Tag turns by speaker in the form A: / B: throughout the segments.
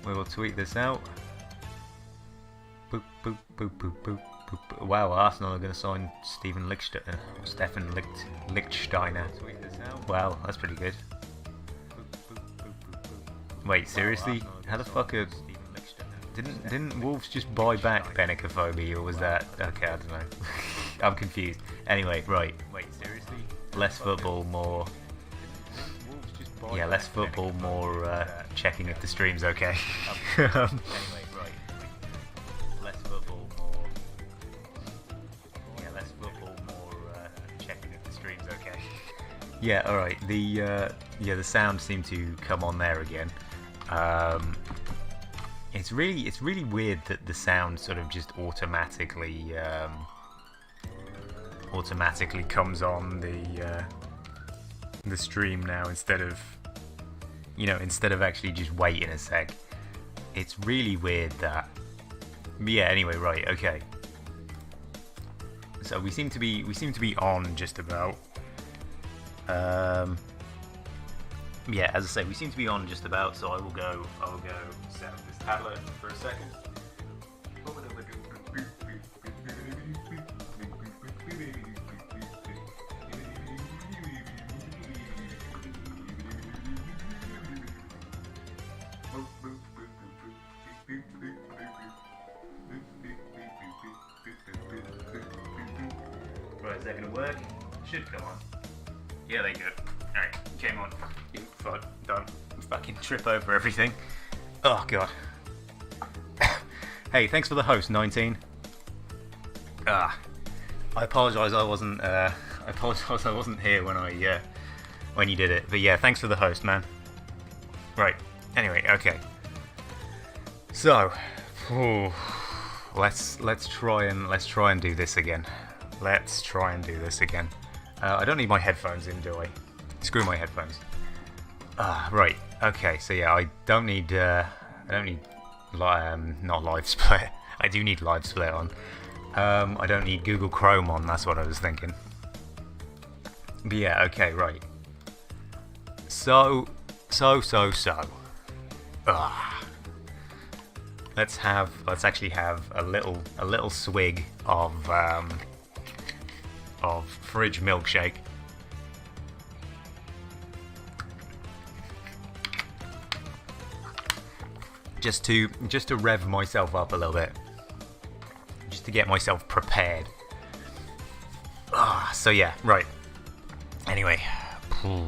A: We will tweet this out. Boop, boop, boop, boop, boop, boop. Wow, Arsenal are going to sign Stefan Lichtsteiner. Wow, that's pretty good. Wait, seriously? How the fuck are... Didn't Wolves just buy back Benicophobe, or was that... Okay, I don't know. I'm confused. Anyway, right. Wait, seriously? Less football, more... Yeah, less football, more checking if the stream's okay. Anyway, right. Less football, more... Yeah, less football, more checking if the stream's okay. Yeah, alright. The sound seemed to come on there again. It's really weird that the sound sort of just automatically comes on the stream now instead of actually just waiting a sec. It's really weird that. But yeah. Anyway, right. Okay. So we seem to be on just about. Yeah, as I say, we seem to be on just about, so I will go set up this tablet for a second. Right, is that going to work? Should come on. Yeah, there you go. Alright, came on. Don't fucking trip over everything. Oh god. Hey, thanks for the host, 19. I apologise I wasn't here when you did it. But yeah, thanks for the host, man. Right. Anyway, okay. So, let's try and do this again. I don't need my headphones in, do I? Screw my headphones. Right. Okay. So yeah, I don't need not live split. I do need live split on. I don't need Google Chrome on. That's what I was thinking. But yeah. Okay. Right. So. Let's actually have a little swig of fridge milkshake. Just to rev myself up a little bit, just to get myself prepared. So yeah, right. Anyway, so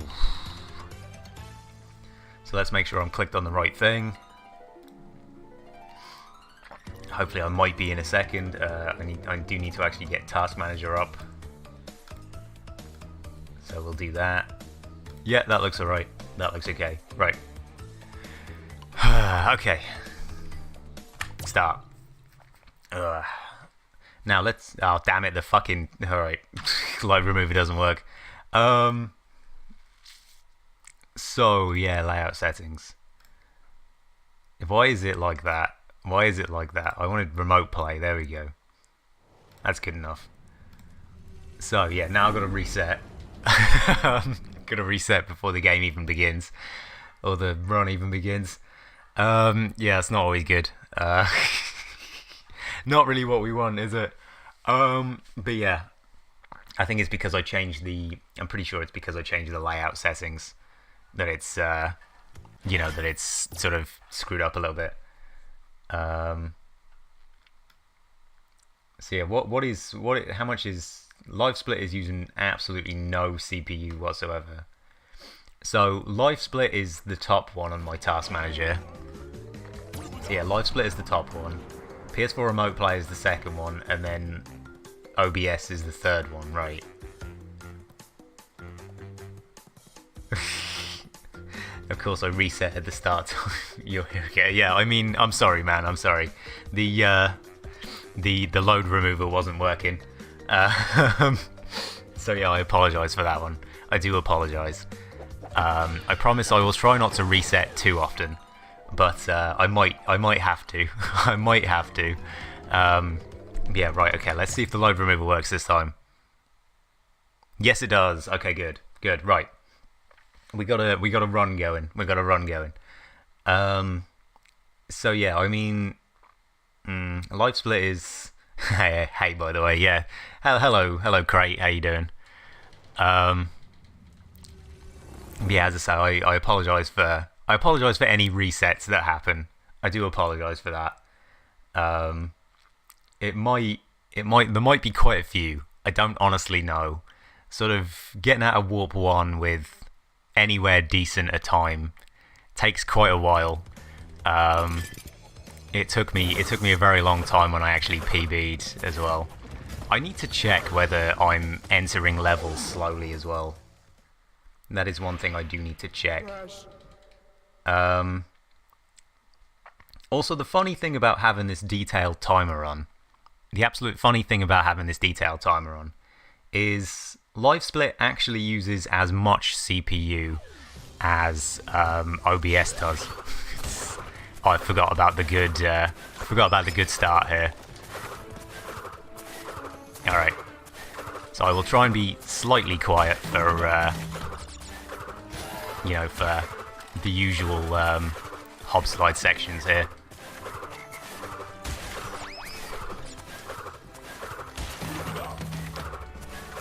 A: let's make sure I'm clicked on the right thing. Hopefully, I might be in a second. I do need to actually get Task Manager up, so we'll do that. Yeah, that looks alright. That looks okay. Right. Okay. Start. Now let's. Oh damn it! The fucking. All right. Light remover doesn't work. So yeah, layout settings. Why is it like that? I wanted remote play. There we go. That's good enough. So yeah, now I've got to reset. Gonna reset before the game even begins, or the run even begins. Yeah, it's not always good. Not really what we want, is it? But yeah, I think it's because I changed I'm pretty sure it's because I changed the layout settings that it's, that it's sort of screwed up a little bit. So yeah, how much is Live Split is using absolutely no CPU whatsoever. So Live Split is the top one on my Task Manager. So yeah, Live Split is the top one. PS4 Remote Play is the second one, and then OBS is the third one, right? Of course, I reset at the start. You're okay. Yeah, I mean, I'm sorry, man. I'm sorry. The load remover wasn't working. So yeah, I apologise for that one. I do apologise. I promise I will try not to reset too often, but I might have to. I might have to. Yeah, right. Okay, let's see if the load remover works this time. Yes, it does. Okay, good. Right. We got a run going. So yeah, I mean, live split is. Hey, by the way, yeah. Hello, Crate. How you doing? Um, yeah, as I say, I apologize for any resets that happen. I do apologize for that. Um, it might there might be quite a few. I don't honestly know. Sort of getting out of warp one with anywhere decent a time takes quite a while. Um, it took me a very long time when I actually PB'd as well. I need to check whether I'm entering levels slowly as well. That is one thing I do need to check. Also, the funny thing about having this detailed timer on, the absolute funny thing about having this detailed timer on, is Live Split actually uses as much CPU as OBS does. I forgot about the good start here. All right, so I will try and be slightly quiet for for the usual hob slide sections here.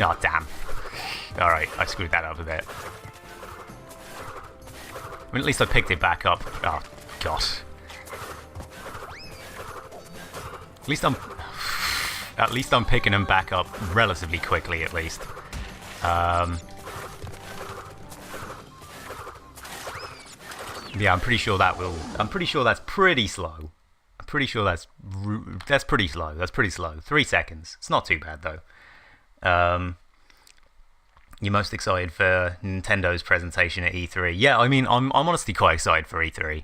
A: Oh damn! All right, I screwed that up a bit. I mean, at least I picked it back up. Oh god! At least I'm picking them back up relatively quickly, at least. Yeah, I'm pretty sure that's pretty slow. I'm pretty sure that's pretty slow. That's pretty slow. 3 seconds. It's not too bad though. You're most excited for Nintendo's presentation at E3? Yeah, I mean, I'm honestly quite excited for E3.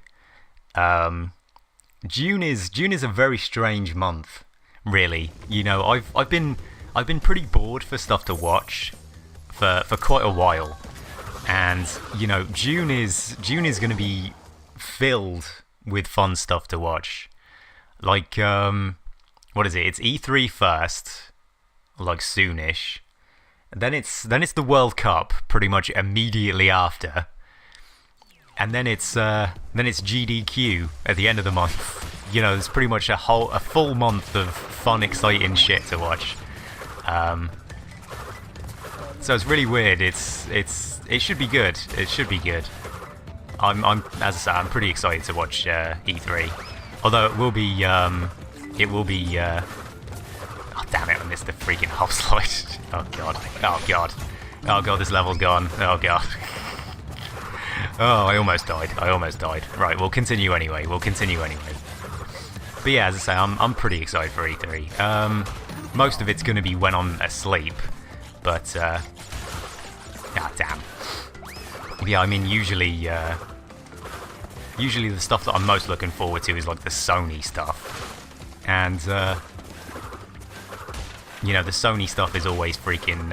A: June is a very strange month, really. You know, I've been pretty bored for stuff to watch for quite a while. And you know, June is going to be filled with fun stuff to watch. Like, what is it? It's E3 first, like soonish. And then it's the World Cup pretty much immediately after. And then it's GDQ at the end of the month. You know, there's pretty much a full month of fun, exciting shit to watch. So it's really weird. It should be good. It should be good. I'm as I say, I'm pretty excited to watch E3. Although it will be oh damn it, I missed the freaking hop slide. Oh god. Oh god. Oh god, this level's gone. Oh god. Oh, I almost died. Right, we'll continue anyway. But yeah, as I say, I'm pretty excited for E3. Most of it's going to be when I'm asleep, but damn. Yeah, I mean, usually the stuff that I'm most looking forward to is like the Sony stuff, and you know, the Sony stuff is always freaking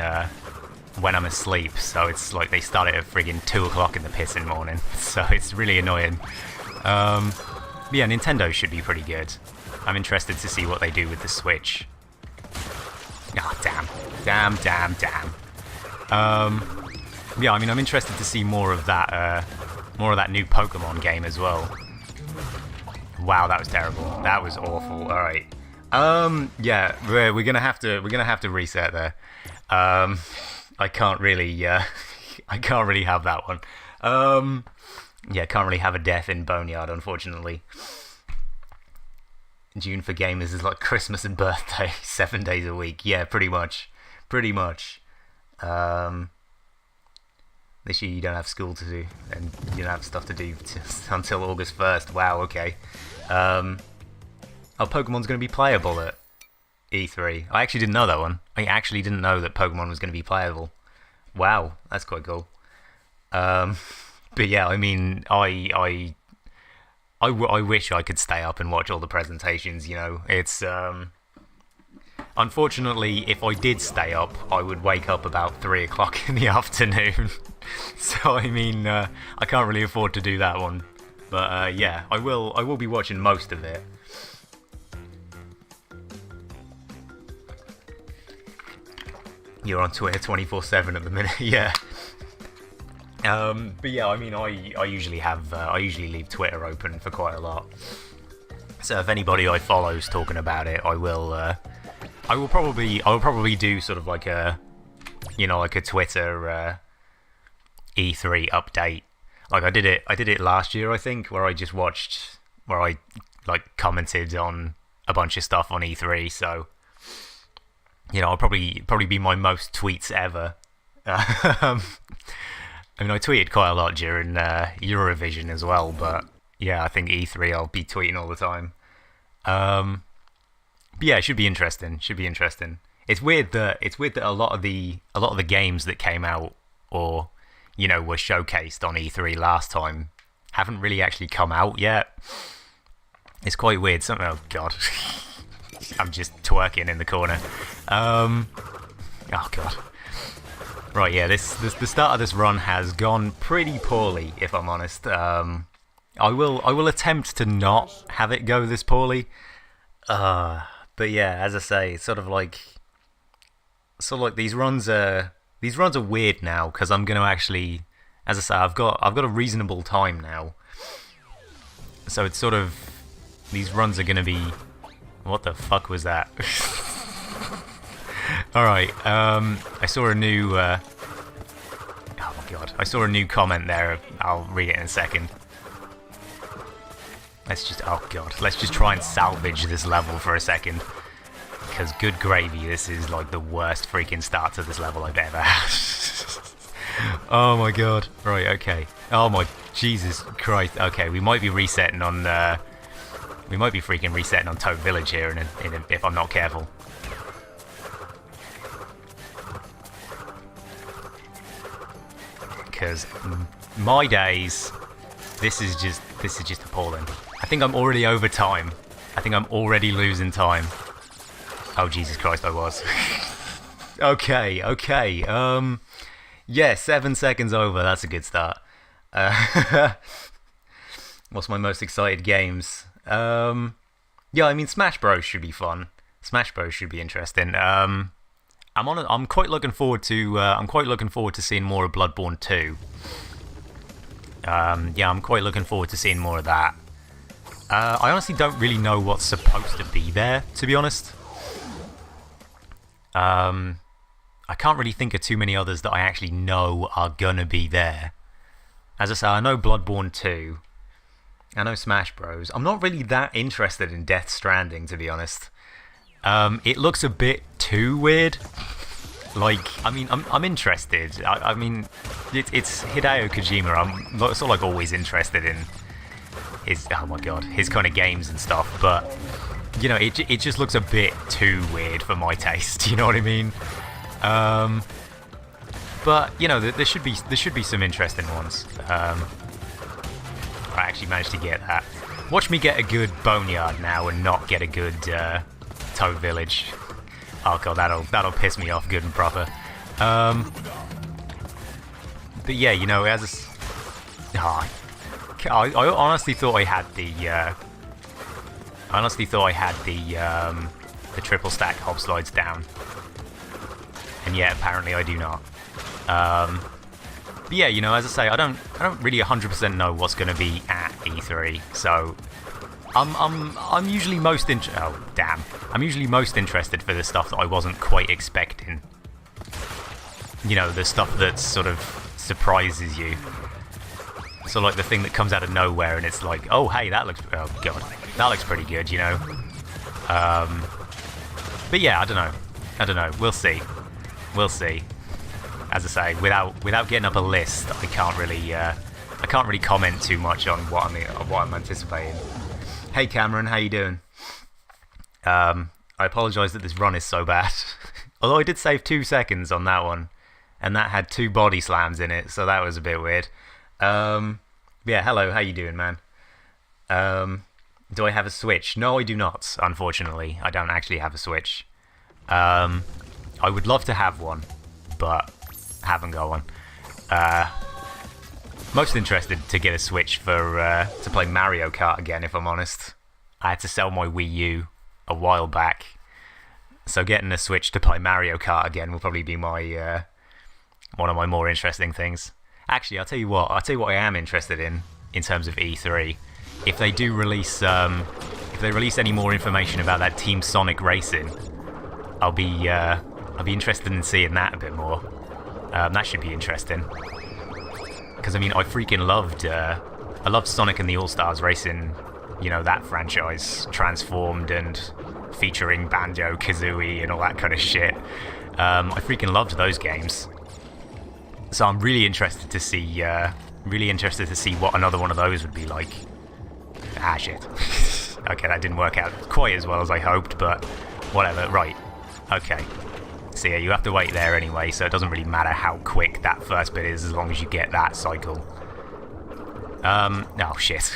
A: when I'm asleep, so it's like they start it at friggin' 2 o'clock in the pissing morning, so it's really annoying. Yeah, Nintendo should be pretty good. I'm interested to see what they do with the Switch. Ah, damn. Yeah, I mean, I'm interested to see more of that new Pokemon game as well. Wow, that was terrible. That was awful. All right. Yeah, we're gonna have to reset there. I can't really have that one. Yeah, can't really have a death in Boneyard, unfortunately. June for gamers is like Christmas and birthday, 7 days a week. Yeah, pretty much. This year you don't have school to do, and you don't have stuff to do until August 1st. Wow, okay. Oh, Pokemon's going to be playable at E3. I actually didn't know that one. I actually didn't know that Pokemon was going to be playable. Wow, that's quite cool. But yeah, I mean, I wish I could stay up and watch all the presentations, you know. It's, unfortunately, if I did stay up, I would wake up about 3 o'clock in the afternoon. So, I mean, I can't really afford to do that one. But, yeah, I will be watching most of it. You're on Twitter 24/7 at the minute, yeah. But yeah, I mean, I usually leave Twitter open for quite a lot. So if anybody I follow is talking about it, I will probably do sort of like a, you know, like a Twitter E3 update. Like I did it last year, I think, where I like commented on a bunch of stuff on E3. So, you know, I'll probably be my most tweets ever. I mean, I tweeted quite a lot during Eurovision as well, but yeah, I think E3 I'll be tweeting all the time. But yeah, it should be interesting. It's weird that a lot of the games that came out or, you know, were showcased on E3 last time haven't really actually come out yet. It's quite weird. Oh god, I'm just twerking in the corner. Oh god. Right, yeah. The start of this run has gone pretty poorly, if I'm honest. I will attempt to not have it go this poorly. But yeah, as I say, it's sort of like these runs are weird now because I'm gonna actually, as I say, I've got a reasonable time now. So it's sort of, these runs are gonna be, what the fuck was that? All right, I saw a new. Oh my god, I saw a new comment there. I'll read it in a second. Let's just try and salvage this level for a second. Because good gravy, this is like the worst freaking start to this level I've ever had. Oh my god. Right, okay. Oh my Jesus Christ. Okay, we might be resetting on freaking resetting on Toad Village here if I'm not careful. Because my days, this is just appalling. I think I'm already over time. I think I'm already losing time. Oh Jesus Christ, I was. Okay. Yeah, 7 seconds over. That's a good start. What's my most excited games? Yeah, I mean Smash Bros should be fun. Smash Bros should be interesting. I'm quite looking forward to seeing more of Bloodborne 2. Yeah, I'm quite looking forward to seeing more of that. I honestly don't really know what's supposed to be there, to be honest. I can't really think of too many others that I actually know are gonna be there. As I say, I know Bloodborne 2. I know Smash Bros. I'm not really that interested in Death Stranding, to be honest. It looks a bit too weird. Like, I mean, I'm interested. I mean, it's Hideo Kojima. I'm sort of like always interested in his, oh my god, his kind of games and stuff. But you know, it just looks a bit too weird for my taste. You know what I mean? But you know, there should be some interesting ones. I actually managed to get that. Watch me get a good Boneyard now and not get a good Toad Village. Oh god, that'll piss me off good and proper. But yeah, you know, as I honestly thought I had the triple stack hop slides down, and yet apparently I do not. But yeah, you know, as I say, I don't really 100% know what's going to be at E3, so I'm usually most I'm usually most interested for the stuff that I wasn't quite expecting. You know, the stuff that sort of surprises you. So like the thing that comes out of nowhere and it's like, oh hey, oh god, that looks pretty good, you know. But yeah, I don't know. We'll see. As I say, without getting up a list, I can't really comment too much on what I'm anticipating. Hey Cameron, how you doing? I apologise that this run is so bad. Although I did save 2 seconds on that one, and that had 2 body slams in it, so that was a bit weird. Yeah, hello, how you doing, man? Do I have a Switch? No, I do not, unfortunately. I don't actually have a Switch. I would love to have one, but haven't got one. Most interested to get a Switch for to play Mario Kart again, if I'm honest. I had to sell my Wii U a while back, so getting a Switch to play Mario Kart again will probably be my one of my more interesting things. Actually, I'll tell you what I am interested in terms of E3. If they do release they release any more information about that Team Sonic Racing, I'll be interested in seeing that a bit more. That should be interesting. Because I mean, I freaking loved Sonic and the All-Stars Racing. You know, that franchise, transformed and featuring Banjo-Kazooie and all that kind of shit. I freaking loved those games. So I'm really interested to see what another one of those would be like. Ah, shit. Okay, that didn't work out quite as well as I hoped, but whatever. Right. Okay. So yeah, you have to wait there anyway, so it doesn't really matter how quick that first bit is as long as you get that cycle. Oh shit.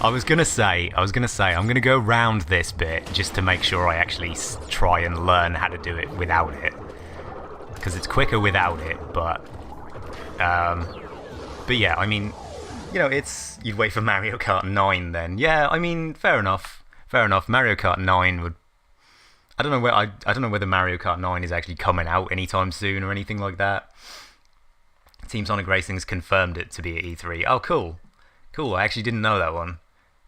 A: I was gonna say, I'm gonna go round this bit just to make sure I actually try and learn how to do it without it. Because it's quicker without it, but yeah, I mean, you know, you'd wait for Mario Kart 9 then. Yeah, I mean, fair enough. Mario Kart 9 would, I don't know whether Mario Kart 9 is actually coming out anytime soon or anything like that. Team Sonic Racing's confirmed it to be at E3. Oh, cool. I actually didn't know that one.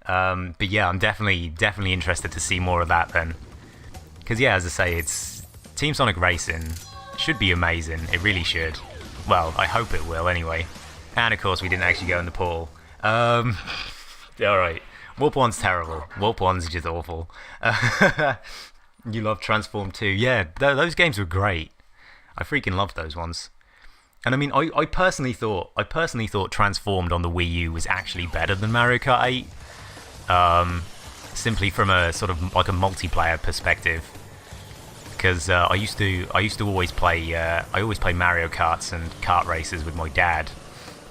A: But yeah, I'm definitely interested to see more of that then. Because yeah, as I say, it's Team Sonic Racing should be amazing. It really should. Well, I hope it will anyway. And of course, we didn't actually go in the pool. Alright. Warp 1's terrible. Warp 1's just awful. You love Transform 2. Yeah, those games were great. I freaking loved those ones. And I mean, I personally thought Transformed on the Wii U was actually better than Mario Kart 8. Simply from a sort of like a multiplayer perspective. Because I used to always play Mario Karts and kart races with my dad.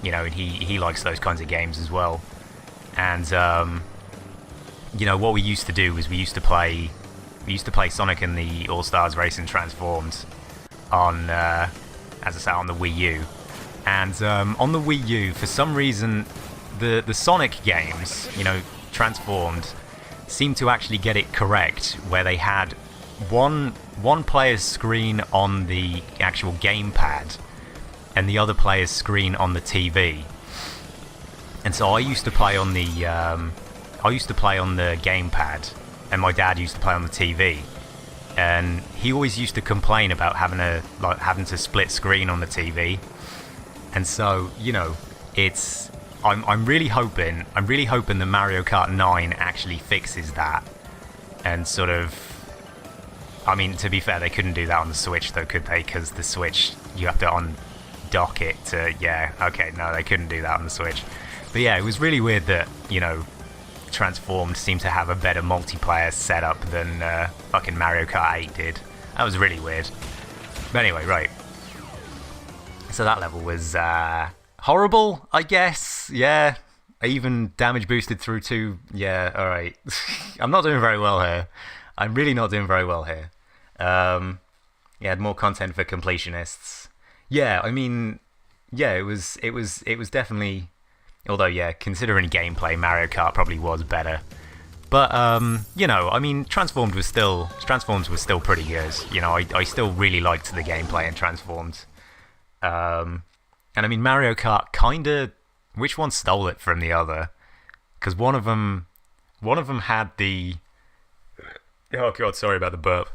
A: You know, and he likes those kinds of games as well. And you know, what we used to do was we used to play Sonic and the All-Stars Racing Transformed on as I say, on the Wii U. And on the Wii U, for some reason, the Sonic games, you know, Transformed, seemed to actually get it correct, where they had one player's screen on the actual gamepad and the other player's screen on the TV. And so I used to play on the gamepad, and my dad used to play on the TV. And he always used to complain about having to split screen on the TV. And so, you know, I'm really hoping that Mario Kart 9 actually fixes that. And sort of, I mean, to be fair, they couldn't do that on the Switch though, could they? Because the Switch, you have to undock it to, yeah, okay, no, they couldn't do that on the Switch. But yeah, it was really weird that, you know, Transformed seemed to have a better multiplayer setup than fucking Mario Kart 8 did. That was really weird. But anyway, right. So that level was horrible, I guess. Yeah. I even damage boosted through 2. Yeah, alright. I'm not doing very well here. I'm really not doing very well here. Yeah, had more content for completionists. Yeah, I mean, yeah, it was definitely. Although, yeah, considering gameplay, Mario Kart probably was better. But, you know, I mean, Transformed was still pretty good. You know, I still really liked the gameplay in Transformed. And I mean, Mario Kart kinda, which one stole it from the other? Because one of them had the, oh god, sorry about the burp.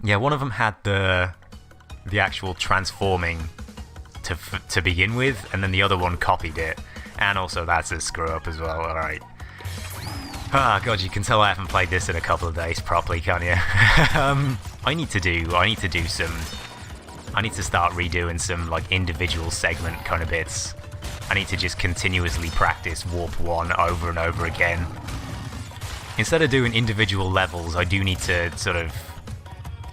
A: Yeah, one of them had the actual transforming to begin with, and then the other one copied it, and also that's a screw up as well. Alright. Ah, god, you can tell I haven't played this in a couple of days properly, can't you? I need to start redoing some like individual segment kind of bits. I need to just continuously practice Warp 1 over and over again. Instead of doing individual levels, I do need to sort of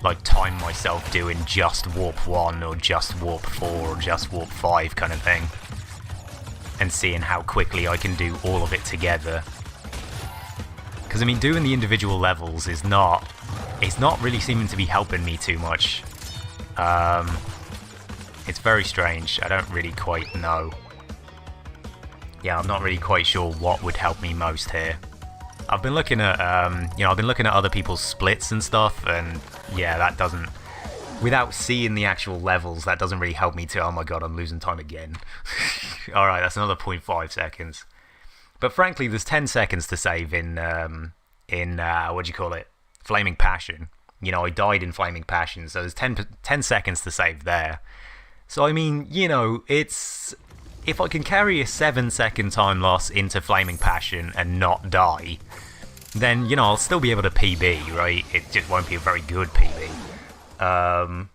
A: like time myself doing just Warp 1 or just Warp 4 or just Warp 5 kind of thing, and seeing how quickly I can do all of it together. Because I mean, doing the individual levels it's not really seeming to be helping me too much. It's very strange. I don't really quite know. Yeah, I'm not really quite sure what would help me most here. I've been looking at other people's splits and stuff, and yeah, that doesn't, without seeing the actual levels, that doesn't really help me to, oh my god, I'm losing time again. Alright, that's another 0.5 seconds. But frankly, there's 10 seconds to save in what do you call it? Flaming Passion. You know, I died in Flaming Passion, so there's 10 seconds to save there. So, I mean, you know, it's... If I can carry a 7-second time loss into Flaming Passion and not die, then, you know, I'll still be able to PB, right? It just won't be a very good PB.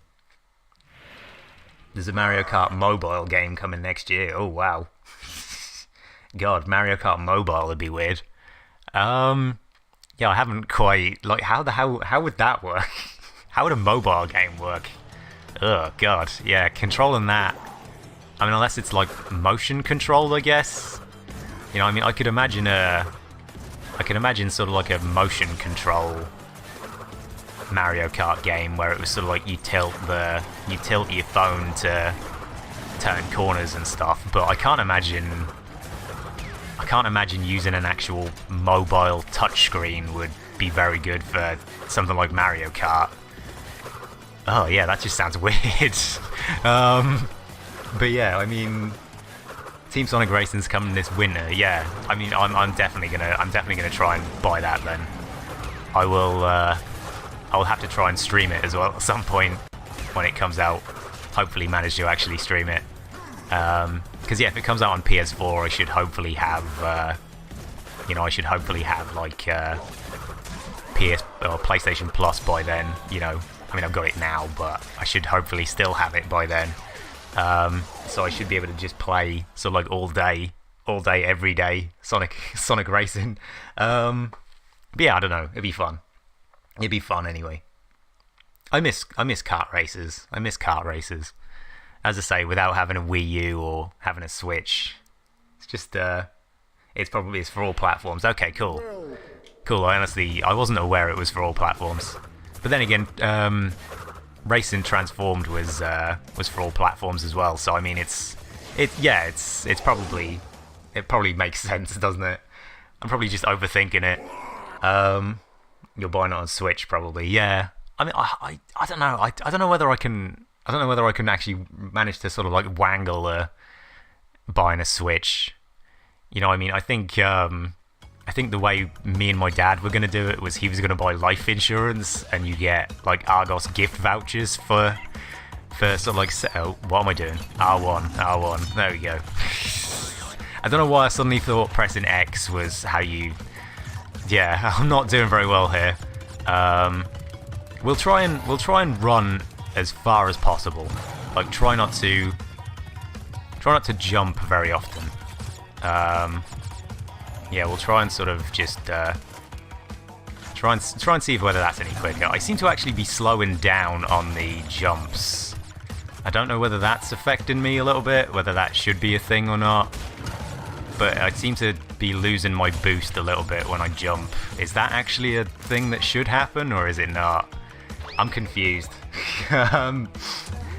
A: There's a Mario Kart mobile game coming next year. Oh, wow. God, Mario Kart mobile would be weird. Yeah, I haven't quite... Like, how would that work? How would a mobile game work? Oh, God. Yeah, controlling that... I mean, unless it's, like, motion control, I guess. You know, I mean, I could imagine sort of like a motion control Mario Kart game where it was sort of like you tilt your phone to turn corners and stuff, but I can't imagine using an actual mobile touchscreen would be very good for something like Mario Kart. Oh yeah, that just sounds weird. But yeah, I mean, Team Sonic Racing's coming this winter. Yeah, I mean, I'm definitely gonna try and buy that then. I will have to try and stream it as well at some point when it comes out. Hopefully manage to actually stream it. Because yeah, if it comes out on PS4, I should hopefully have, like PS or PlayStation Plus by then. You know, I mean, I've got it now, but I should hopefully still have it by then. So I should be able to just play sort of like all day, every day Sonic Racing. But yeah, I don't know. It'd be fun. It'd be fun anyway. I miss kart races. I miss kart races. As I say, without having a Wii U or having a Switch, it's just it's for all platforms. Okay, cool. I wasn't aware it was for all platforms. But then again, Racing Transformed was for all platforms as well. So I mean, it probably makes sense, doesn't it? I'm probably just overthinking it. You're buying it on Switch, probably. Yeah. I mean, I don't know. I don't know whether I can actually manage to sort of like wangle buying a Switch. You know, I mean, I think the way me and my dad were going to do it was he was going to buy life insurance, and you get like Argos gift vouchers for sort of like... Oh, what am I doing? R1. There we go. I don't know why I suddenly thought pressing X was how you... Yeah, I'm not doing very well here. We'll try and run as far as possible. Like, try not to jump very often. Yeah, we'll try and sort of just try and see whether that's any quicker. I seem to actually be slowing down on the jumps. I don't know whether that's affecting me a little bit, whether that should be a thing or not. But I seem to be losing my boost a little bit when I jump. Is that actually a thing that should happen, or is it not? I'm confused.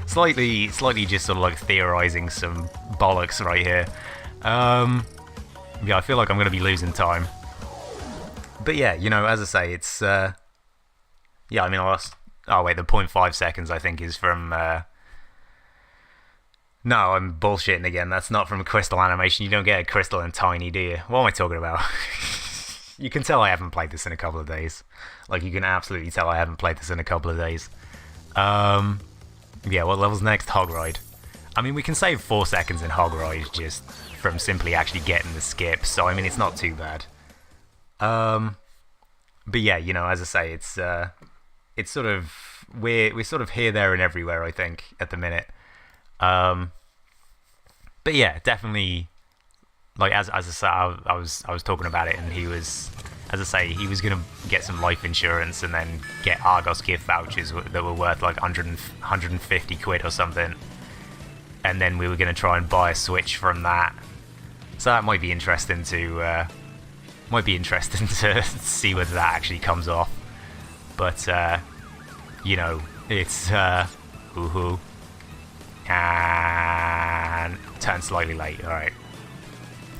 A: Slightly just sort of like theorizing some bollocks right here. Yeah, I feel like I'm going to be losing time. But yeah, you know, as I say, it's... yeah, I mean, I lost... Oh, wait, the 0.5 seconds, I think, is from... No, I'm bullshitting again. That's not from a crystal animation. You don't get a crystal and tiny, do you? What am I talking about? You can tell I haven't played this in a couple of days. Like, you can absolutely tell I haven't played this in a couple of days. Yeah, what level's next? Hog Ride. I mean, we can save 4 seconds in Hog Ride just from simply actually getting the skip, so I mean, it's not too bad. But yeah, you know, as I say, it's sort of... We're sort of here, there, and everywhere, I think, at the minute. But yeah, definitely, like as I say, I was talking about it, and he was, as I say, he was gonna get some life insurance and then get Argos gift vouchers that were worth like 150 quid or something, and then we were gonna try and buy a Switch from that. So that might be interesting to see whether that actually comes off. But you know, it's woohoo. And turn slightly late. Alright.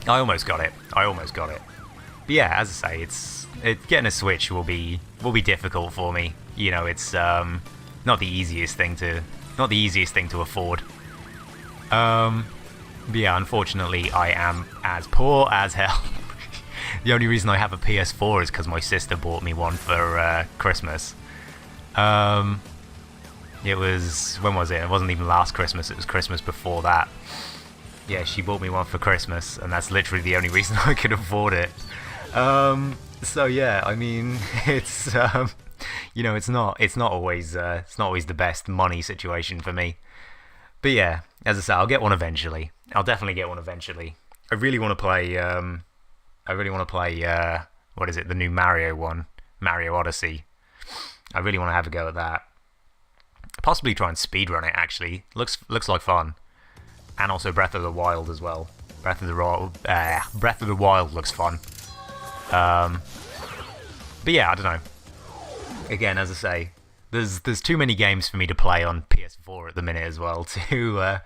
A: I almost got it. But yeah, as I say, getting a Switch will be difficult for me. You know, it's not the easiest thing to afford. But yeah, unfortunately, I am as poor as hell. The only reason I have a PS4 is because my sister bought me one for Christmas. It was, when was it? It wasn't even last Christmas, it was Christmas before that. Yeah, she bought me one for Christmas, and that's literally the only reason I could afford it. So yeah, I mean, it's you know, it's not always the best money situation for me. But yeah, as I say, I'll get one eventually. I'll definitely get one eventually. I really want to play. What is it? The new Mario one, Mario Odyssey. I really want to have a go at that. Possibly try and speedrun it. Actually, looks like fun. And also Breath of the Wild as well. Breath of the Wild looks fun. But yeah, I don't know. Again, as I say, there's too many games for me to play on PS4 at the minute as well to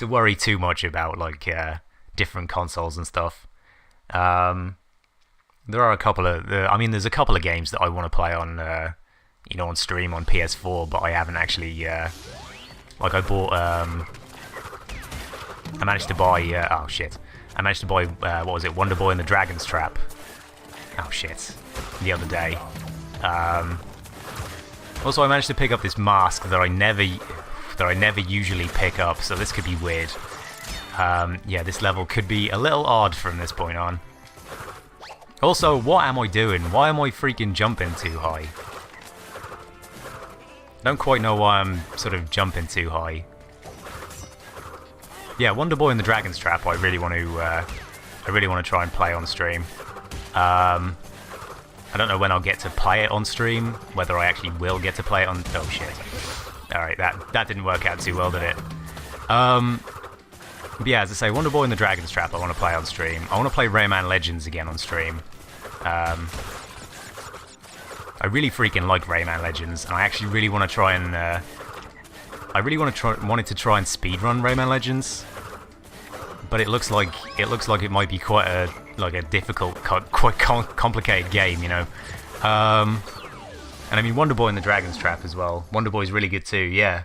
A: worry too much about like different consoles and stuff. There are a couple of there's a couple of games that I want to play on on stream on PS4, but I haven't actually like I bought I managed to buy I managed to buy what was it, Wonder Boy and the Dragon's Trap. Oh shit, the other day. Also, I managed to pick up this mask that I never usually pick up, so this could be weird. Yeah, this level could be a little odd from this point on. Also, what am I doing? Why am I freaking jumping too high? Don't quite know why I'm sort of jumping too high. Yeah, Wonder Boy and the Dragon's Trap. I really want to try and play on stream. I don't know when I'll get to play it on stream. Whether I actually will get to play it on. Oh shit! All right, that didn't work out too well, did it? But yeah, as I say, Wonder Boy and the Dragon's Trap. I want to play on stream. I want to play Rayman Legends again on stream. I really freaking like Rayman Legends, and I actually really want to try and wanted to try and speedrun Rayman Legends, but it looks like it might be quite a difficult, quite complicated game, you know. And I mean Wonder Boy and the Dragon's Trap as well. Wonder Boy's really good too. Yeah.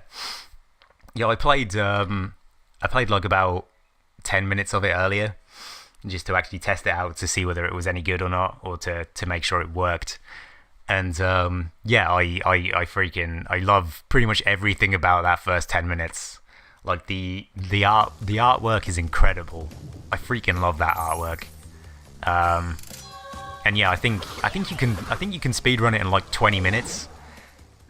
A: I played like about 10 minutes of it earlier, just to actually test it out to see whether it was any good or not, or to make sure it worked. And yeah, I love pretty much everything about that first 10 minutes. Like the artwork is incredible. I freaking love that artwork. And yeah, I think you can speedrun it in like 20 minutes.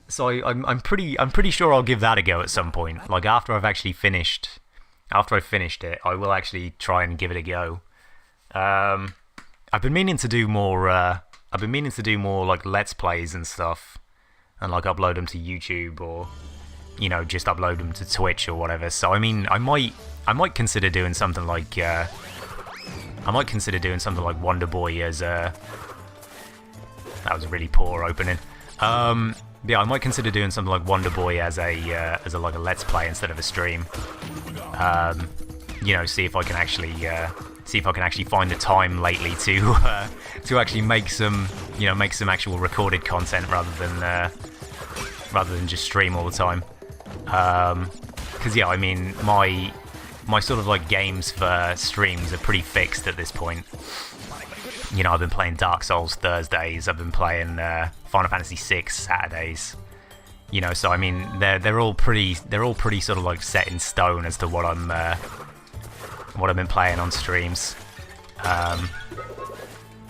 A: So I'm pretty sure I'll give that a go at some point. Like after I've finished it, I will actually try and give it a go. I've been meaning to do more like Let's Plays and stuff, and like upload them to YouTube, or just upload them to Twitch or whatever. So I mean, I might consider doing something like Wonder Boy as a. That was a really poor opening. Yeah, I might consider doing something like Wonder Boy as a like a Let's Play instead of a stream. See if I can actually find the time lately to actually make some actual recorded content rather than just stream all the time. Because yeah, I mean my sort of like games for streams are pretty fixed at this point. I've been playing Dark Souls Thursdays. I've been playing Final Fantasy VI Saturdays. So I mean they're all pretty sort of like set in stone as to what I've been playing on streams.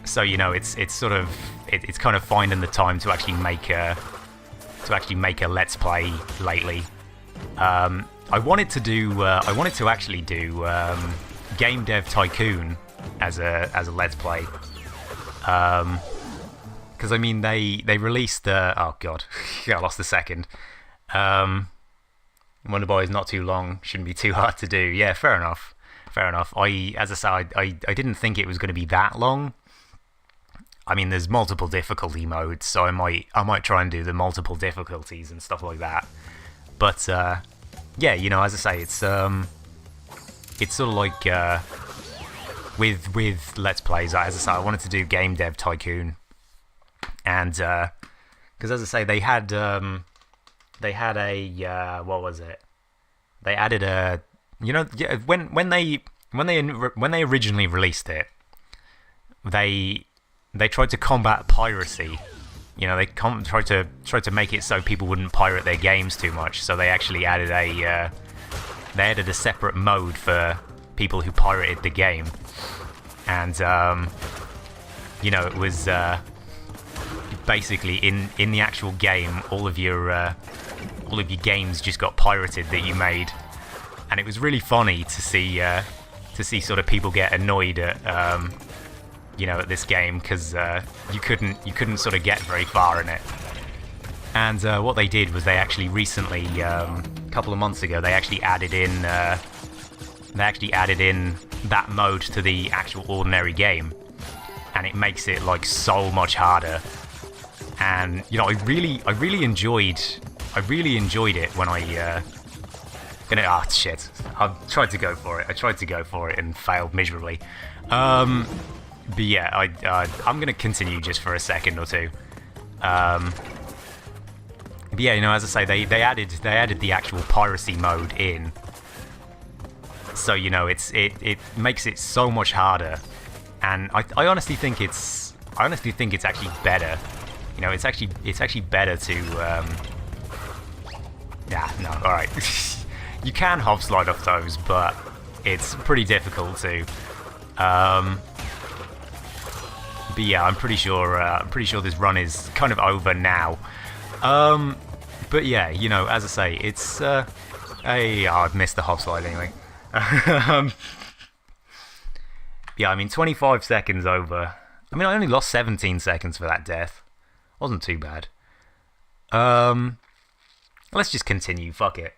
A: So it's sort of it's kind of finding the time to actually make a Let's Play lately. I wanted to actually do Game Dev Tycoon as a Let's Play. Because I mean they released oh god, I lost a second. Wonder Boy is not too long, shouldn't be too hard to do. Yeah, fair enough. As I said, I didn't think it was going to be that long. I mean, there's multiple difficulty modes, so I might try and do the multiple difficulties and stuff like that. But yeah, as I say, it's sort of like with Let's Plays. As I say, I wanted to do Game Dev Tycoon, and because as I say, they had a what was it? They added a when they originally released it, they tried to combat piracy. You know, they tried to make it so people wouldn't pirate their games too much. So they actually added a separate mode for people who pirated the game, and you know, it was basically in the actual game, all of your games just got pirated that you made, and it was really funny to see sort of people get annoyed at you know, at this game, because you couldn't sort of get very far in it. And what they did was they actually recently, a couple of months ago, they actually added in that mode to the actual ordinary game, and it makes it like so much harder. And you know, I really enjoyed it when shit. I tried to go for it and failed miserably. But yeah, I'm gonna continue just for a second or two. But yeah, you know, as I say, they added the actual piracy mode in, so you know, it makes it so much harder, and I honestly think it's actually better. You know, it's actually better to yeah, no, all right. You can hop slide off those, but it's pretty difficult to. But yeah, I'm pretty sure this run is kind of over now. But yeah, you know, as I say, it's I've missed the hop slide anyway. Yeah, I mean, 25 seconds over. I mean, I only lost 17 seconds for that death. Wasn't too bad. Let's just continue. Fuck it.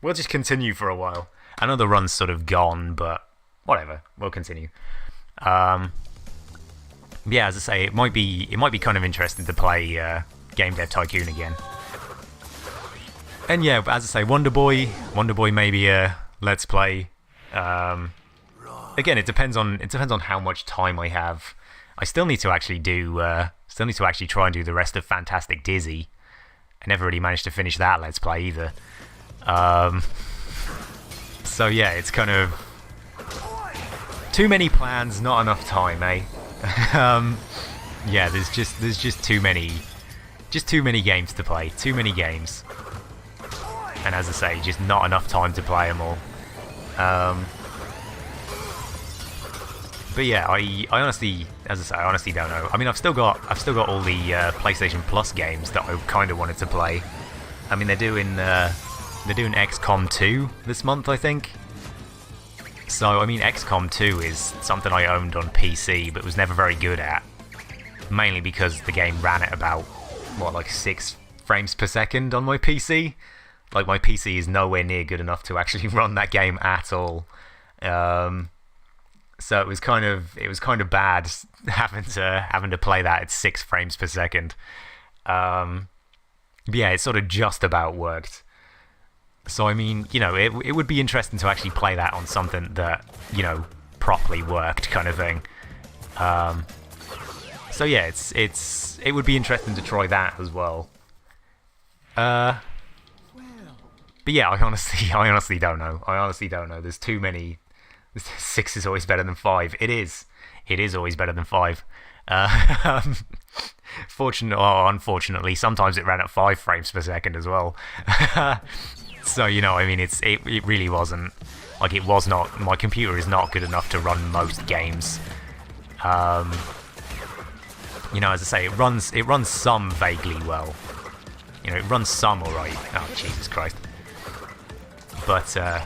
A: We'll just continue for a while. I know the run's sort of gone, but whatever. We'll continue. Yeah, as I say, it might be kind of interesting to play Game Dev Tycoon again. And yeah, as I say, Wonder Boy maybe let's play. Again, it depends on how much time I have. I still need to actually try and do the rest of Fantastic Dizzy. I never really managed to finish that let's play either. So yeah, it's kind of too many plans, not enough time, eh? Yeah, there's just too many games to play, too many games, and as I say, just not enough time to play them all. But yeah, I honestly, as I say, I honestly don't know. I mean, I've still got all the PlayStation Plus games that I kind of wanted to play. I mean, they're doing XCOM 2 this month, I think. So, I mean, XCOM 2 is something I owned on PC, but was never very good at. Mainly because the game ran at about, like 6 frames per second on my PC? Like, my PC is nowhere near good enough to actually run that game at all. So it was kind of bad having to play that at 6 frames per second. But yeah, it sort of just about worked. So, I mean, you know, it would be interesting to actually play that on something that, you know, properly worked, kind of thing. So yeah, it would be interesting to try that as well. But yeah, I honestly don't know. There's too many. 6 is always better than 5. It is always better than 5. Unfortunately, sometimes it ran at 5 frames per second as well. So, you know, I mean, it really wasn't, like, it was not, my computer is not good enough to run most games. You know, as I say, it runs some vaguely well. You know, it runs some alright. Oh, Jesus Christ. But, alright,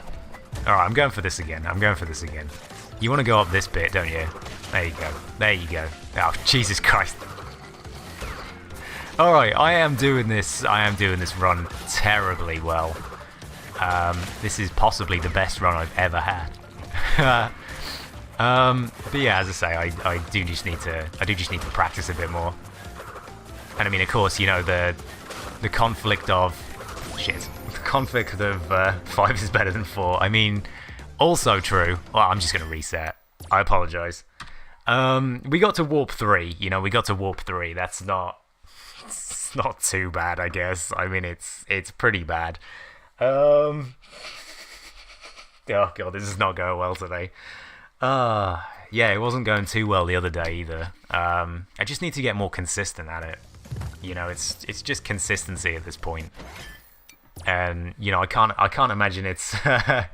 A: I'm going for this again. You want to go up this bit, don't you? There you go. Oh, Jesus Christ. Alright, I am doing this run terribly well. This is possibly the best run I've ever had. But yeah, as I say, I do just need to practice a bit more. And I mean, of course, you know, the conflict of 5 is better than 4. I mean, also true. Well, I'm just gonna reset. I apologize. We got to warp 3. You know, That's not. It's not too bad, I guess. I mean, it's pretty bad. Oh god, this is not going well today. it wasn't going too well the other day either. I just need to get more consistent at it. You know, it's just consistency at this point. And you know, I can't imagine it's. I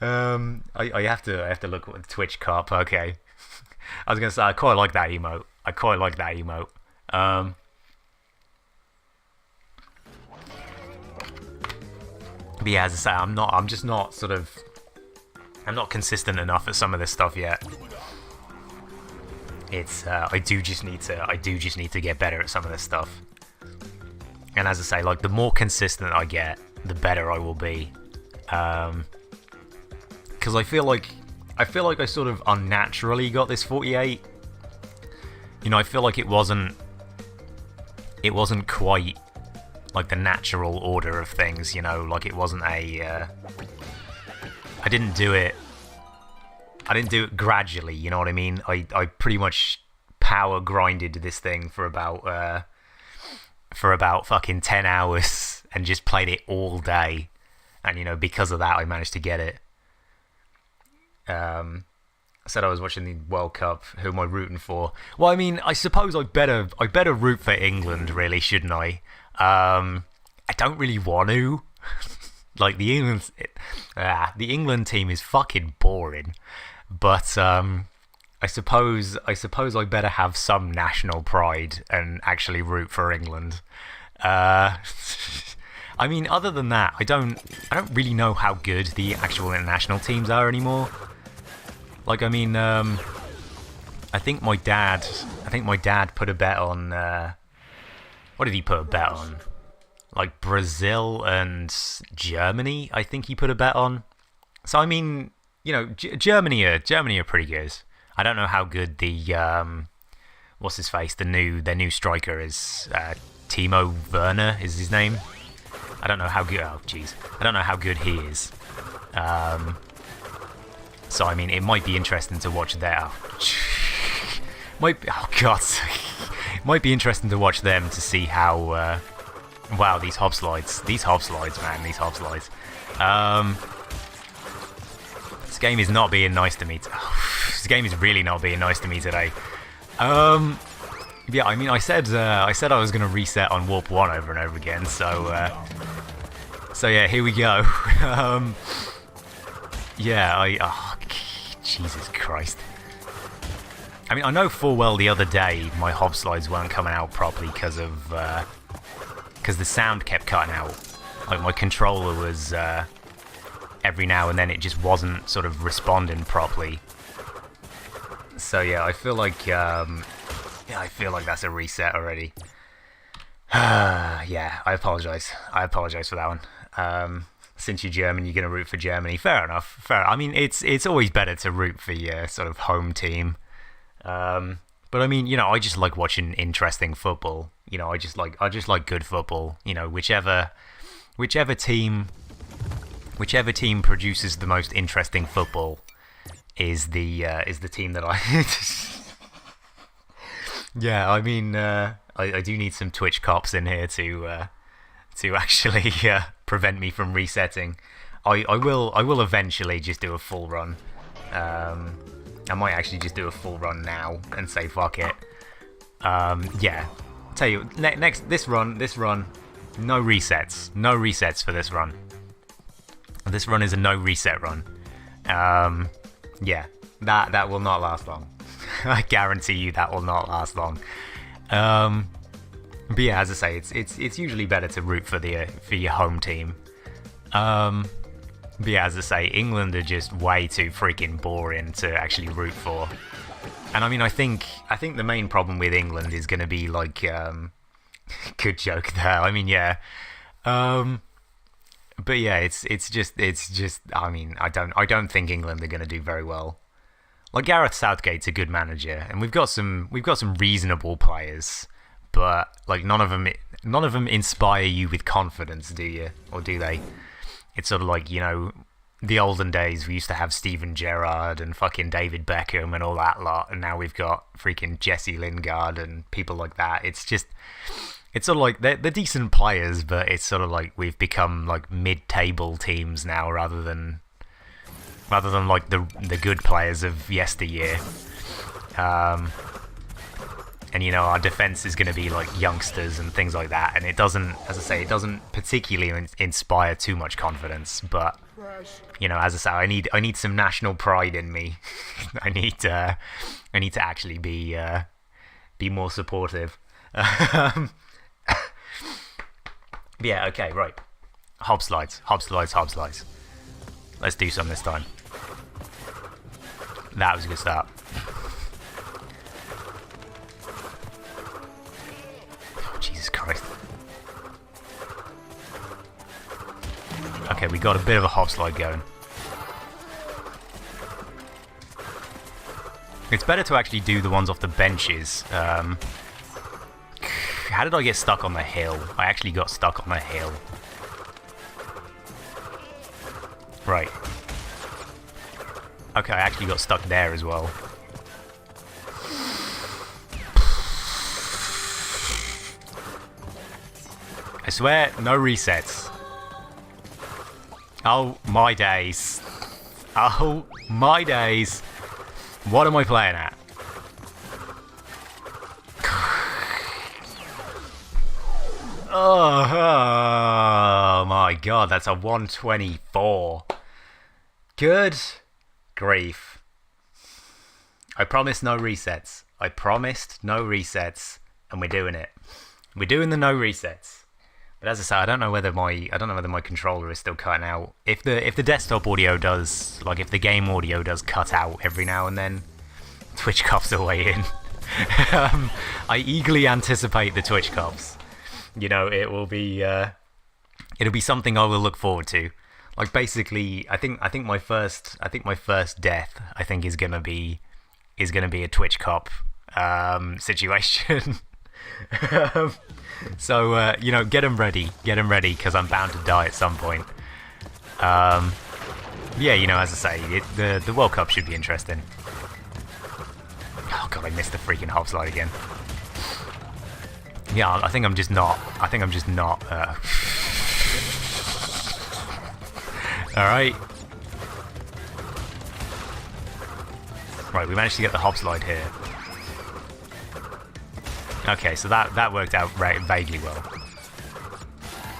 A: have to look at the Twitch cop. Okay, I was gonna say I quite like that emote. But yeah, as I say, I'm not consistent enough at some of this stuff yet. It's I do just need to get better at some of this stuff. And as I say, like the more consistent I get, the better I will be. Because I feel like I sort of unnaturally got this 48. You know, I feel like it wasn't quite like the natural order of things. You know, like it wasn't a. I didn't do it gradually. You know what I mean? I pretty much power grinded this thing for about fucking 10 hours and just played it all day. And, you know, because of that, I managed to get it. I said I was watching the World Cup. Who am I rooting for? Well, I mean, I suppose I better root for England, really, shouldn't I? I don't really want to. Like, the England team is fucking boring. But, I suppose I better have some national pride and actually root for England. I mean, other than that, I don't really know how good the actual international teams are anymore. Like, I mean, I think my dad put a bet on. What did he put a bet on? Like Brazil and Germany, I think he put a bet on. So I mean, you know, Germany are pretty good. I don't know how good the what's his face, their new striker is. Timo Werner is his name. I don't know how good. Oh, jeez, I don't know how good he is. So I mean, it might be interesting to watch there. Oh god, it might be interesting to watch them to see how. Wow, these hop slides, man, these hop slides. This game is not being nice to me. This game is really not being nice to me today. Yeah, I mean, I said I was gonna reset on Warp 1 over and over again. So yeah, here we go. Yeah, Jesus Christ. I mean, I know full well the other day my hop slides weren't coming out properly because the sound kept cutting out. Like my controller was every now and then it just wasn't sort of responding properly. So yeah, I feel like that's a reset already. Yeah, I apologize for that one. Since you're German, you're gonna root for Germany. Fair enough. I mean, it's always better to root for your sort of home team. But I mean, you know, I just like watching interesting football. You know, I just like good football. You know, whichever team produces the most interesting football is the team that I. Yeah, I mean, I do need some Twitch cops in here to actually prevent me from resetting. I will eventually just do a full run. I might actually just do a full run now and say fuck it. Yeah. Tell you this run, no resets for this run. This run is a no reset run. Yeah, that will not last long. I guarantee you that will not last long. But yeah, as I say, it's usually better to root for your home team. But yeah, as I say, England are just way too freaking boring to actually root for. And I mean, I think the main problem with England is going to be like, good joke there. I mean, yeah. But yeah, it's just. I mean, I don't think England are going to do very well. Like Gareth Southgate's a good manager, and we've got some reasonable players, but like none of them inspire you with confidence, do you? Or do they? It's sort of like, you know, the olden days we used to have Steven Gerrard and fucking David Beckham and all that lot, and now we've got freaking Jesse Lingard and people like that. It's sort of like they're decent players, but it's sort of like we've become like mid-table teams now rather than rather than like the good players of yesteryear. And you know, our defense is going to be like youngsters and things like that, and it doesn't, as I say, it doesn't particularly inspire too much confidence. But you know, as I say, I need some national pride in me. I need to actually be more supportive. Yeah, okay, right. Hob slides. Let's do some this time. That was a good start. Oh, Jesus Christ. Okay, we got a bit of a hob slide going. It's better to actually do the ones off the benches. How did I get stuck on the hill? I actually got stuck on the hill. Right. Okay, I actually got stuck there as well. I swear, no resets. Oh, my days. Oh, my days. What am I playing at? Oh my god, that's a 124. Good grief. I promised no resets. I promised no resets, and we're doing it. We're doing the no resets. But as I say, I don't know whether my controller is still cutting out. If the desktop audio does, like if the game audio does cut out every now and then, Twitch coughs are way in. I eagerly anticipate the Twitch coughs. You know, it'll be something I will look forward to. Like basically, I think my first death is gonna be a Twitch cop situation. So you know, get them ready, because I'm bound to die at some point. Yeah, you know, as I say, the World Cup should be interesting. Oh god, I missed the freaking hop slide again. Yeah, I think I'm just not. Alright. Right, we managed to get the hop slide here. Okay, so that worked out vaguely well.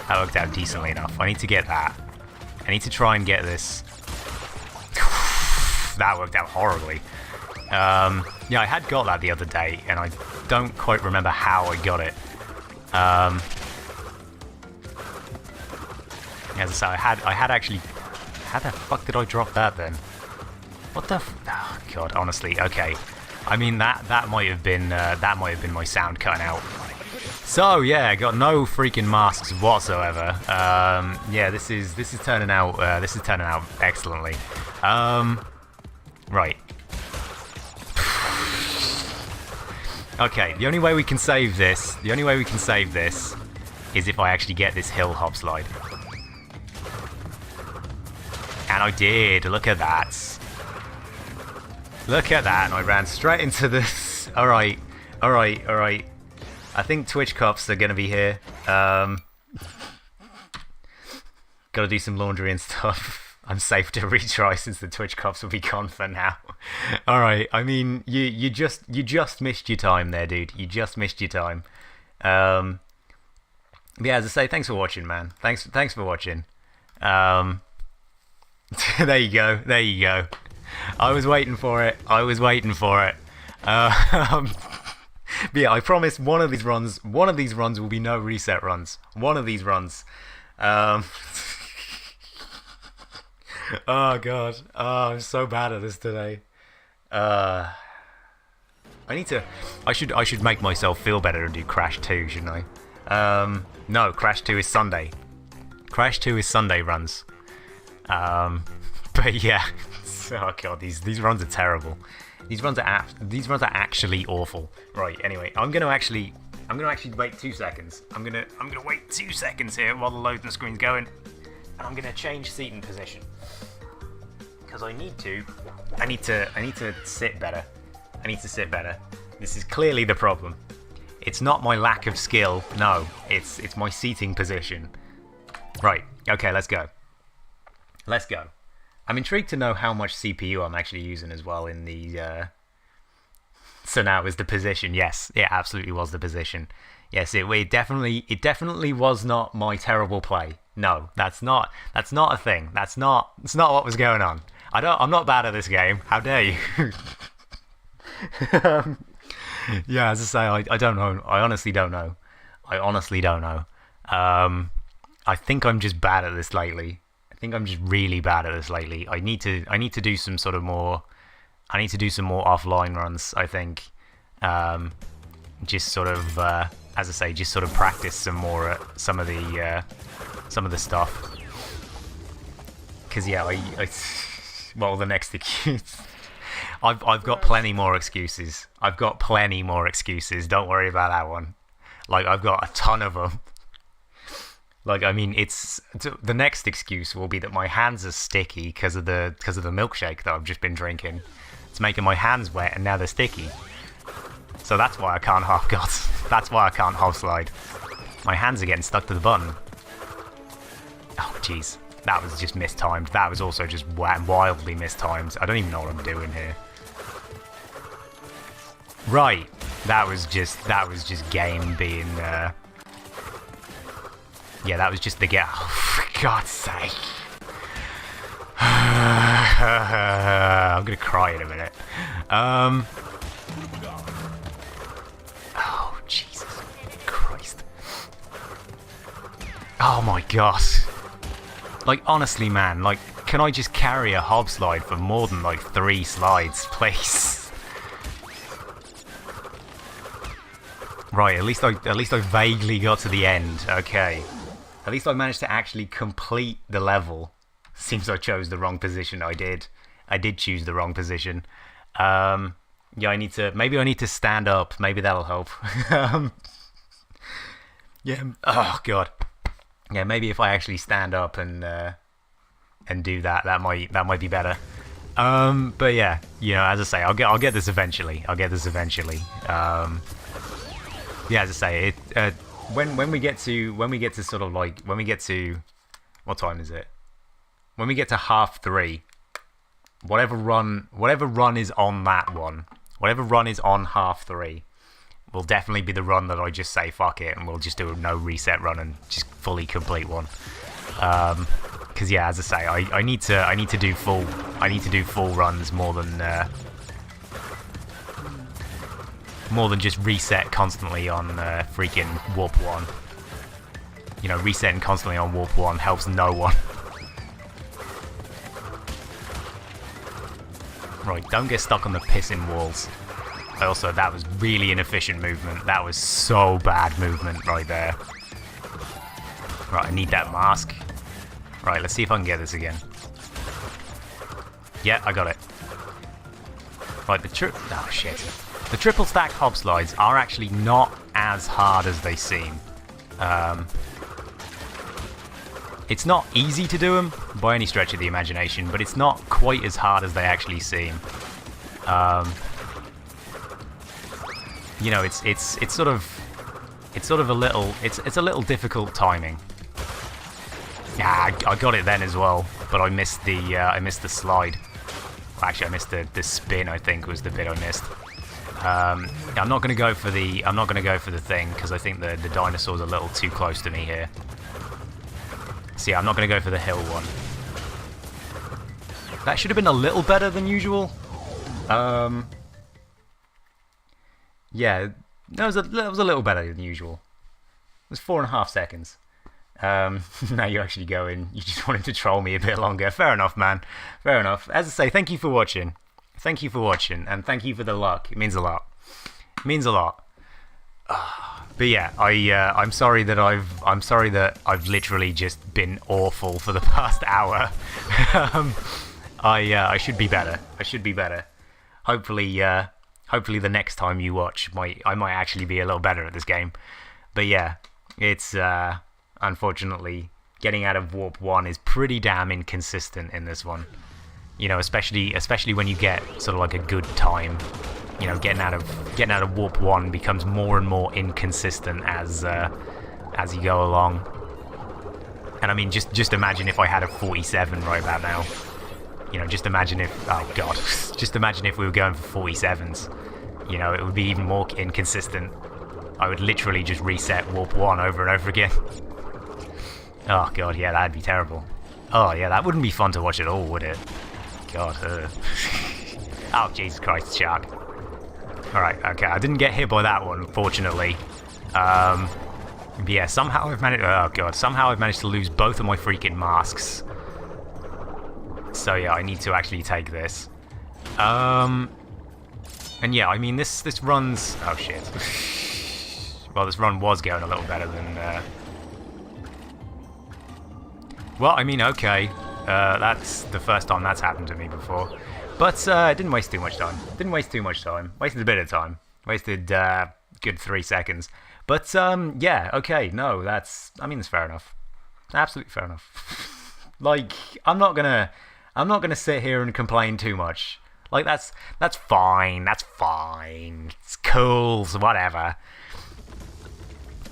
A: That worked out decently enough. I need to get that. I need to try and get this. That worked out horribly. Yeah, I had got that the other day, and I don't quite remember how I got it. As I say, I had actually. How the fuck did I drop that then? What the? Oh god, honestly. Okay, I mean that might have been my sound cutting out. So yeah, got no freaking masks whatsoever. Yeah, this is turning out excellently. Right. Okay, the only way we can save this is if I actually get this hill hop slide. And I did, look at that. Look at that, and I ran straight into this. Alright. I think Twitch cops are gonna be here. Gotta do some laundry and stuff. I'm safe to retry since the Twitch cops will be gone for now. Alright, I mean, you just missed your time there, dude. You just missed your time. Yeah, as I say, thanks for watching, man. Thanks for watching. There you go. I was waiting for it. But yeah, I promise one of these runs will be no reset runs. One of these runs. Oh god. Oh, I'm so bad at this today. I should make myself feel better and do Crash 2, shouldn't I? No, Crash 2 is Sunday. Crash 2 is Sunday runs. But yeah. Oh god, these runs are terrible. These runs are actually awful. Right, anyway, I'm gonna actually wait 2 seconds. I'm gonna wait 2 seconds here while the loading screen's going. And I'm gonna change seating position. Because I need to sit better. I need to sit better. This is clearly the problem. It's not my lack of skill, no. It's my seating position. Right, okay, let's go. I'm intrigued to know how much CPU I'm actually using as well in the. So now is the position. Yes, it absolutely was the position. Yes, it definitely was not my terrible play. No, that's not a thing. That's not what was going on. I'm not bad at this game. How dare you? Yeah, as I say, I don't know. I honestly don't know. I think I'm just bad at this lately. I think I'm just really bad at this lately. I need to do some sort of more. I need to do some more offline runs. I think, just sort of, as I say, just sort of practice some more at some of the stuff. Because yeah, well, the next excuse. I've got plenty more excuses. Don't worry about that one. Like, I've got a ton of them. Like, I mean, the next excuse will be that my hands are sticky because of the milkshake that I've just been drinking. It's making my hands wet and now they're sticky. So that's why I can't half guts. That's why I can't half slide. My hands are getting stuck to the button. Oh, jeez. That was just mistimed. That was also just wildly mistimed. I don't even know what I'm doing here. Right. That was just game being... Yeah, that was just the get. Oh, for God's sake. I'm gonna cry in a minute. Oh, Jesus Christ. Oh my gosh. Like, honestly, man, like, can I just carry a hob slide for more than, like, 3 slides, please? Right, at least I vaguely got to the end. Okay. At least I managed to actually complete the level. Seems I chose the wrong position. I did choose the wrong position. Yeah, maybe I need to stand up. Maybe that'll help. Yeah. Oh God. Yeah, maybe if I actually stand up and do that might be better. But yeah, you know, as I say, I'll get this eventually. Yeah, as I say, when we get to sort of like what time is it? When we get to 3:30, whatever run is on that one, whatever run is on 3:30, will definitely be the run that I just say fuck it and we'll just do a no reset run and just fully complete one. Because yeah, as I say, I need to do full runs more than just reset constantly on freaking warp 1. You know, resetting constantly on warp 1 helps no one. Right, don't get stuck on the pissing walls. Also, that was really inefficient movement. That was so bad movement right there. Right, I need that mask. Right, let's see if I can get this again. Yeah, I got it. Right, oh shit. The triple stack hob slides are actually not as hard as they seem. It's not easy to do them by any stretch of the imagination, but it's not quite as hard as they actually seem. You know, it's sort of a little difficult timing. Yeah, I got it then as well, but I missed the slide. Well, actually, I missed the spin. I think was the bit I missed. I'm not gonna go for the thing because I think the dinosaur's a little too close to me here. So yeah, I'm not gonna go for the hill one. That should have been a little better than usual. Yeah, that was a little better than usual. It was 4.5 seconds. Now you're actually going. You just wanted to troll me a bit longer. Fair enough, man. Fair enough. As I say, thank you for watching. Thank you for watching, and thank you for the luck. It means a lot. It means a lot. But yeah, I'm sorry that I've literally just been awful for the past hour. I should be better. Hopefully the next time you watch, I might actually be a little better at this game. But yeah, it's unfortunately getting out of warp 1 is pretty damn inconsistent in this one. You know, especially when you get sort of like a good time. You know, getting out of warp 1 becomes more and more inconsistent as you go along. And I mean, just imagine if I had a 47 right about now. You know, just imagine if, oh god, just imagine if we were going for 47s. You know, it would be even more inconsistent. I would literally just reset warp 1 over and over again. Oh god, yeah, that'd be terrible. Oh yeah, that wouldn't be fun to watch at all, would it? God, oh, Jesus Christ, shark. Alright, okay, I didn't get hit by that one, fortunately. But yeah, somehow I've managed, oh god, somehow I've managed to lose both of my freaking masks. So yeah, I need to actually take this. And yeah, I mean, this runs, oh shit. Well, this run was going a little better than, well, I mean, okay. That's the first time that's happened to me before. But it didn't waste too much time. Didn't waste too much time. Wasted a bit of time. Wasted good 3 seconds. But yeah, okay, no, that's, I mean, it's fair enough. Absolutely fair enough. Like, I'm not gonna sit here and complain too much. Like, that's fine. That's fine. It's cool. So whatever.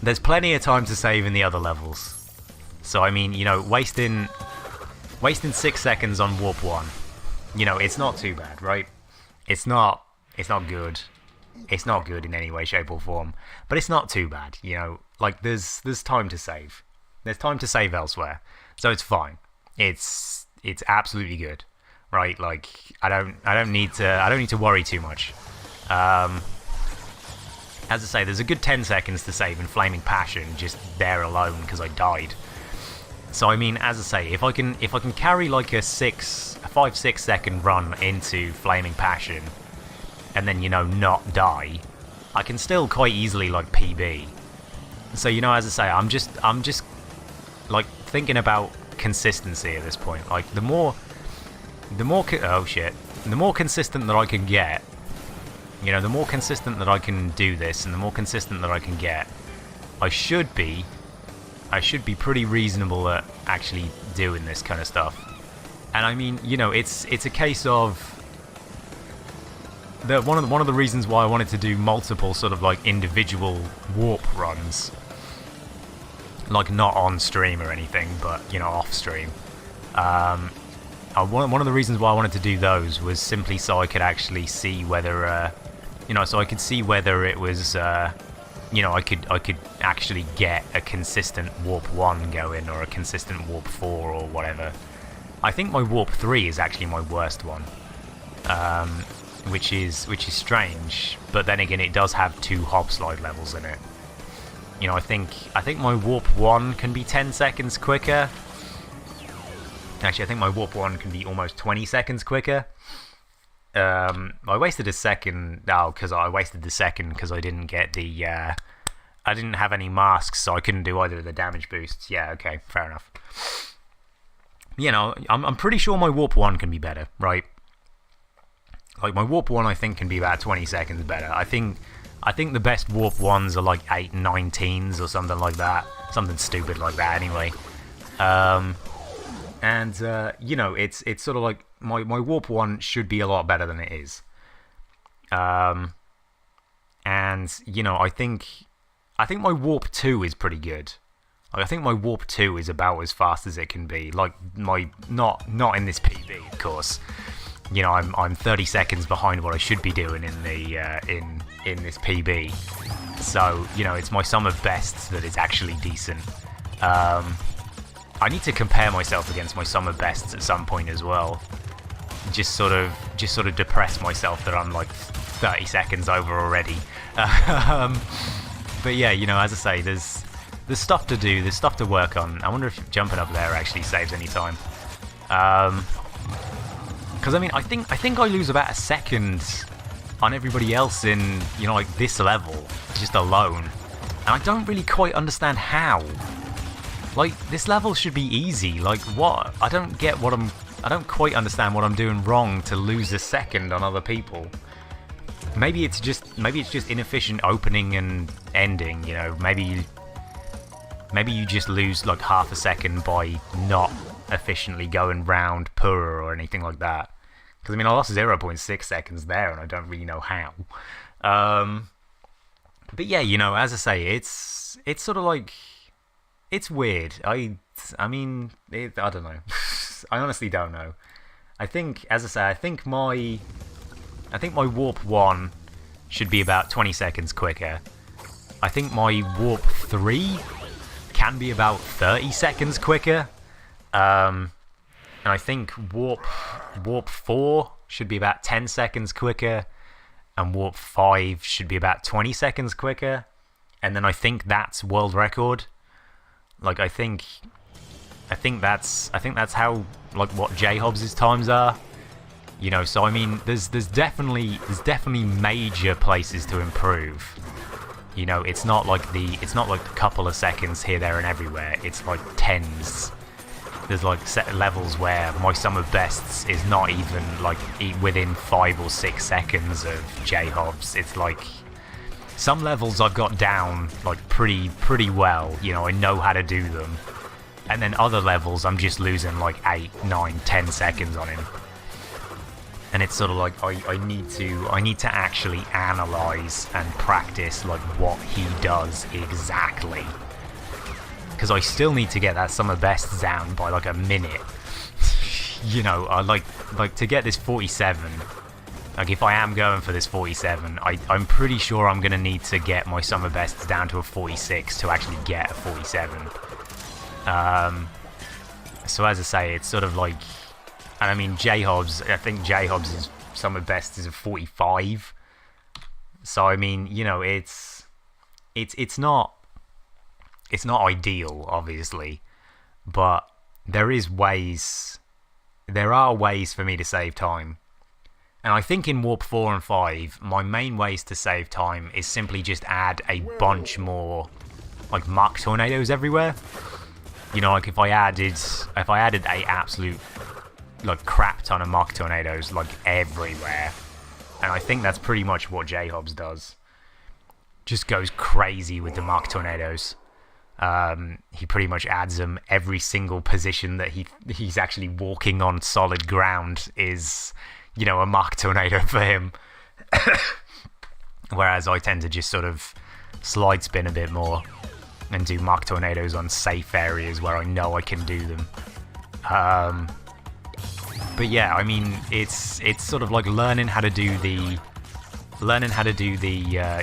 A: There's plenty of time to save in the other levels. So I mean, you know, wasting 6 seconds on warp 1, you know, it's not too bad, right? It's not good. It's not good in any way, shape or form, but it's not too bad, you know. Like there's time to save. There's time to save elsewhere. So it's fine. It's absolutely good. Right? Like I don't need to worry too much. As I say, there's a good 10 seconds to save in Flaming Passion just there alone because I died. So I mean, as I say, if I can carry like a 5-6 second run into Flaming Passion, and then, you know, not die, I can still quite easily like PB. So, you know, as I say, I'm just like thinking about consistency at this point. Like the more oh shit, the more consistent that I can get, you know, the more consistent that I can do this, and the more consistent that I can get, I should be pretty reasonable at actually doing this kind of stuff. And I mean, you know, it's a case of one of the reasons why I wanted to do multiple sort of like individual warp runs, like not on stream or anything, but you know, off stream. One of the reasons why I wanted to do those was simply so I could actually see whether, you know, so I could see whether it was, you know, I could actually get a consistent warp 1 going or a consistent warp 4 or whatever. I think my warp 3 is actually my worst one, which is strange. But then again, it does have 2 hop slide levels in it. You know, I think my warp 1 can be 10 seconds quicker. Actually, I think my warp 1 can be almost 20 seconds quicker. I wasted a second. Oh, because I wasted the second because I didn't get the. I didn't have any masks, so I couldn't do either of the damage boosts. Yeah, okay, fair enough. You know, I'm pretty sure my warp 1 can be better, right? Like my warp 1, I think, can be about 20 seconds better. I think the best warp 1s are like 8 and 19s or something like that, something stupid like that. Anyway, and you know, it's sort of like my warp 1 should be a lot better than it is. And you know, I think my warp 2 is pretty good. Like, I think my warp 2 is about as fast as it can be. Like my not in this PB, of course. You know, I'm 30 seconds behind what I should be doing in the in this PB. So you know, it's my sum of bests that is actually decent. I need to compare myself against my sum of bests at some point as well. Just sort of depress myself that I'm like 30 seconds over already. But yeah, you know, as I say, there's stuff to do, there's stuff to work on. I wonder if jumping up there actually saves any time. Because I mean, I think I lose about a second on everybody else in, you know, like this level just alone, and I don't really quite understand how. Like, this level should be easy. Like, what? I don't quite understand what I'm doing wrong to lose a second on other people. Maybe it's just inefficient opening and ending, you know. Maybe you just lose like half a second by not efficiently going round Pura or anything like that. Because I mean, I lost 0.6 seconds there, and I don't really know how. But yeah, you know, as I say, it's sort of like, it's weird. I mean, I don't know. I honestly don't know. I think, as I say, I think my warp 1 should be about 20 seconds quicker. I think my warp 3 can be about 30 seconds quicker. And I think warp 4 should be about 10 seconds quicker, and warp 5 should be about 20 seconds quicker. And then I think that's world record. Like I think that's how, like, what J-Hobbs' times are. You know, so I mean, there's definitely major places to improve. You know, it's not like a couple of seconds here, there, and everywhere. It's like tens. There's like set levels where my sum of bests is not even like within 5 or 6 seconds of J-Hobbs. It's like some levels I've got down like pretty well. You know, I know how to do them, and then other levels I'm just losing like 8, 9, 10 seconds on him. And it's sort of like I need to actually analyze and practice like what he does exactly, because I still need to get that sum of bests down by like a minute. You know, I like to get this 47. Like if I am going for this 47, I'm pretty sure I'm gonna need to get my sum of bests down to a 46 to actually get a 47. So as I say, it's sort of like. And I mean, J-Hobbs, I think J-Hobbs' sum of best is a 45. So I mean, you know, it's not ideal, obviously, but there are ways for me to save time. And I think in Warp 4 and 5, my main ways to save time is simply just add a bunch more like Mach tornadoes everywhere. You know, like if I added a absolute like crap ton of Mach tornadoes like everywhere, and I think that's pretty much what J-Hobbs does. Just goes crazy with the Mach tornadoes. He pretty much adds them every single position that he's actually walking on solid ground is, you know, a Mach tornado for him. Whereas I tend to just sort of slide spin a bit more and do Mach tornadoes on safe areas where I know I can do them. But yeah, I mean, it's sort of like learning how to do the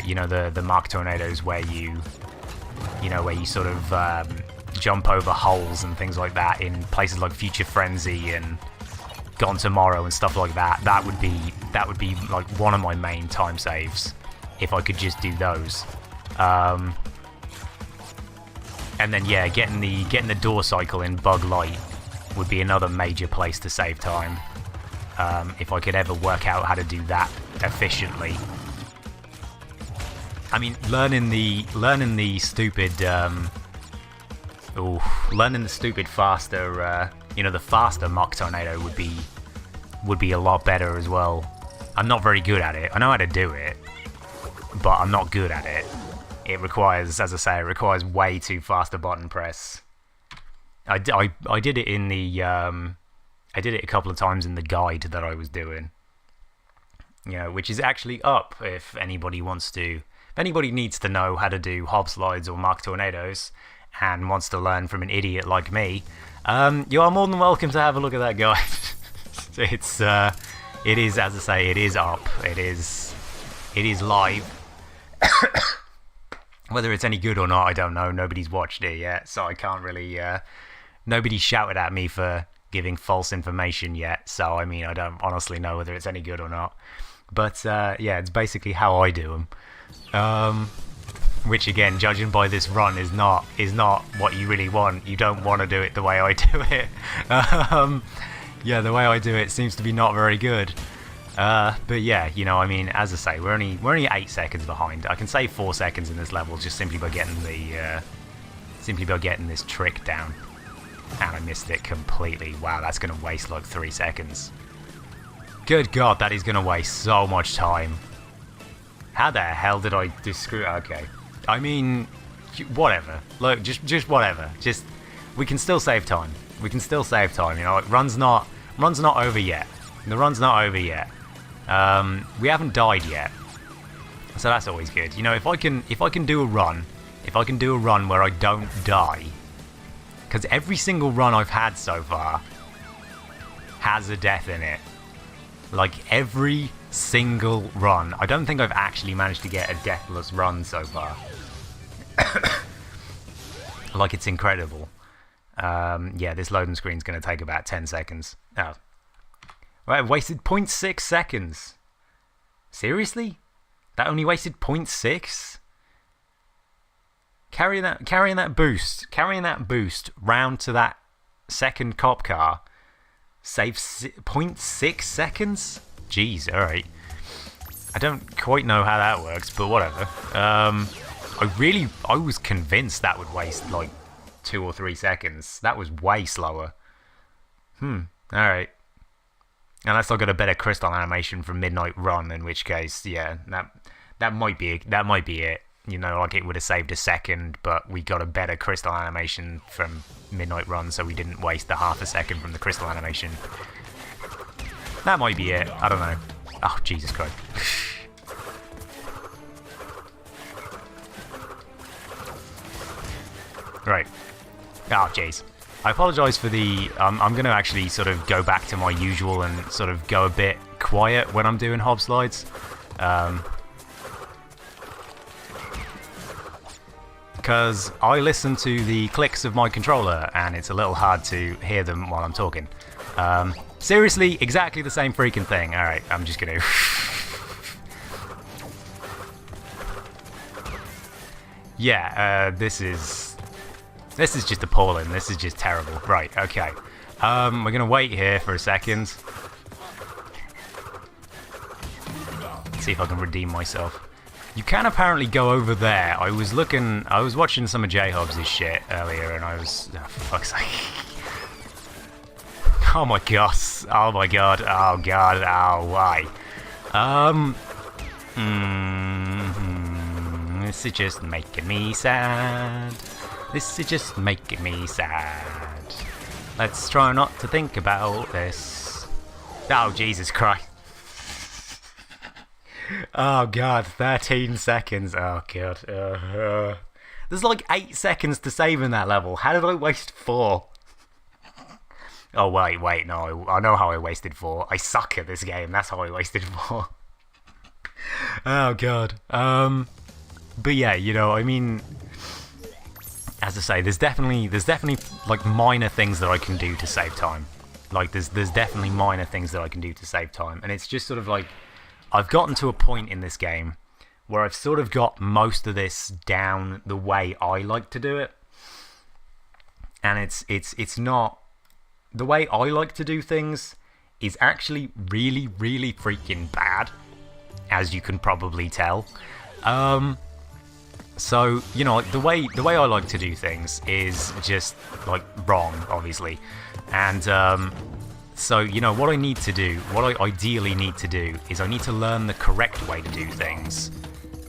A: you know, the Mach tornadoes where you sort of jump over holes and things like that in places like Future Frenzy and Gone Tomorrow and stuff like that. That would be like one of my main time saves if I could just do those. And then yeah, getting the door cycle in Bug Light would be another major place to save time, if I could ever work out how to do that efficiently. I mean, learning the stupid faster, you know, the faster Mach tornado would be a lot better as well. I'm not very good at it. I know how to do it, but I'm not good at it. It requires, as I say, way too fast a button press. I did it in the I did it a couple of times in the guide that I was doing, you know, which is actually up if anybody needs to know how to do hob slides or Mach tornadoes and wants to learn from an idiot like me. You are more than welcome to have a look at that guide. It is, as I say, it is up. It is live. Whether it's any good or not, I don't know. Nobody's watched it yet, so I can't really. Nobody shouted at me for giving false information yet, so I mean, I don't honestly know whether it's any good or not. But yeah, it's basically how I do them. Which again, judging by this run, is not what you really want. You don't want to do it the way I do it. Yeah, the way I do it seems to be not very good. But yeah, you know, I mean, as I say, we're only 8 seconds behind. I can save 4 seconds in this level just simply by getting this trick down. And I missed it completely. Wow, that's gonna waste like 3 seconds. Good God, that is gonna waste so much time. How the hell did I just screw? Okay, I mean, whatever. Look, just whatever. Just, we can still save time. We can still save time. You know, like, run's not over yet. The run's not over yet. We haven't died yet, so that's always good. You know, if I can do a run where I don't die, because every single run I've had so far, has a death in it. Like, every single run. I don't think I've actually managed to get a deathless run so far. Like, it's incredible. Yeah, this loading screen's going to take about 10 seconds. Oh. Right, I wasted 0.6 seconds. Seriously? That only wasted 0.6? Carrying that boost round to that second cop car saves 0.6 seconds? Jeez, alright. I don't quite know how that works, but whatever. I was convinced that would waste like 2 or 3 seconds. That was way slower. Alright. Unless I got a better crystal animation from Midnight Run, in which case, yeah, that might be it. You know, like it would have saved a second, but we got a better crystal animation from Midnight Run, so we didn't waste the half a second from the crystal animation. That might be it. I don't know. Oh, Jesus Christ. Right. Oh, jeez. I apologise for the... I'm going to actually sort of go back to my usual and sort of go a bit quiet when I'm doing hob slides. Because I listen to the clicks of my controller and it's a little hard to hear them while I'm talking. Seriously, exactly the same freaking thing. Alright, I'm just going to... Yeah, this is just appalling. This is just terrible. Right, okay. We're going to wait here for a second. See if I can redeem myself. You can apparently go over there. I was watching some of J-Hobbs' shit earlier and I was... Oh, for fuck's sake. Oh my gosh. Oh my god. Oh god. Oh, why? This is just making me sad. This is just making me sad. Let's try not to think about this. Oh, Jesus Christ. Oh god, 13 seconds. Oh god. There's like 8 seconds to save in that level. How did I waste 4? Oh wait, no. I know how I wasted 4. I suck at this game. That's how I wasted 4. Oh god. But yeah, you know, I mean, as I say, there's definitely like minor things that I can do to save time. Like there's definitely minor things that I can do to save time, and it's just sort of like I've gotten to a point in this game where I've sort of got most of this down the way I like to do it, and it's not the way I like to do things is actually really freaking bad, as you can probably tell. So, you know, the way I like to do things is just, like, wrong, obviously. And, so, you know, what I ideally need to do is I need to learn the correct way to do things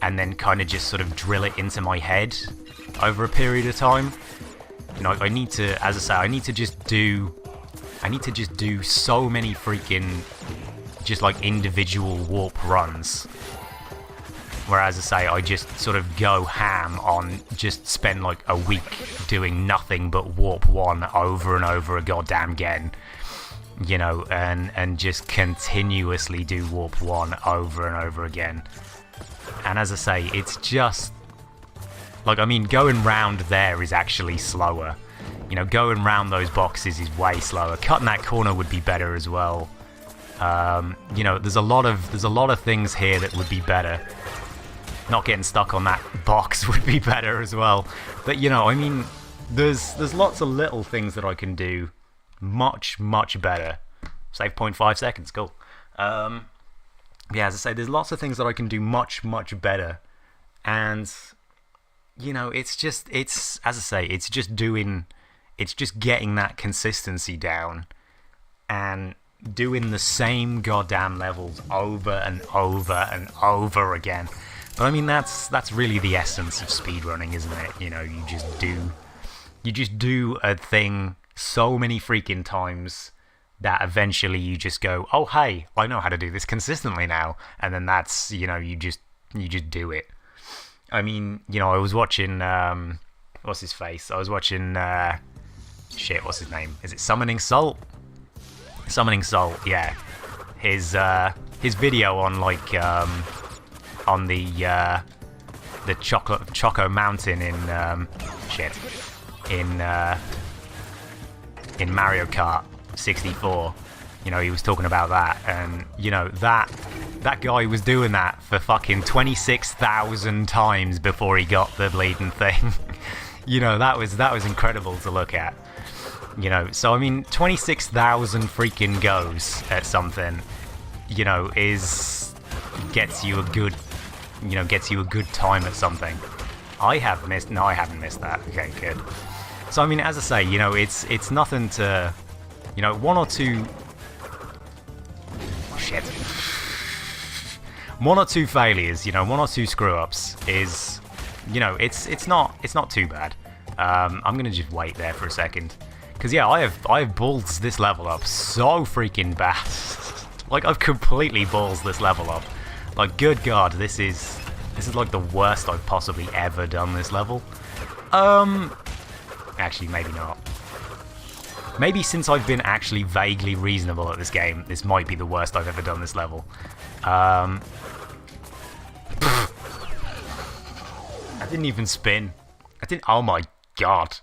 A: and then kind of just sort of drill it into my head over a period of time. You know, I need to, as I say, I need to just do so many freaking, just like individual warp runs. Whereas I say, I just sort of go ham on just spend like a week doing nothing but warp 1 over and over a goddamn again. You know, and just continuously do warp 1 over and over again. And as I say, it's just like, I mean, going round there is actually slower. You know, going round those boxes is way slower. Cutting that corner would be better as well. You know, there's a lot of things here that would be better. Not getting stuck on that box would be better as well. But, you know, I mean, there's lots of little things that I can do much better. Save 0.5 seconds, cool. Yeah, as I say, there's lots of things that I can do much better. And, you know, it's as I say, it's just getting that consistency down and doing the same goddamn levels over and over and over again. But I mean, that's really the essence of speedrunning, isn't it? You know, you just do a thing so many freaking times that eventually you just go, oh hey, I know how to do this consistently now, and then that's, you know, you just do it. I mean, you know, I was watching what's his face? I was watching shit, what's his name? Is it Summoning Salt? Summoning Salt, yeah. His video on like on the Choco Mountain in in Mario Kart 64. You know, he was talking about that, and you know that guy was doing that for fucking 26,000 times before he got the bleeding thing. You know, that was incredible to look at. You know, so I mean, 26,000 freaking goes at something, you know, gets you a good time at something. I haven't missed that. Okay, good. So I mean, as I say, you know, it's nothing to, you know, one or two failures, you know, one or two screw ups is, you know, it's not too bad. I'm gonna just wait there for a second, because yeah, I have balls this level up so freaking bad. Like, I've completely balls this level up. Like, good God, this is like the worst I've possibly ever done this level. Actually, maybe not. Maybe since I've been actually vaguely reasonable at this game, this might be the worst I've ever done this level. I didn't even spin. Oh my God.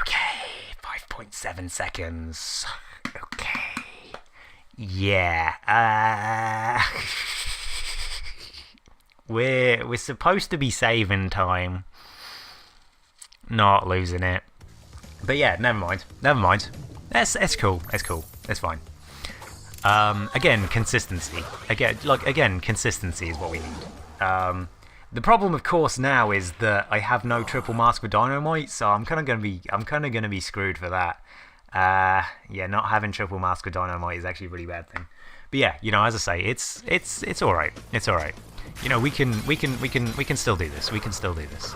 A: Okay, 5.7 seconds. Okay. Yeah. We're supposed to be saving time, not losing it. But yeah, never mind. It's cool. It's fine. Again, consistency. Again, consistency is what we need. The problem, of course, now is that I have no triple mask with dynamite, so I'm kind of gonna be screwed for that. Yeah, not having triple mask with dynamite is actually a really bad thing. But yeah, you know, as I say, it's all right. It's all right. You know, we can still do this. We can still do this.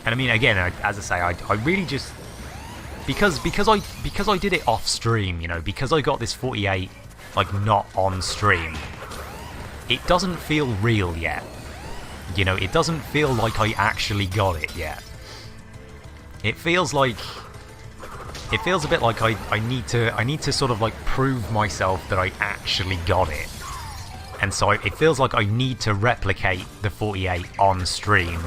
A: And I mean, again, as I say, I really just because I did it off stream, you know, because I got this 48 like not on stream. It doesn't feel real yet. You know, it doesn't feel like I actually got it yet. It feels a bit like I need to sort of like prove myself that I actually got it. And so it feels like I need to replicate the 48 on stream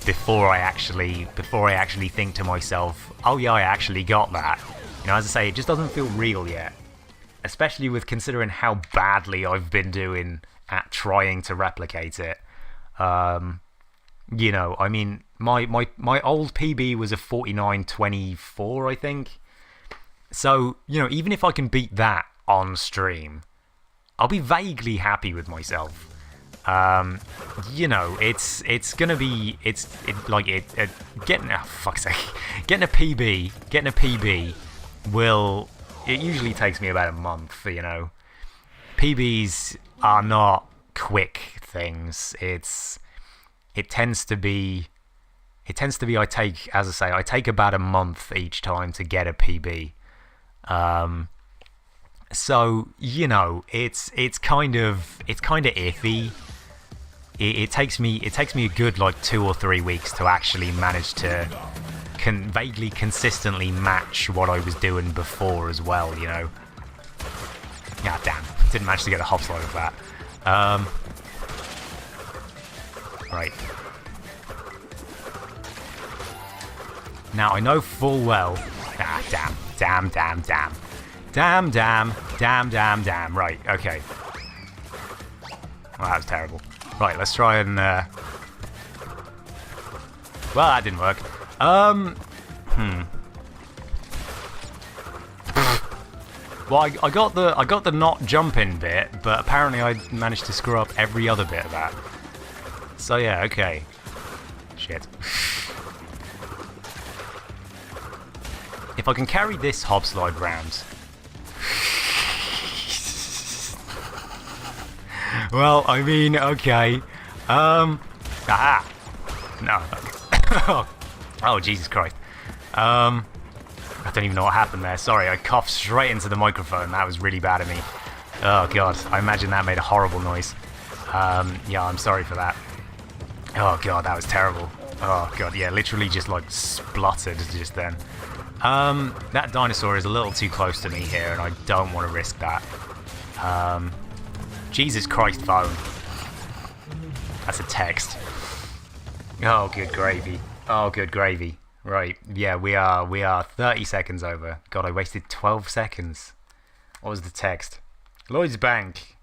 A: before I actually think to myself, oh yeah, I actually got that. You know, as I say, it just doesn't feel real yet. Especially with considering how badly I've been doing at trying to replicate it. You know, I mean, my old PB was a 49.24, I think. So, you know, even if I can beat that on stream, I'll be vaguely happy with myself. You know, getting a PB will, it usually takes me about a month, you know. PBs are not quick things. It tends to be I take about a month each time to get a PB. So, you know, it's kind of iffy. It takes me a good like 2 or 3 weeks to actually manage to vaguely consistently match what I was doing before as well, you know. Ah, damn, didn't manage to get a hop slide of that. Right. Now I know full well. Ah, damn. Right, okay. Well, that was terrible. Right, let's try and well, that didn't work. Well, I got the not jumping bit, but apparently I managed to screw up every other bit of that. So yeah, okay. Shit. If I can carry this hop slide round. Well, I mean, okay. Aha! No. Oh, Jesus Christ. I don't even know what happened there. Sorry, I coughed straight into the microphone. That was really bad of me. Oh, God. I imagine that made a horrible noise. Yeah, I'm sorry for that. Oh, God, that was terrible. Oh, God, yeah, literally just, like, spluttered just then. That dinosaur is a little too close to me here, and I don't want to risk that. Jesus Christ, phone. That's a text. Oh, good gravy. Oh, good gravy. Right, yeah, we are 30 seconds over. God, I wasted 12 seconds. What was the text? Lloyd's Bank.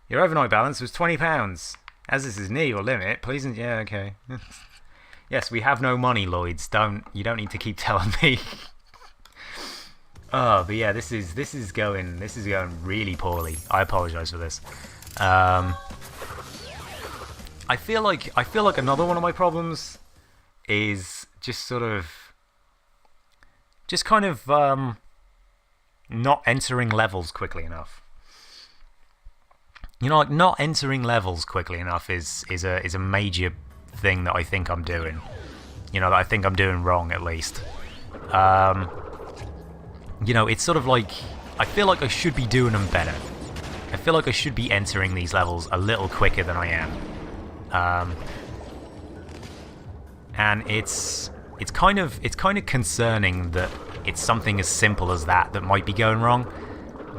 A: Your overnight balance was £20. As this is near your limit, please... Yeah, okay. Yes, we have no money, Lloyds. You don't need to keep telling me. Oh, but yeah, this is going really poorly. I apologize for this. I feel like another one of my problems is just kind of not entering levels quickly enough. You know, like not entering levels quickly enough is a major thing that I think I'm doing. You know, that I think I'm doing wrong at least. You know, it's sort of like I feel like I should be doing them better. I feel like I should be entering these levels a little quicker than I am. And it's kind of concerning that it's something as simple as that might be going wrong.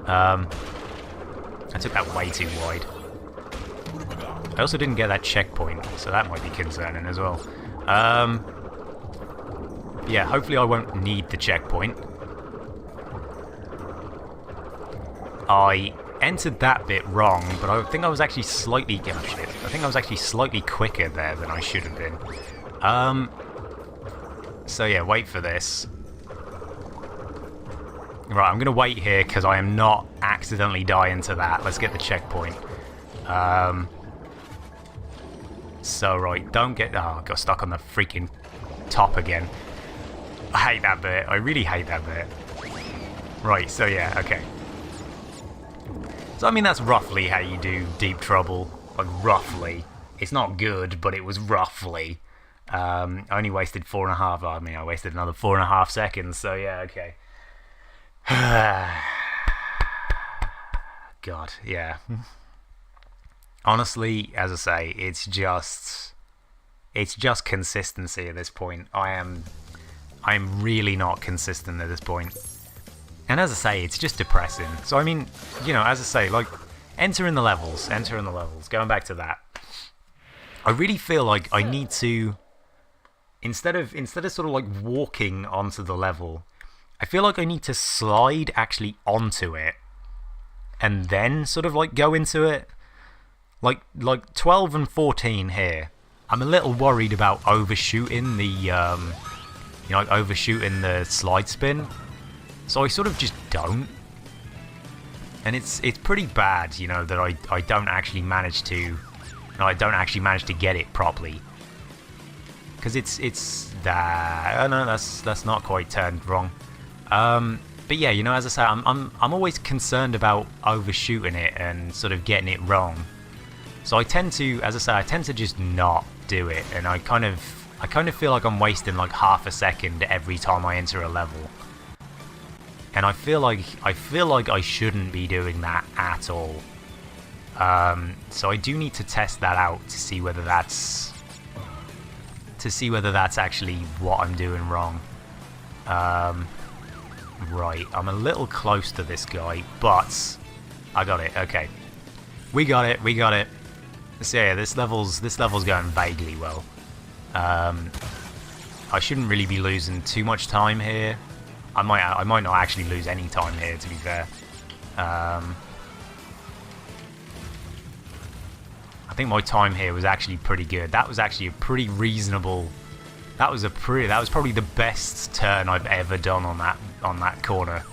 A: I took that way too wide. I also didn't get that checkpoint, so that might be concerning as well. Yeah, hopefully I won't need the checkpoint. I entered that bit wrong, but I think I was actually slightly... Oh, shit. I think I was actually slightly quicker there than I should have been. So yeah, wait for this. Right, I'm going to wait here because I am not accidentally dying to that. Let's get the checkpoint. So, right, don't get... Oh, I got stuck on the freaking top again. I hate that bit. I really hate that bit. Right, so yeah, okay. So, I mean, that's roughly how you do Deep Trouble. Like, roughly. It's not good, but it was roughly. I only wasted 4.5... I mean, I wasted another 4.5 seconds, so yeah, okay. God, yeah. Honestly, as I say, it's just consistency at this point. I'm really not consistent at this point. And as I say, it's just depressing. So I mean, you know, as I say, like entering the levels, going back to that. I really feel like I need to instead of sort of like walking onto the level, I feel like I need to slide actually onto it and then sort of like go into it. Like 12 and 14 here. I'm a little worried about overshooting the overshooting the slide spin. So I sort of just don't. And it's pretty bad, you know, that I don't actually manage to get it properly. Because it's that... Oh no, that's not quite turned wrong. But yeah, you know, as I say, I'm always concerned about overshooting it and sort of getting it wrong. So I tend to, as I say, just not do it, and I kind of feel like I'm wasting like half a second every time I enter a level. And I feel like I shouldn't be doing that at all. So I do need to test that out to see whether that's actually what I'm doing wrong. Right, I'm a little close to this guy, but I got it. Okay, we got it. So yeah, this level's going vaguely well. I shouldn't really be losing too much time here. I might not actually lose any time here, to be fair. I think my time here was actually pretty good. That was actually a pretty reasonable. That was probably the best turn I've ever done on that corner.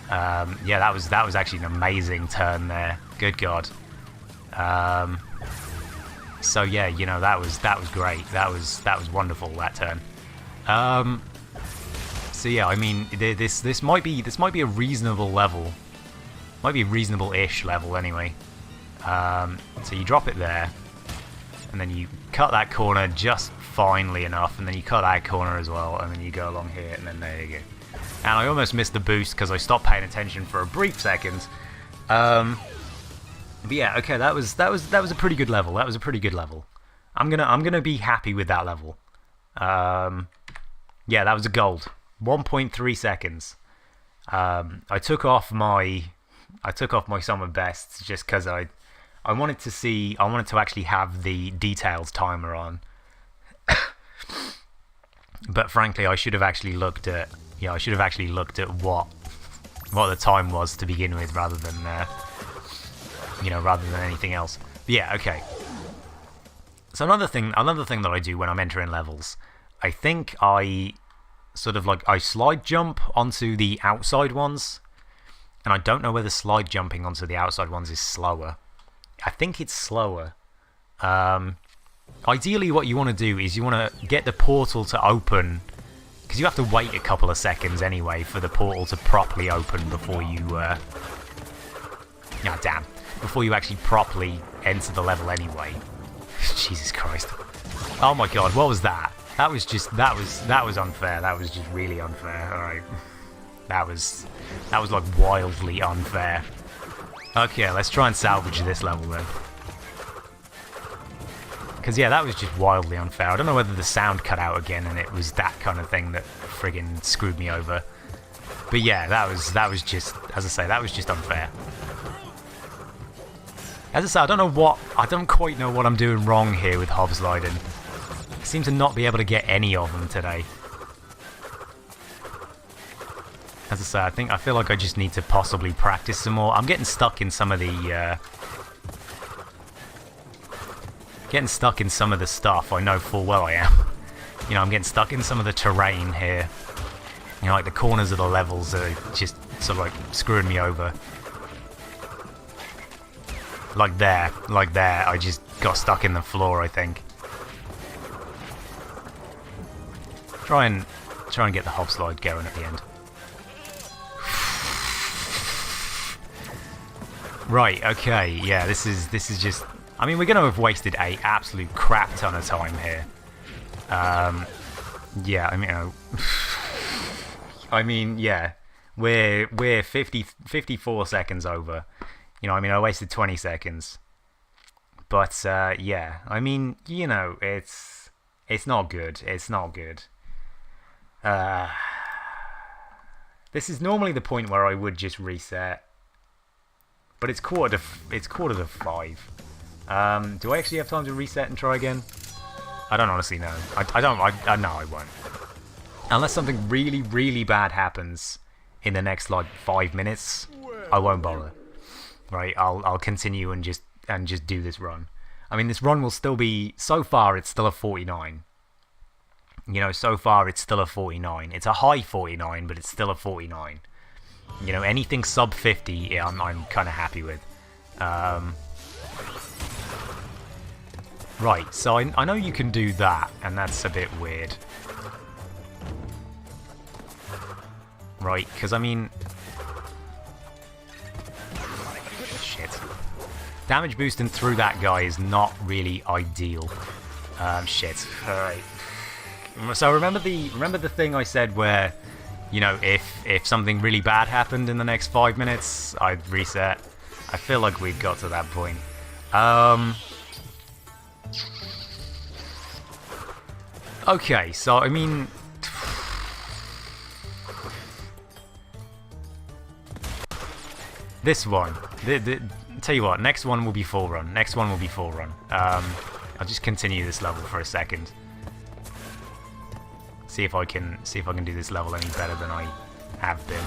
A: Yeah, that was actually an amazing turn there. Good God. So yeah, you know, that was great. That was wonderful, that turn. So yeah, I mean, this might be a reasonable level. Might be a reasonable-ish level anyway. So you drop it there, and then you cut that corner just finely enough, and then you cut that corner as well, and then you go along here, and then there you go. And I almost missed the boost because I stopped paying attention for a brief second. But yeah, okay, that was a pretty good level. That was a pretty good level. I'm gonna be happy with that level. Yeah, that was a gold. 1.3 seconds. I took off my summer bests just because I wanted to actually have the details timer on. But frankly, I should have actually looked at what the time was to begin with, rather than anything else. But yeah, okay. So another thing that I do when I'm entering levels, I think I slide jump onto the outside ones, and I don't know whether slide jumping onto the outside ones is slower. I think it's slower. Ideally, what you want to do is you want to get the portal to open, because you have to wait a couple of seconds anyway for the portal to properly open before you before you actually properly enter the level anyway. Jesus Christ. Oh my god, what was that? That was unfair. That was just really unfair. Alright. That was like wildly unfair. Okay, let's try and salvage this level then. Because yeah, that was just wildly unfair. I don't know whether the sound cut out again and it was that kind of thing that friggin' screwed me over. But yeah, that was just, as I say, that was just unfair. As I say, I don't quite know what I'm doing wrong here with hob sliding. I seem to not be able to get any of them today. As I say, I feel like I just need to possibly practice some more. I'm getting stuck in some of the stuff. I know full well I am. You know, I'm getting stuck in some of the terrain here. You know, like the corners of the levels are just sort of like screwing me over. Like there, I just got stuck in the floor, I think. Try and get the hop slide going at the end. Right, okay, yeah, this is just, I mean, we're gonna have wasted a absolute crap ton of time here. Yeah, I mean, yeah, we're 54 seconds over. You know, I mean, I wasted 20 seconds. But, yeah, I mean, you know, it's not good. It's not good. This is normally the point where I would just reset. But it's quarter to 5. Do I actually have time to reset and try again? I don't honestly know. I know I won't. Unless something really, really bad happens in the next, like, 5 minutes, I won't bother. Right, I'll continue and just do this run. I mean, this run will still be, so far it's still a 49. You know, so far it's still a 49. It's a high 49, but it's still a 49. You know, anything sub 50, yeah, I'm kind of happy with. Right, so I know you can do that, and that's a bit weird. Right, because I mean... Shit. Damage boosting through that guy is not really ideal. Shit. Alright. So remember the thing I said where, you know, if something really bad happened in the next 5 minutes, I'd reset. I feel like we've got to that point. Okay, so I mean... This one. Tell you what, next one will be full run. Next one will be full run. I'll just continue this level for a second. See if I can do this level any better than I have been.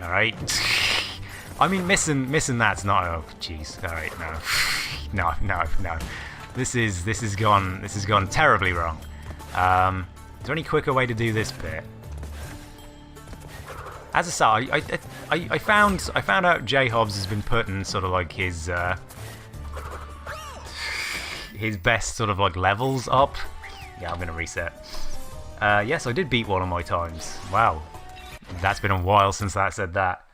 A: All right. I mean, missing that's not. Oh, jeez. All right, no. This has gone terribly wrong. Is there any quicker way to do this bit? As I say, I found out J Hobbs has been putting sort of like his best sort of like levels up. Yeah, I'm gonna reset. Yes, I did beat one of my times. Wow, that's been a while since I said that.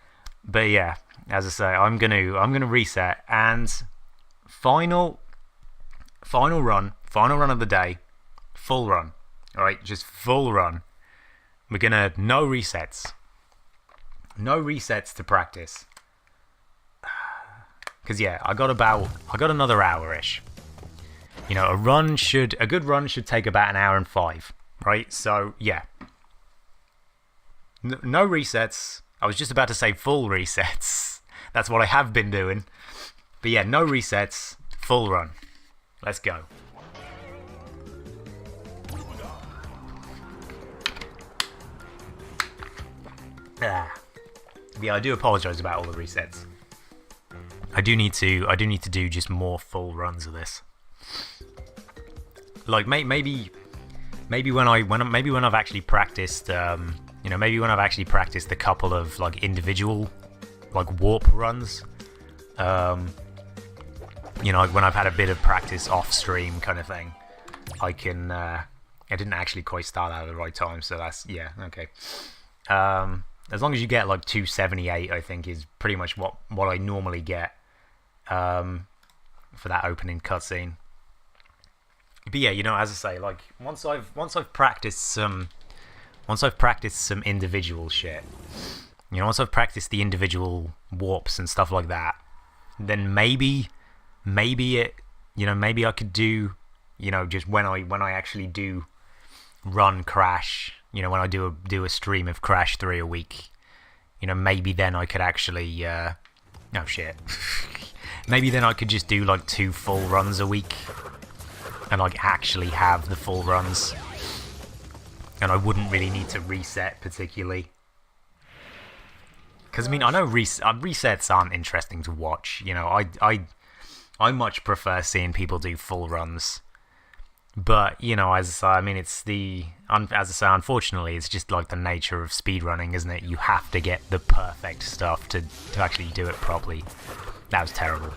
A: But yeah, as I say, I'm gonna reset and final run of the day, full run. All right, just full run. We're gonna no resets to practice. Because yeah, I got another hour-ish. You know, a good run should take about an hour and 5, right? So yeah, no resets. I was just about to say full resets. That's what I have been doing. But yeah, no resets, full run. Let's go. Yeah, I do apologize about all the resets. I do need to do just more full runs of this. Like maybe when I've actually practiced, you know, maybe when I've actually practiced a couple of like individual like warp runs, you know, like when I've had a bit of practice off stream kind of thing, I can. I didn't actually quite start out at the right time, so that's yeah, okay. As long as you get like 278, I think is pretty much what I normally get for that opening cutscene. But yeah, you know, as I say, like once I've practiced some individual shit, you know, once I've practiced the individual warps and stuff like that, then maybe it, you know, maybe I could do, you know, just when I actually do run Crash, you know, when I do a stream of Crash 3 a week, you know, maybe then I could actually oh shit. Maybe then I could just do like 2 full runs a week and like actually have the full runs, and I wouldn't really need to reset particularly. Because I mean, I know resets aren't interesting to watch, you know. I much prefer seeing people do full runs. But, you know, as I say, I mean, it's as I say, unfortunately, it's just like the nature of speedrunning, isn't it? You have to get the perfect stuff to actually do it properly. That was terrible.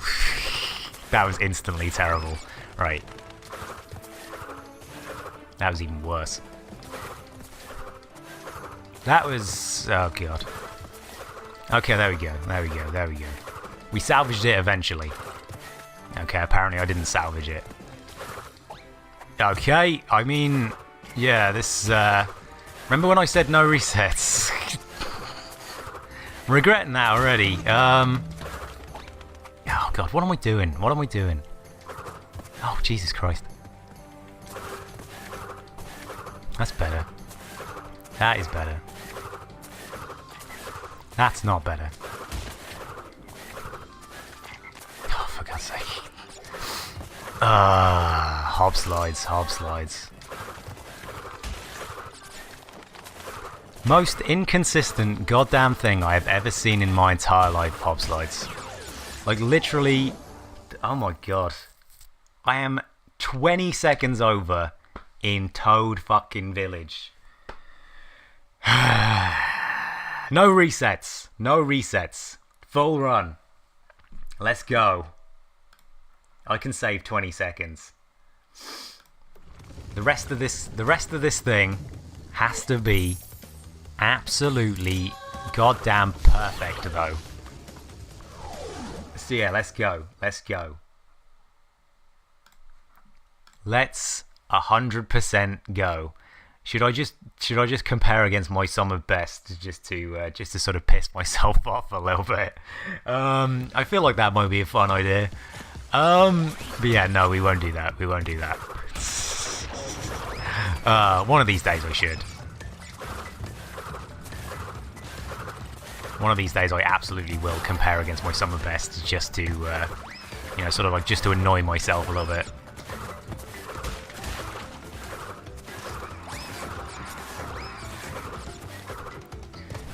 A: That was instantly terrible. Right. That was even worse. That was... oh, God. Okay, there we go. We salvaged it eventually. Okay, apparently I didn't salvage it. Okay, I mean, yeah, this, remember when I said no resets? I'm regretting that already. Oh god, what am I doing? Oh, Jesus Christ. That's better. That is better. That's not better. Oh, for God's sake. Hob slides. Most inconsistent goddamn thing I have ever seen in my entire life, hob slides. Like literally, oh my god. I am 20 seconds over in Toad fucking Village. No resets. Full run. Let's go. I can save 20 seconds. The rest of this thing has to be absolutely goddamn perfect though. So yeah, let's go. Let's 100% go. Should I just compare against my sum of best just to sort of piss myself off a little bit? I feel like that might be a fun idea. But yeah, no, we won't do that. One of these days I should. One of these days I absolutely will compare against my summer best just to, you know, sort of like just to annoy myself a little bit.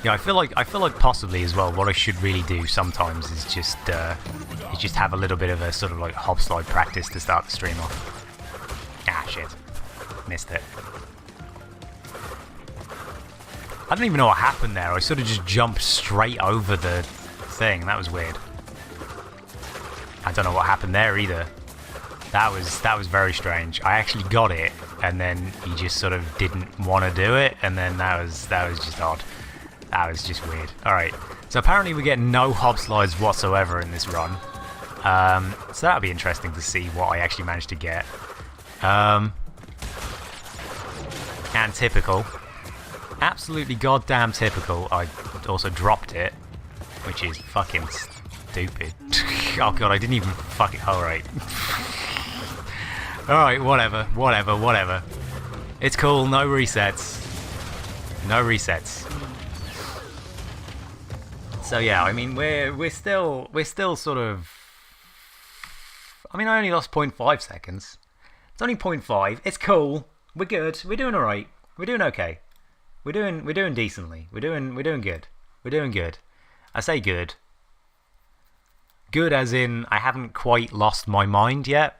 A: Yeah, I feel like possibly as well what I should really do sometimes is just have a little bit of a sort of like hop slide practice to start the stream off. Ah, shit. Missed it. I don't even know what happened there. I sort of just jumped straight over the thing. That was weird. I don't know what happened there either. That was very strange. I actually got it, and then he just sort of didn't want to do it, and then that was just odd. That was just weird. Alright, so apparently we get no hob slides whatsoever in this run. So that'll be interesting to see what I actually managed to get. And typical. Absolutely goddamn typical. I also dropped it, which is fucking stupid. Oh god, I didn't even fucking... Alright. Alright, whatever. It's cool, no resets. No resets. So yeah, I mean we're still sort of, I mean I only lost 0.5 seconds. It's only 0.5. It's cool. We're good. We're doing alright. We're doing okay. We're doing decently. We're doing good. We're doing good. I say good. Good as in I haven't quite lost my mind yet.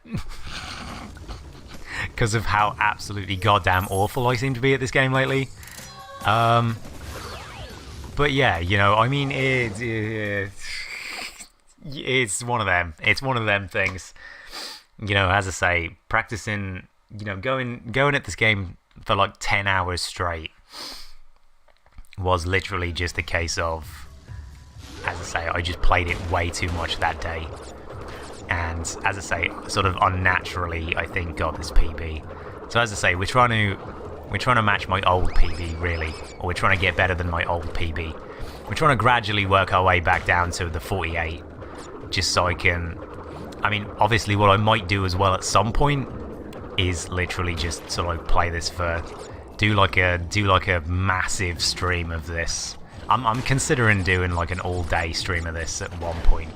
A: Because of how absolutely goddamn awful I seem to be at this game lately. But yeah, you know, I mean, it's one of them. It's one of them things. You know, as I say, practicing, you know, going at this game for like 10 hours straight was literally just a case of, as I say, I just played it way too much that day. And as I say, sort of unnaturally, I think got this PB. So as I say, we're trying to match my old PB, really, or we're trying to get better than my old PB. We're trying to gradually work our way back down to the 48, just so I can. I mean, obviously, what I might do as well at some point is literally just sort of play this for, do like a massive stream of this. I'm considering doing like an all-day stream of this at one point.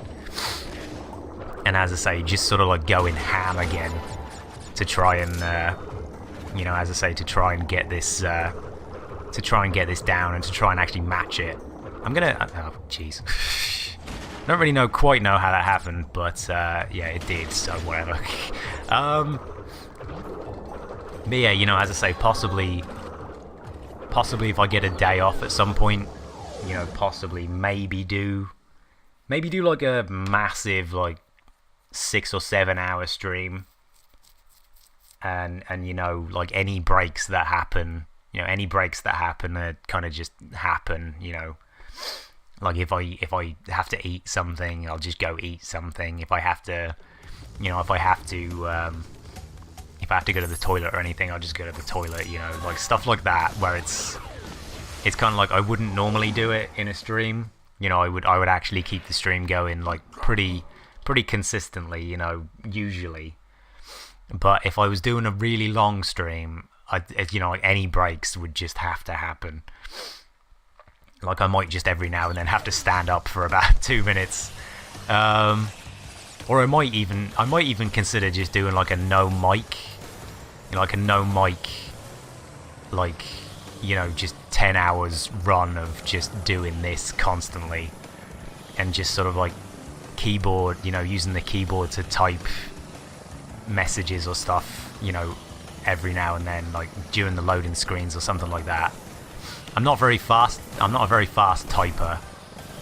A: And as I say, just sort of like going ham again to try and, you know, as I say, to try and get this down and to try and actually match it. I'm gonna, oh jeez, I don't really quite know how that happened, but yeah, it did. So whatever. But yeah, you know, as I say, possibly if I get a day off at some point, you know, possibly maybe do like a massive like 6 or 7 hour stream, and you know, like any breaks that happen that kind of just happen, you know, like if I have to eat something, I'll just go eat something. If I have to go to the toilet or anything, I'll just go to the toilet, you know, like stuff like that, where it's kind of like I wouldn't normally do it in a stream. You know, I would actually keep the stream going like pretty consistently, you know, usually. But if I was doing a really long stream, you know, like any breaks would just have to happen. Like I might just every now and then have to stand up for about 2 minutes, or I might even consider just doing like a no mic, like, you know, just 10 hours run of just doing this constantly, and just sort of like keyboard, you know, using the keyboard to type messages or stuff, you know, every now and then, like during the loading screens or something like that. I'm not a very fast typer,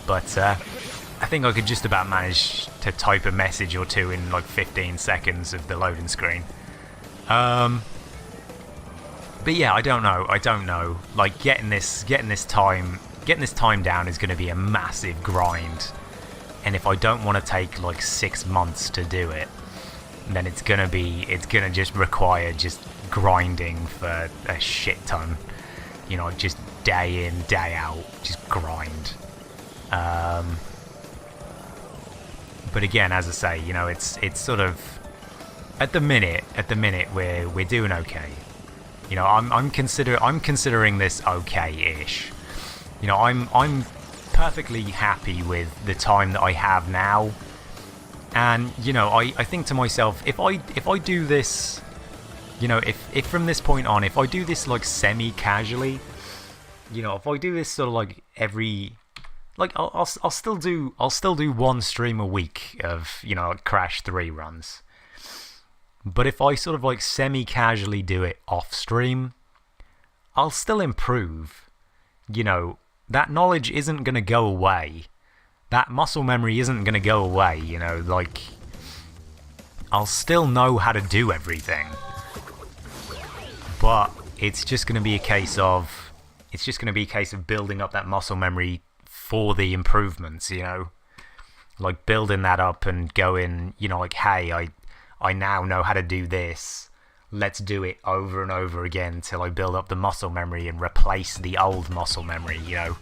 A: but I think I could just about manage to type a message or two in like 15 seconds of the loading screen. But yeah, I don't know. Like getting this time down is going to be a massive grind, and if I don't want to take like 6 months to do it, then it's gonna just require just grinding for a shit ton. You know, just day in, day out, just grind. But again, as I say, you know, it's sort of at the minute we're doing okay. You know, I'm considering this okay-ish. You know, I'm perfectly happy with the time that I have now. And you know, I think to myself, if I do this, you know, if from this point on, if I do this like semi-casually, you know, if I do this sort of like every, like I'll still do one stream a week of, you know, Crash 3 runs. But if I sort of like semi-casually do it off stream, I'll still improve. You know, that knowledge isn't gonna go away. That muscle memory isn't going to go away, you know, like, I'll still know how to do everything. But it's just going to be a case of building up that muscle memory for the improvements, you know, like building that up and going, you know, like, hey, I now know how to do this. Let's do it over and over again till I build up the muscle memory and replace the old muscle memory, you know.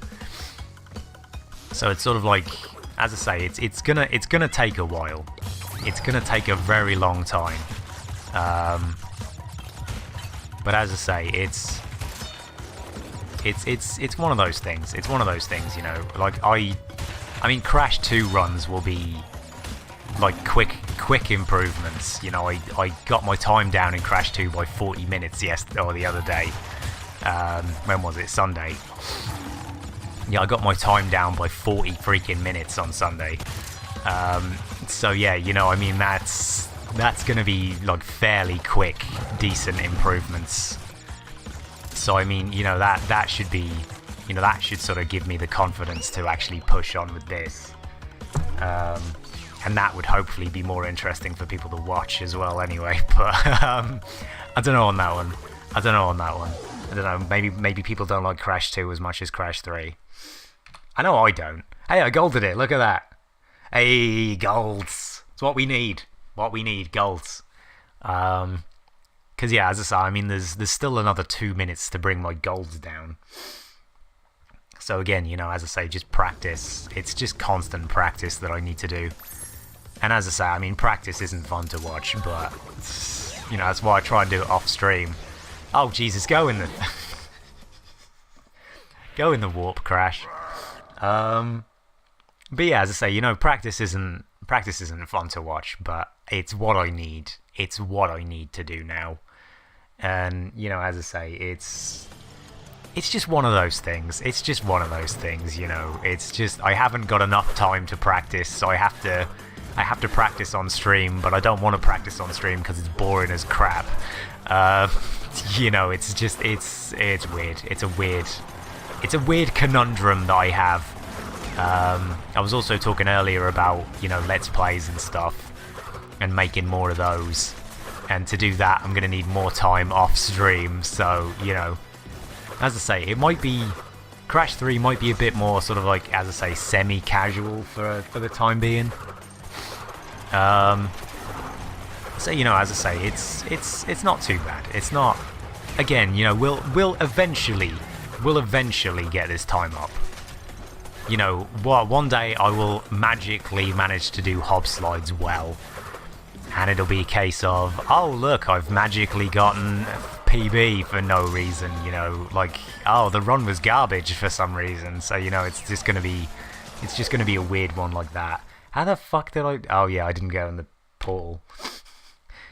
A: So it's sort of like, as I say, it's gonna take a while. It's gonna take a very long time. But as I say, it's one of those things. It's one of those things, you know. Like I mean, Crash 2 runs will be like quick improvements. You know, I got my time down in Crash 2 by 40 minutes the other day. When was it? Sunday. Yeah, I got my time down by 40 freaking minutes on Sunday. So yeah, you know, I mean, that's gonna be like fairly quick, decent improvements. So I mean, you know, that should be, you know, that should sort of give me the confidence to actually push on with this. And that would hopefully be more interesting for people to watch as well anyway. But I don't know on that one. I don't know, maybe people don't like Crash 2 as much as Crash 3. I know I don't. Hey, I golded it, look at that. Hey, golds. It's what we need. Golds. Because yeah, as I say, I mean, there's still another 2 minutes to bring my golds down. So again, you know, as I say, just practice. It's just constant practice that I need to do. And as I say, I mean, practice isn't fun to watch, but you know, that's why I try and do it off stream. Oh Jesus, go in the go in the warp, Crash. But yeah, as I say, you know, practice isn't fun to watch, but it's what I need. It's what I need to do now. And you know, as I say, it's just one of those things. It's just one of those things, you know. It's just I haven't got enough time to practice, so I have to practice on stream, but I don't want to practice on stream because it's boring as crap. You know, it's just it's weird. It's a weird conundrum that I have. I was also talking earlier about, you know, Let's Plays and stuff, and making more of those. And to do that, I'm going to need more time off stream. So, you know, as I say, it might be Crash 3 might be a bit more sort of like, as I say, semi-casual for the time being. So, you know, as I say, it's not too bad. It's not. Again, you know, we'll eventually get this time up. You know, one day I will magically manage to do hob slides well, and it'll be a case of, oh look, I've magically gotten PB for no reason. You know, like, oh, the run was garbage for some reason. So, you know, it's just gonna be a weird one like that. How the fuck did I? Oh yeah, I didn't go in the portal.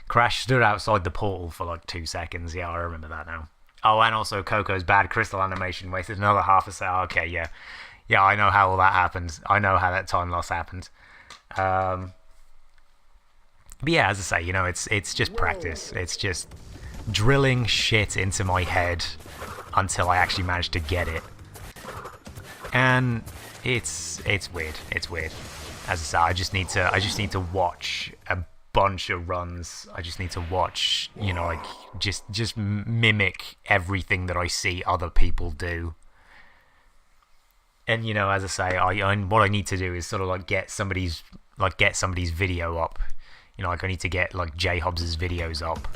A: Crash stood outside the portal for like 2 seconds. Yeah, I remember that now. Oh, and also Coco's bad crystal animation wasted another half a second. Okay, yeah. Yeah, I know how all that happened. I know how that time loss happened. But yeah, as I say, you know, it's just practice. It's just drilling shit into my head until I actually manage to get it. And it's weird. It's weird. As I say, I just need to watch a bunch of runs. I just need to watch, you know, like just mimic everything that I see other people do. And you know, as I say, what I need to do is sort of like get somebody's video up. You know, like I need to get like J Hobbs's videos up.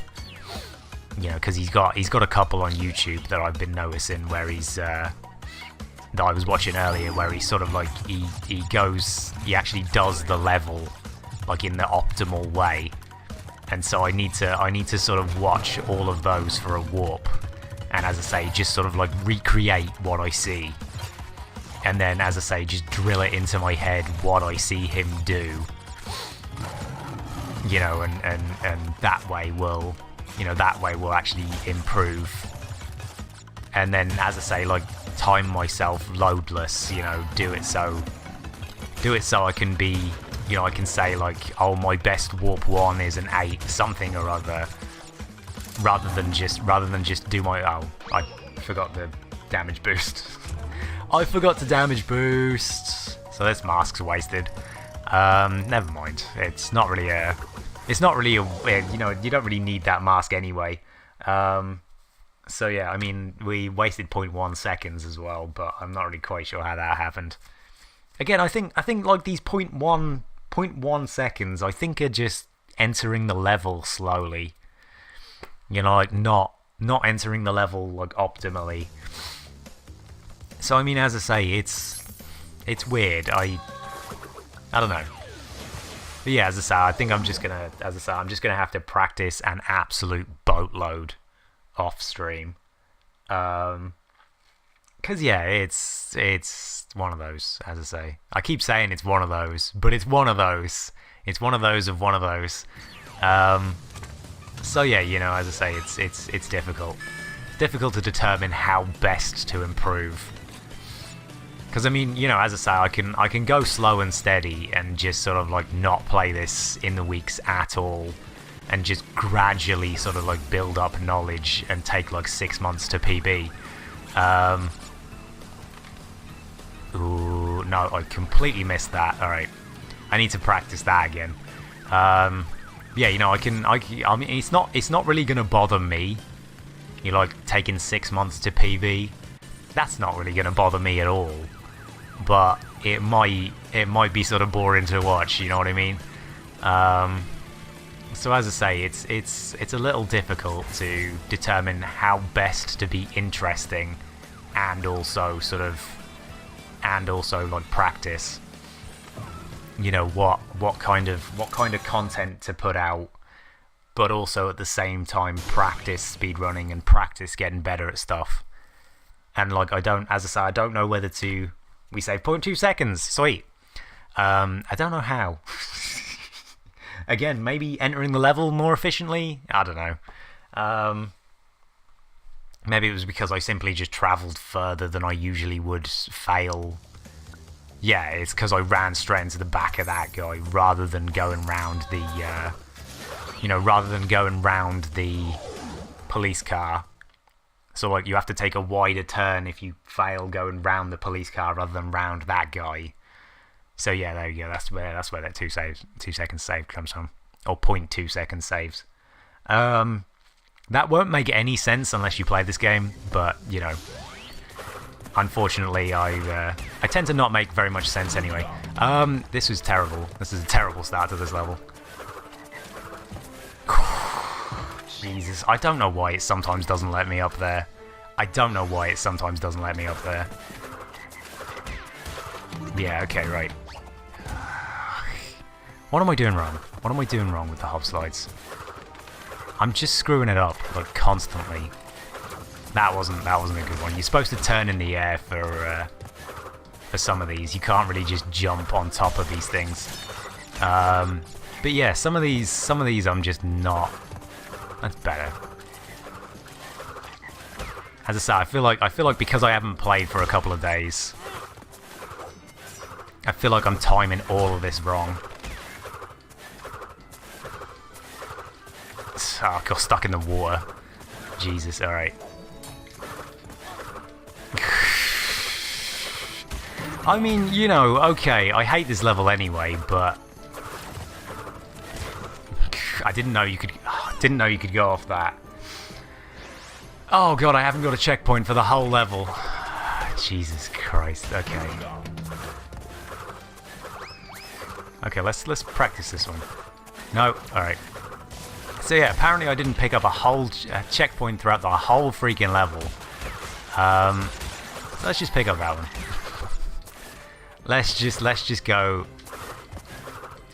A: You know, because he's got a couple on YouTube that I've been noticing where he's that I was watching earlier, where he sort of like he actually does the level like in the optimal way. And so I need to sort of watch all of those for a warp. And as I say, just sort of like recreate what I see. And then, as I say, just drill it into my head what I see him do. You know, and that way will actually improve. And then, as I say, like time myself loadless. You know, do it so I can be, you know, I can say like, oh, my best warp 1 is an 8 something or other, rather than just do my, oh, I forgot the damage boost. I forgot to damage boost, so this mask's wasted. Never mind. It's not really a, you know, you don't really need that mask anyway. So yeah, I mean, we wasted 0.1 seconds as well, but I'm not really quite sure how that happened. Again, I think like these 0.1 seconds, I think are just entering the level slowly. You know, like not entering the level like optimally. So I mean, as I say, it's weird. I don't know. But yeah, as I say, I think I'm just gonna, I'm just gonna have to practice an absolute boatload off stream. Cause yeah, it's one of those. As I say, I keep saying it's one of those, but it's one of those. It's one of those of one of those. So yeah, you know, as I say, it's difficult. Difficult to determine how best to improve. Because I mean, you know, as I say, I can go slow and steady and just sort of like not play this in the weeks at all, and just gradually sort of like build up knowledge and take like 6 months to PB. Ooh, no, I completely missed that. All right, I need to practice that again. Yeah, you know, I mean, it's not really gonna bother me. You like taking 6 months to PB. That's not really gonna bother me at all. But it might be sort of boring to watch, you know what I mean? So as I say, it's a little difficult to determine how best to be interesting, and also like practice. You know, what kind of content to put out, but also at the same time practice speedrunning and practice getting better at stuff. And like I don't know whether to. We save 0.2 seconds. Sweet. I don't know how. Again, maybe entering the level more efficiently? I don't know. Maybe it was because I simply just travelled further than I usually would fail. Yeah, it's because I ran straight into the back of that guy rather than going round the, police car. So like you have to take a wider turn if you fail going round the police car rather than round that guy. So yeah, there you go. That's where that 2 seconds save comes from, or 0.2 seconds saves. That won't make any sense unless you play this game, but you know, unfortunately, I tend to not make very much sense anyway. This was terrible. This is a terrible start to this level. Jesus, I don't know why it sometimes doesn't let me up there. Yeah, okay, right. What am I doing wrong? What am I doing wrong with the hop slides? I'm just screwing it up, like, constantly. That wasn't a good one. You're supposed to turn in the air for some of these. You can't really just jump on top of these things. But yeah, some of these I'm just not. That's better. As I say, I feel like because I haven't played for a couple of days, I feel like I'm timing all of this wrong. Oh, I got stuck in the water. Jesus, alright. I mean, you know, okay, I hate this level anyway, but I didn't know you could go off that. Oh god, I haven't got a checkpoint for the whole level. Jesus Christ. Okay. Okay, let's practice this one. No, all right. So yeah, apparently I didn't pick up a whole checkpoint throughout the whole freaking level. So let's just pick up that one. Let's just go.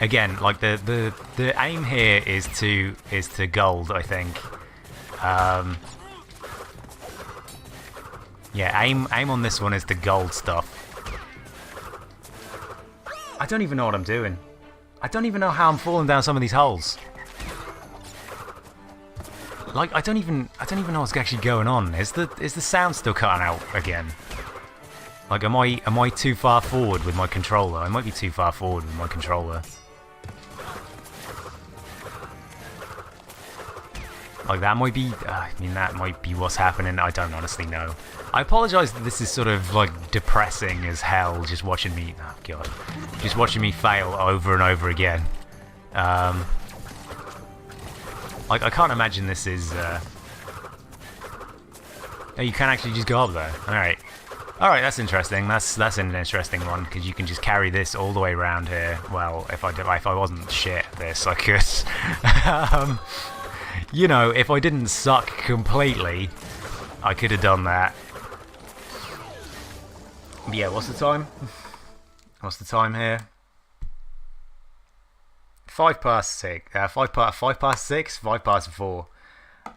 A: Again, like the aim here is to gold, I think. Yeah, aim on this one is the gold stuff. I don't even know what I'm doing. I don't even know how I'm falling down some of these holes. Like I don't even know what's actually going on. Is the sound still cutting out again? Like am I too far forward with my controller? I might be too far forward with my controller. Like that might be, I mean that might be what's happening, I don't honestly know. I apologise that this is sort of like depressing as hell, just watching me, oh god, just watching me fail over and over again. Like I can't imagine this is, oh, you can actually just go up there, alright. Alright, that's interesting, that's an interesting one, because you can just carry this all the way around here. Well, if I wasn't shit at this, I could. You know, if I didn't suck completely, I could have done that. But yeah, what's the time? What's the time here? Five past six, 5 past 4.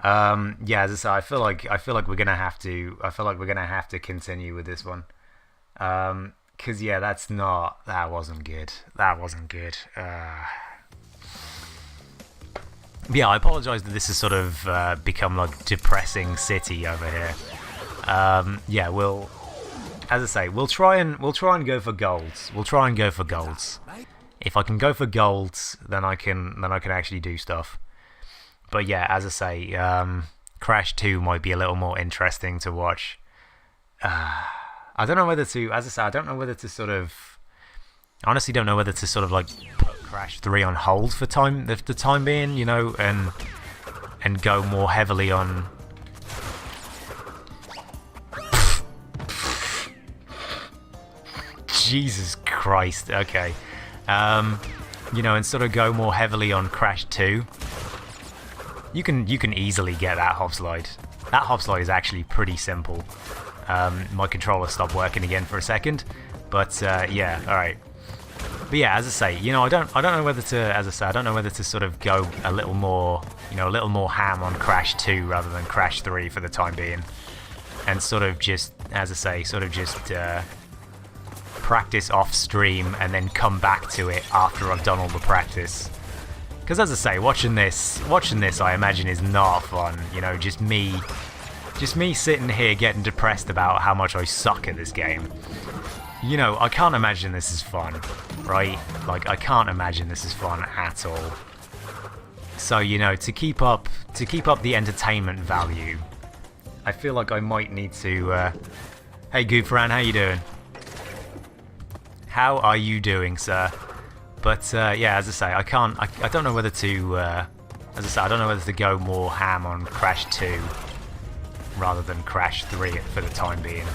A: Yeah, as I say, I feel like we're gonna have to. I feel like we're gonna have to continue with this one. Cause yeah, that wasn't good. That wasn't good. Yeah, I apologise that this has sort of become like depressing city over here. Yeah, as I say, we'll try and go for golds. We'll try and go for golds. If I can go for golds, then I can actually do stuff. But yeah, as I say, Crash 2 might be a little more interesting to watch. I don't know whether to, as I say, I don't know whether to sort of, I honestly don't know whether to sort of like put Crash 3 on hold for the time being, you know, and go more heavily on. Jesus Christ. Okay. You know, and sort of go more heavily on Crash 2. You can easily get that hop slide. That hop slide is actually pretty simple. My controller stopped working again for a second, but yeah, all right. But yeah, as I say, you know, I don't know whether to, as I say, I don't know whether to sort of go a little more, you know, a little more ham on Crash 2 rather than Crash 3 for the time being, and sort of just, as I say, sort of just practice off stream and then come back to it after I've done all the practice. Because as I say, watching this, I imagine is not fun. You know, just me sitting here getting depressed about how much I suck at this game. You know, I can't imagine this is fun, right? Like, I can't imagine this is fun at all. So, you know, to keep up the entertainment value, I feel like I might need to. Hey, Gooferan, how you doing? How are you doing, sir? But yeah, as I say, I don't know whether to, as I say, I don't know whether to go more ham on Crash 2 rather than Crash 3 for the time being.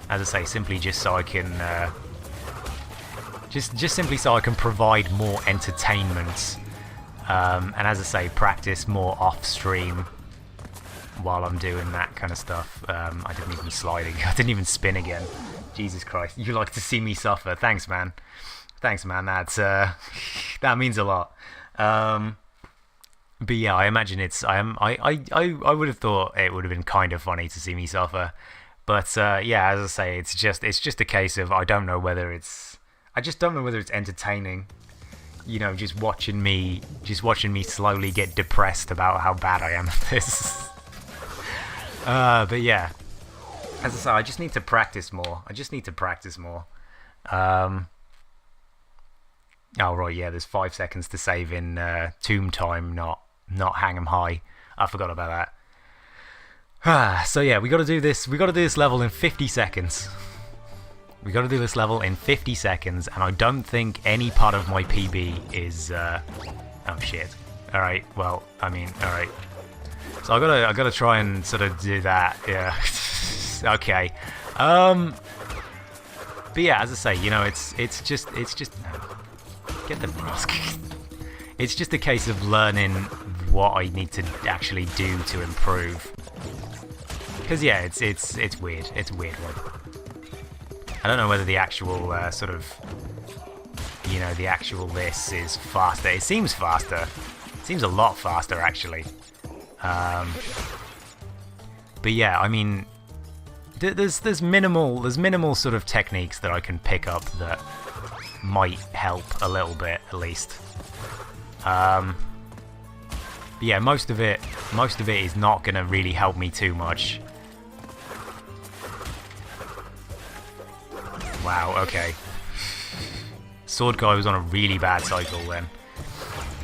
A: As I say, simply just so I can, just simply so I can provide more entertainment, and as I say, practice more off stream while I'm doing that kind of stuff. I didn't even sliding. I didn't even spin again. Jesus Christ! You like to see me suffer? Thanks, man. Thanks, man. That's that means a lot. But yeah, I imagine I would have thought it would have been kind of funny to see me suffer. But yeah, as I say, it's just a case of I just don't know whether it's entertaining. You know, just watching me slowly get depressed about how bad I am at this. But yeah, as I say, I just need to practice more. Oh right, yeah. There's 5 seconds to save in Tomb Time, not Hang 'em High. I forgot about that. So yeah, we got to do this level in 50 seconds. We got to do this level in 50 seconds, and I don't think any part of my PB is. Oh shit! All right. Well, I mean, all right. So I gotta try and sort of do that. Yeah. Okay. But yeah, as I say, you know, it's just get the mask. It's just a case of learning what I need to actually do to improve. Because yeah, it's weird. It's a weird one. I don't know whether the actual sort of, you know, the actual this is faster. It seems faster. It seems a lot faster actually. But yeah, I mean, there's minimal sort of techniques that I can pick up that might help a little bit at least. But yeah, most of it is not gonna really help me too much. Wow, okay. Sword guy was on a really bad cycle then.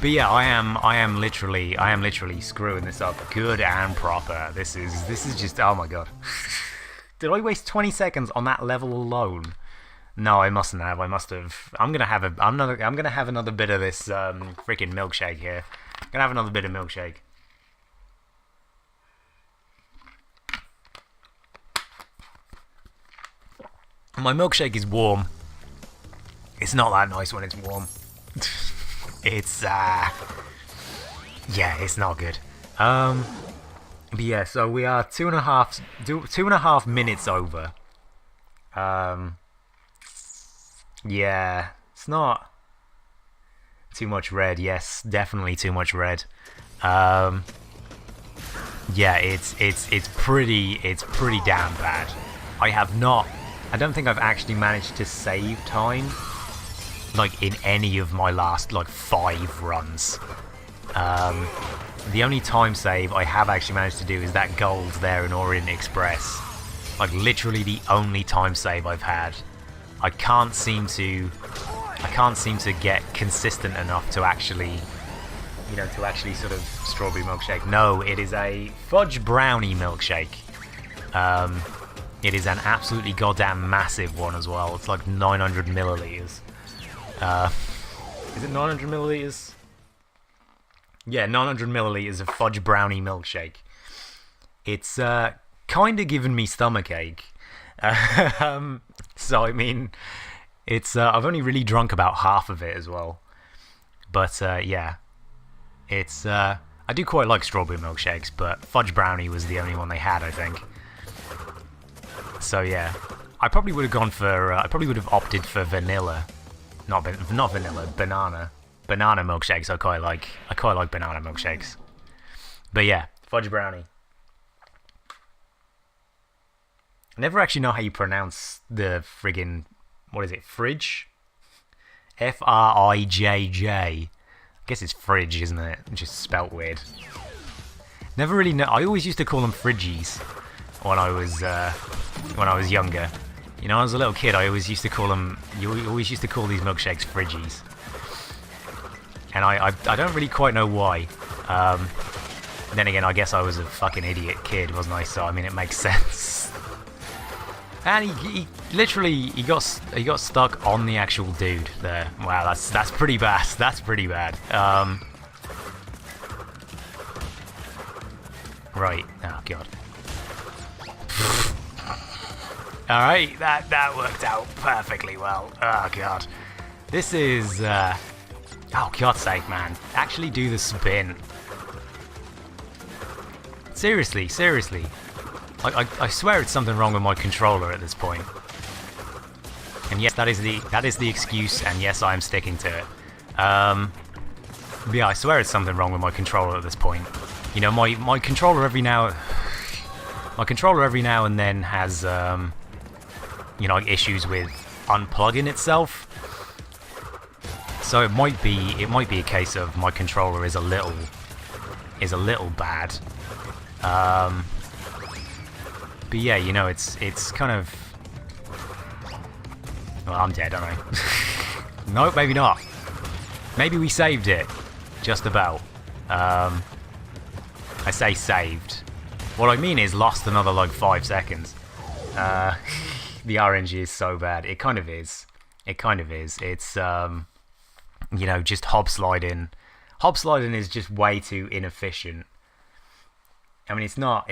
A: But yeah, I am literally screwing this up good and proper. This is just, oh my god. Did I waste 20 seconds on that level alone? No, I mustn't have. I must have. I'm gonna have another bit of this freaking milkshake here. I'm gonna have another bit of milkshake. My milkshake is warm. It's not that nice when it's warm. It's yeah, it's not good. But yeah, so we are 2.5 minutes over. Yeah, it's not Too much red, yes, definitely too much red. Yeah, it's pretty damn bad. I don't think I've actually managed to save time, like, in any of my last, like, 5 runs. The only time save I have actually managed to do is that gold there in Orient Express. Like, literally the only time save I've had. I can't seem to get consistent enough to actually, you know, to actually sort of strawberry milkshake. No, it is a fudge brownie milkshake. It is an absolutely goddamn massive one as well. It's like 900 milliliters. Is it 900 milliliters? Yeah, 900 milliliters of fudge brownie milkshake. It's kind of given me stomachache. So I mean, it's I've only really drunk about half of it as well. But yeah, it's I do quite like strawberry milkshakes, but fudge brownie was the only one they had, I think. So yeah, I probably would have gone for I probably would have opted for vanilla, not vanilla, banana milkshakes. I quite like banana milkshakes. But yeah, fudge brownie. I never actually know how you pronounce the friggin', what is it, fridge? F-R-I-J-J. I guess it's fridge, isn't it? Just spelt weird. Never really know. I always used to call them fridgies when I was younger. You know, when I was a little kid, I always used to call them. You always used to call these milkshakes fridgies, and I don't really quite know why. Then again, I guess I was a fucking idiot kid, wasn't I? So I mean, it makes sense. And he literally got stuck on the actual dude there. Wow, that's pretty bad. That's pretty bad. Right. Oh god. All right, that worked out perfectly well. Oh god. This is oh god's sake, man. Actually do the spin. Seriously. I swear it's something wrong with my controller at this point. And yes, that is the excuse, and yes, I am sticking to it. Yeah, I swear it's something wrong with my controller at this point. You know, my controller every now and then has you know, like issues with unplugging itself. So it might be a case of my controller is a little bad. But yeah, you know, it's kind of... Well, I'm dead, aren't I? Nope, maybe not. Maybe we saved it. Just about. I say saved. What I mean is lost another, like, 5 seconds. The RNG is so bad. It kind of is. It's, you know, just hobsliding. Hobsliding is just way too inefficient. I mean, it's not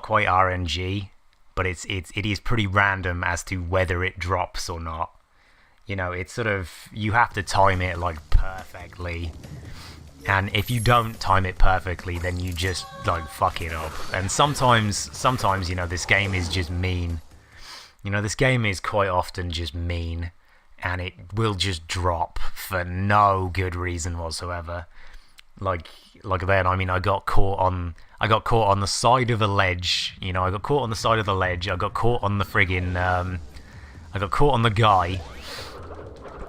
A: quite RNG, but it is pretty random as to whether it drops or not. You know, it's sort of, you have to time it like perfectly, and if you don't time it perfectly, then you just like fuck it up. And sometimes, you know, this game is just mean. You know, this game is quite often just mean, and it will just drop for no good reason whatsoever. Like then, I mean, I got caught on the side of a ledge. You know, I got caught on the side of the ledge. I got caught on the friggin', I got caught on the guy,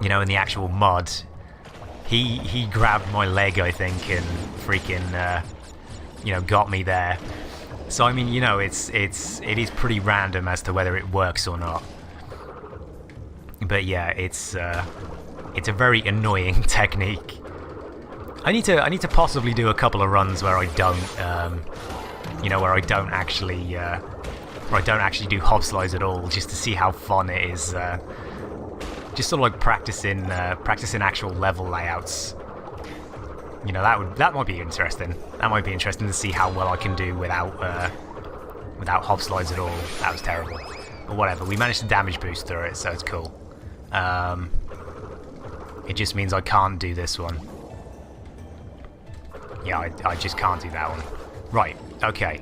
A: you know, in the actual mud. He grabbed my leg, I think, and freaking, you know, got me there. So I mean, you know, it is pretty random as to whether it works or not. But yeah, it's a very annoying technique. I need to possibly do a couple of runs where I don't, you know, where I don't actually do hobslides at all, just to see how fun it is. Just sort of like practicing actual level layouts. You know, that might be interesting. That might be interesting to see how well I can do without hobslides at all. That was terrible. But whatever, we managed to damage boost through it, so it's cool. It just means I can't do this one. Yeah, I just can't do that one. Right, okay.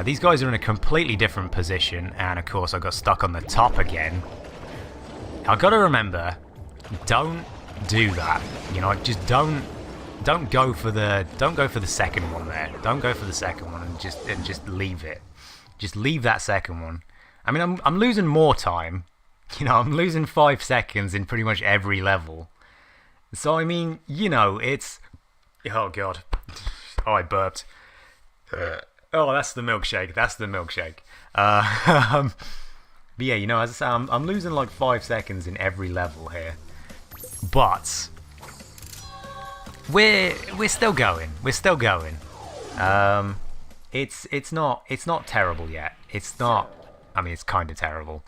A: These guys are in a completely different position, and of course I got stuck on the top again. I've got to remember, don't do that. You know, just don't go for the second one there. Don't go for the second one and just leave it. Just leave that second one. I mean, I'm losing more time. You know, I'm losing 5 seconds in pretty much every level. So I mean, you know, it's... Oh god. Oh, I burped. Oh, that's the milkshake. That's the milkshake. But yeah, you know, as I say, I'm losing like 5 seconds in every level here. But we're still going. We're still going. It's not terrible yet. It's not. I mean, it's kind of terrible.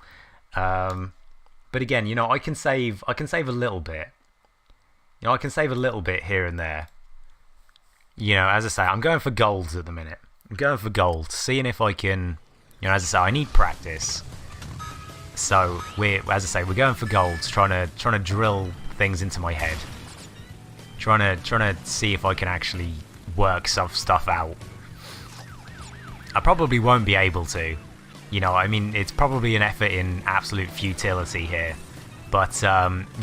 A: But again, you know, I can save a little bit. You know, I can save a little bit here and there. You know, as I say, I'm going for golds at the minute. I'm going for gold, seeing if I can. You know, as I say, I need practice. So we're going for golds, trying to drill things into my head. Trying to see if I can actually work some stuff out. I probably won't be able to. You know, I mean, it's probably an effort in absolute futility here. But,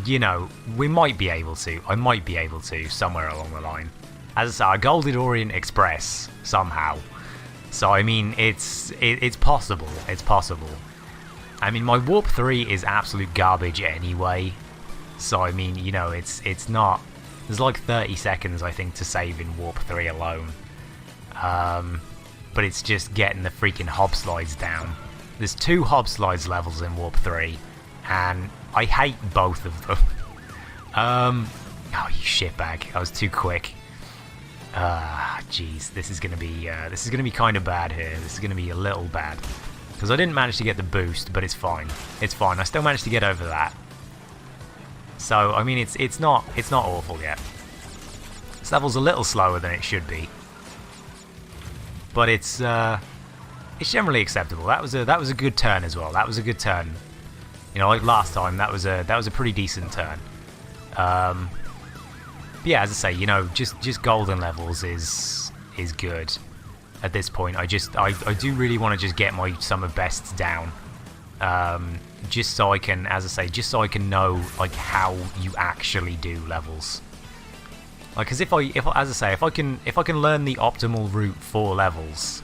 A: you know, we might be able to. I might be able to, somewhere along the line. As I say, I golded Orient Express, somehow. So, I mean, it's possible. It's possible. I mean, my Warp 3 is absolute garbage anyway. So, I mean, you know, it's not... There's like 30 seconds, I think, to save in Warp 3 alone. But it's just getting the freaking hobslides down. There's 2 hobslides levels in Warp 3, and I hate both of them. Oh, you shitbag! I was too quick. Jeez, this is gonna be kind of bad here. This is gonna be a little bad because I didn't manage to get the boost, but it's fine. It's fine. I still managed to get over that. So I mean, it's not awful yet. This level's a little slower than it should be. But it's generally acceptable. That was a good turn as well. That was a good turn. You know, like last time, that was a pretty decent turn. But yeah, as I say, you know, just golden levels is good at this point. I do really want to just get my summer bests down. Just so I can, as I say, just so I can know like how you actually do levels. Like, because if I can learn the optimal route for levels,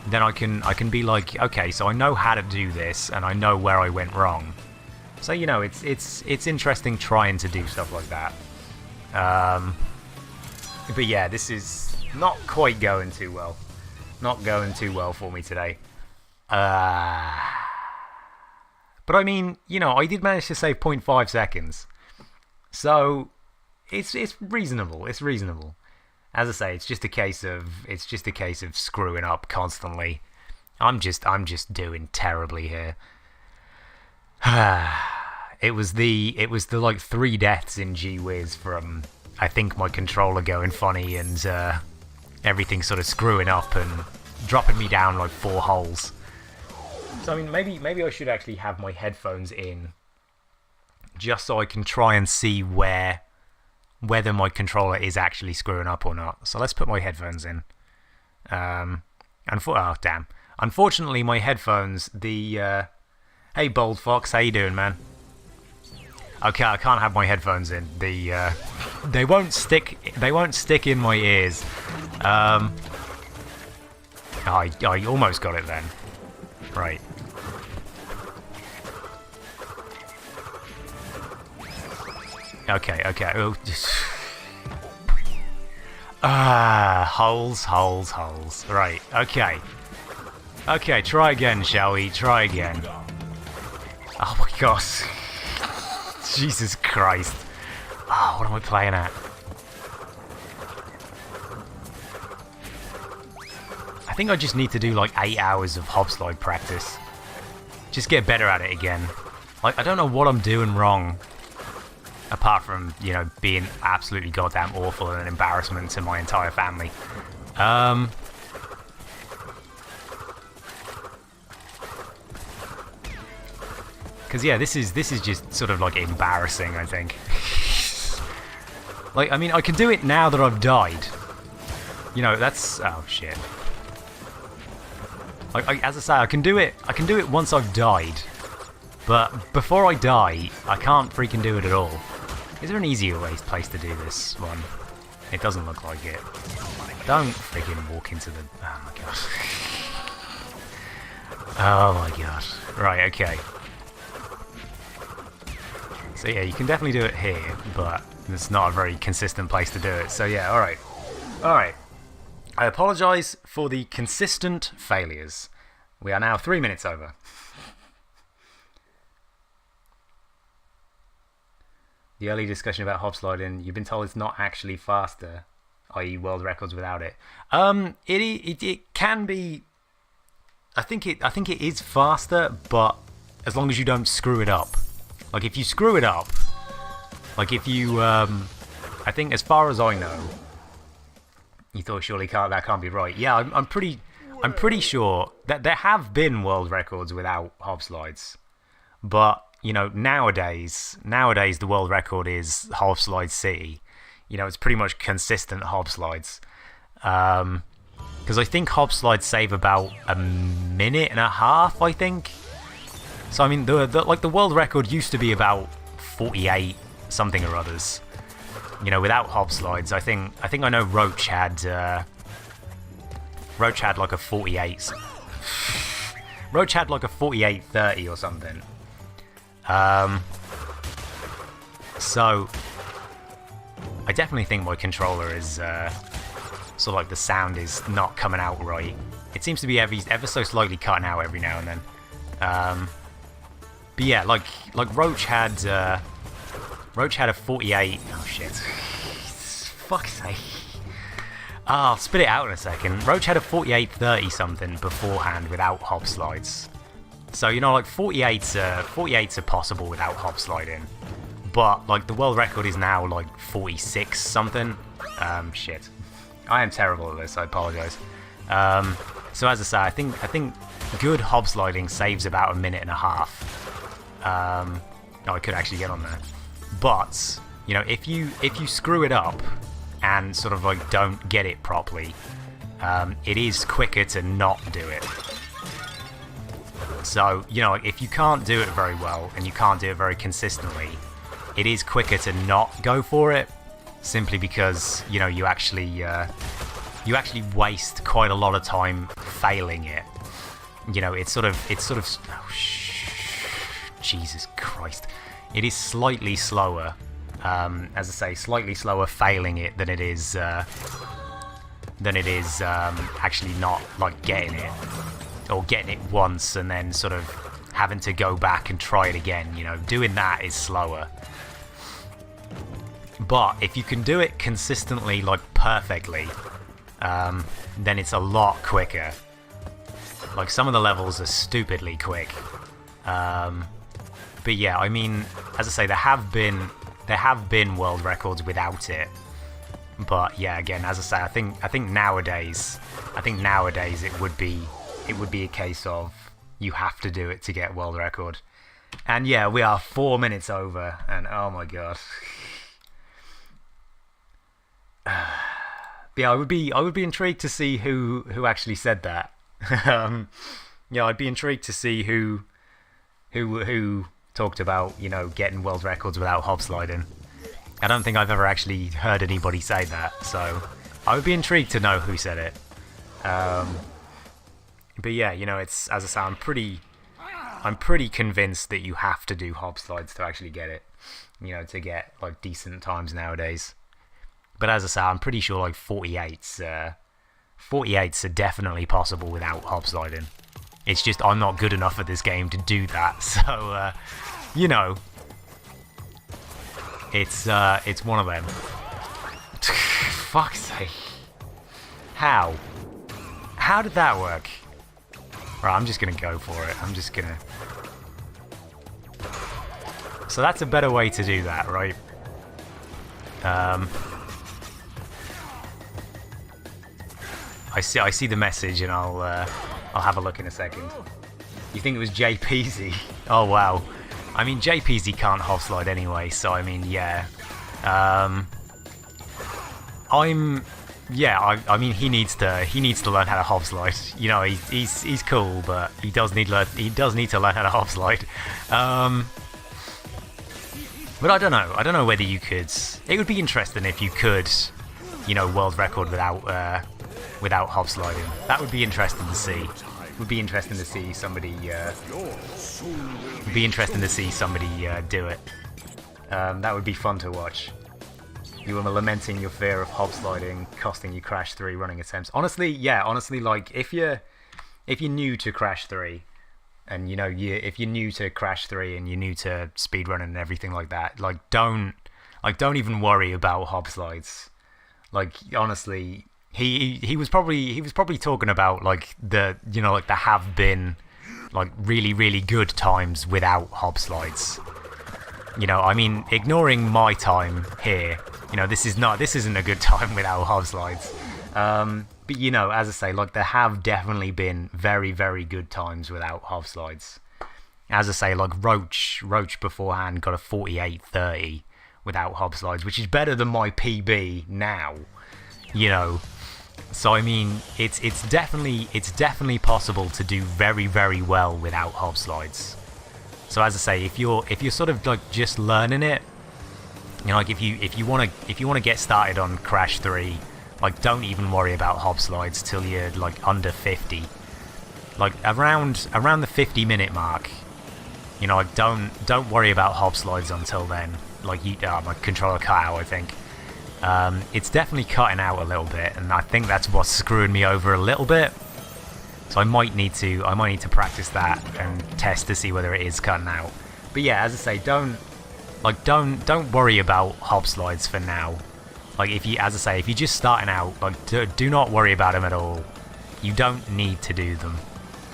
A: then I can be like, okay, so I know how to do this, and I know where I went wrong. So you know, it's interesting trying to do stuff like that. But yeah, this is not quite going too well. Not going too well for me today. But I mean, you know, I did manage to save 0.5 seconds, so. It's reasonable. It's reasonable. As I say, it's just a case of screwing up constantly. I'm just doing terribly here. It was the like 3 deaths in G-Wiz from I think my controller going funny and everything sort of screwing up and dropping me down like 4 holes. So I mean, maybe I should actually have my headphones in just so I can try and see whether my controller is actually screwing up or not. So let's put my headphones in. Oh, damn. Unfortunately, my headphones, Hey, Bold Fox, how you doing, man? Okay, I can't have my headphones in. They won't stick in my ears. I almost got it then. Right. Okay. Oh, holes. Right. Okay. Try again, shall we? Try again. Oh my gosh. Jesus Christ. Oh, what am I playing at? I think I just need to do like 8 hours of hopslide practice. Just get better at it again. Like, I don't know what I'm doing wrong. Apart from, you know, being absolutely goddamn awful and an embarrassment to my entire family. Because yeah, this is just sort of like embarrassing, I think. Like, I mean, I can do it now that I've died. You know, that's... Oh, shit. Like, as I say, I can do it once I've died. But before I die, I can't freaking do it at all. Is there an easier place to do this one? It doesn't look like it. Don't freaking walk into the... Oh my god. Oh my god. Right, okay. So yeah, you can definitely do it here, but it's not a very consistent place to do it. So yeah, alright. Alright. I apologise for the consistent failures. We are now 3 minutes over. The early discussion about hop sliding, you've been told it's not actually faster, i.e. world records without it. It can be... I think it is faster, but as long as you don't screw it up. Like if you screw it up, like if you I think as far as I know, you thought surely that can't be right. Yeah, I'm pretty sure that there have been world records without hop slides, but you know nowadays the world record is hop slide city. You know, it's pretty much consistent hop slides. Because I think hop slides save about a minute and a half, I think. So I mean, the world record used to be about 48 something or others. You know, without hop slides, I think I know Roach had like a 48. Roach had like a 48-30 or something. So I definitely think my controller is sort of like the sound is not coming out right. It seems to be ever so slightly cutting out every now and then. But yeah, like Roach had a 48. Oh shit! Fuck's sake! I'll spit it out in a second. Roach had a 48-30 something beforehand without hop slides. So you know, like 48's are possible without hop sliding. But like the world record is now like 46 something. Shit. I am terrible at this. I apologise. So as I say, I think good hop sliding saves about a minute and a half. Oh, I could actually get on there. But you know, if you screw it up and sort of like don't get it properly, it is quicker to not do it. So you know, if you can't do it very well and you can't do it very consistently, it is quicker to not go for it, simply because you know you actually waste quite a lot of time failing it. You know, it's sort of oh, Jesus Christ, it is slightly slower, as I say, slightly slower failing it than it is actually not like getting it, or getting it once and then sort of having to go back and try it again. You know, doing that is slower. But if you can do it consistently, like perfectly, then it's a lot quicker. Like some of the levels are stupidly quick. But yeah, I mean, as I say, there have been world records without it. But yeah, again, as I say, I think nowadays it would be a case of you have to do it to get world record. And yeah, we are 4 minutes over, and oh my god. Yeah, I would be intrigued to see who actually said that. Yeah, I'd be intrigued to see who talked about, you know, getting world records without hop sliding. I don't think I've ever actually heard anybody say that, so I would be intrigued to know who said it. But yeah, you know, it's, as I say, I'm pretty convinced that you have to do hop slides to actually get it, you know, to get like decent times nowadays. But as I say, I'm pretty sure like 48s are definitely possible without hop sliding. It's just I'm not good enough at this game to do that, so you know, it's one of them. Fuck's sake! How did that work? Right, I'm just gonna go for it. I'm just gonna. So that's a better way to do that, right? I see the message, and I'll have a look in a second. You think it was JPZ? Oh wow. I mean, JPZ can't hop slide anyway, so I mean, yeah. I mean, he needs to learn how to hop slide. You know, he's cool, but he does need to learn how to hop slide. But I don't know. I don't know whether you could. It would be interesting if you could, you know, world record without hop sliding. That would be interesting to see. Would be interesting to see somebody. Would be interesting to see somebody do it. That would be fun to watch. You were lamenting your fear of hop sliding costing you Crash 3 running attempts. Honestly, yeah. Honestly, like if you're new to Crash 3, and you know if you're new to Crash 3 and you're new to speedrunning and everything like that, don't even worry about hop slides. Like honestly, he was probably talking about like the have been like really good times without hop slides. You know, I mean, ignoring my time here, you know, this isn't a good time without hop slides. But you know, as I say, like there have definitely been very good times without hop slides. As I say, like Roach beforehand got a 48:30 without hop slides, which is better than my PB now. You know, so I mean, it's definitely possible to do very well without hop slides. So as I say, if you're sort of like just learning it, you know, like if you want to get started on Crash 3, like don't even worry about hop slides till you're like under 50. Like around the 50-minute mark, you know, like don't worry about hop slides until then. Like my controller cut out, I think. It's definitely cutting out a little bit, and I think that's what's screwing me over a little bit. So I might need to practice that and test to see whether it is cutting out. But yeah, as I say, don't worry about hop slides for now. Like if you're just starting out, like do not worry about them at all. You don't need to do them.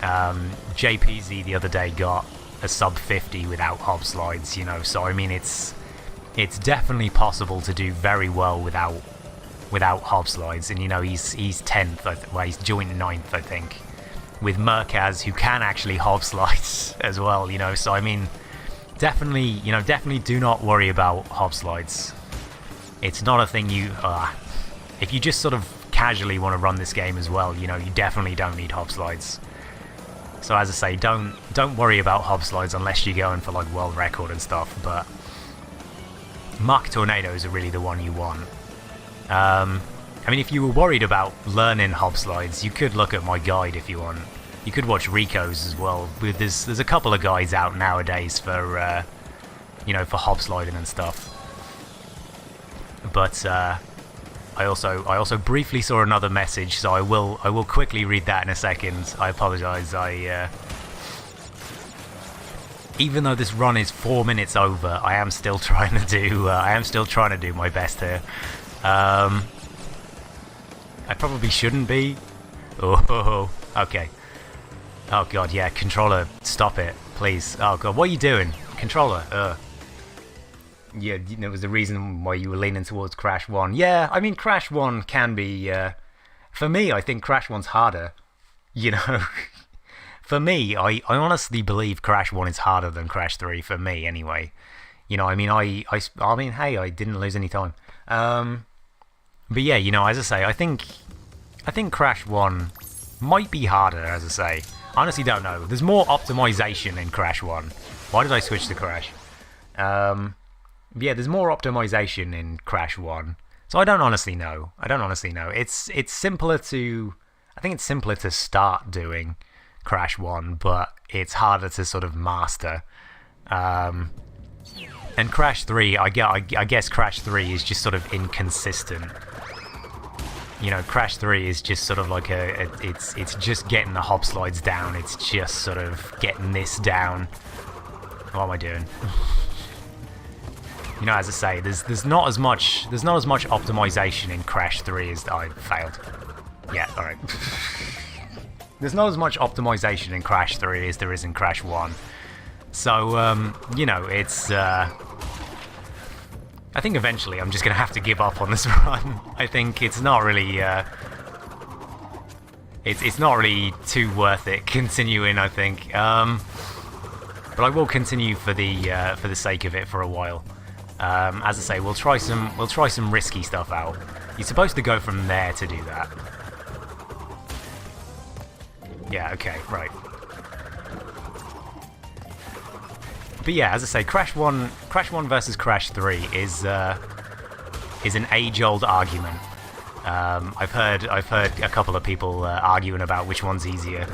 A: JPZ the other day got a sub 50 without hop slides, you know. So I mean, it's definitely possible to do very well without hop slides. And you know, he's 10th, well, he's joint 9th, I think, with Merkaz, who can actually hop slides as well, you know. So I mean, definitely do not worry about hop slides. It's not a thing you if you just sort of casually want to run this game as well, you know, you definitely don't need hop slides. So as I say, don't worry about hop slides unless you're going for like world record and stuff. But Mach Tornadoes are really the one you want. I mean, if you were worried about learning hop slides, you could look at my guide if you want. You could watch Rico's as well. There's a couple of guides out nowadays for you know, for hop sliding and stuff. But I also briefly saw another message, so I will quickly read that in a second. I apologise. Even though this run is 4 minutes over, I am still trying to do my best here. I probably shouldn't be. Oh, okay. Oh god, yeah, controller, stop it, please. Oh god, what are you doing? Controller, Yeah, there was the reason why you were leaning towards Crash 1. Yeah, I mean, Crash 1 can be, for me, I think Crash 1's harder. You know, for me, I honestly believe Crash 1 is harder than Crash 3, for me, anyway. You know, I mean, I mean, hey, I didn't lose any time. But yeah, you know, as I say, I think Crash 1 might be harder, as I say. I honestly don't know. There's more optimization in Crash 1. Why did I switch to Crash? Yeah, there's more optimization in Crash 1. So I don't honestly know. It's simpler to... I think it's simpler to start doing Crash 1, but it's harder to sort of master. And Crash 3, I guess Crash 3 is just sort of inconsistent. You know, Crash 3 is just sort of like it's just getting the hop slides down. It's just sort of getting this down. What am I doing? You know, as I say, there's not as much optimization in Crash 3 as I failed. Yeah, all right. There's not as much optimization in Crash 3 as there is in Crash 1. So you know, it's I think eventually I'm just going to have to give up on this run. I think it's not really it's not really too worth it continuing, I think. But I will continue for the sake of it for a while. As I say, we'll try some risky stuff out. You're supposed to go from there to do that. Yeah, okay, right. But yeah, as I say, Crash 1 versus Crash 3 is an age-old argument. I've heard a couple of people arguing about which one's easier.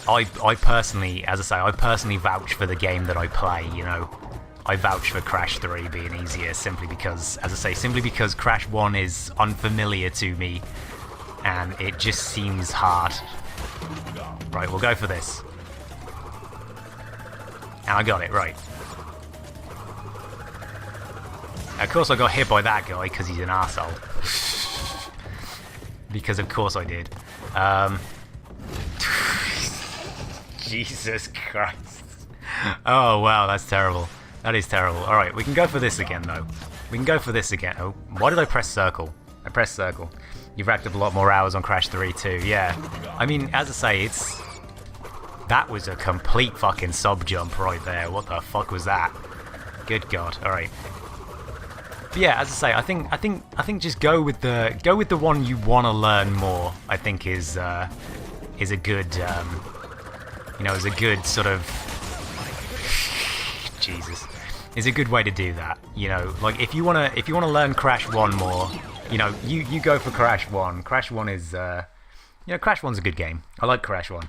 A: I personally, as I say, I personally vouch for the game that I play, you know. I vouch for Crash 3 being easier simply because, as I say, Crash 1 is unfamiliar to me and it just seems hard. Right, we'll go for this. And I got it, right. Of course I got hit by that guy because he's an arsehole. Because of course I did. Jesus Christ. Oh wow, that's terrible. That is terrible. Alright, we can go for this again though. We can go for this again. Oh, why did I press circle? I pressed circle. You've racked up a lot more hours on Crash 3 too, yeah. I mean, as I say, that was a complete fucking sub-jump right there. What the fuck was that? Good God. Alright. But yeah, as I say, I think just go with the one you want to learn more. I think is a good you know, is a good sort of Jesus. Is a good way to do that. You know, like if you wanna learn Crash 1 more, you know, you go for Crash 1. Crash 1 is you know, Crash 1's a good game. I like Crash 1.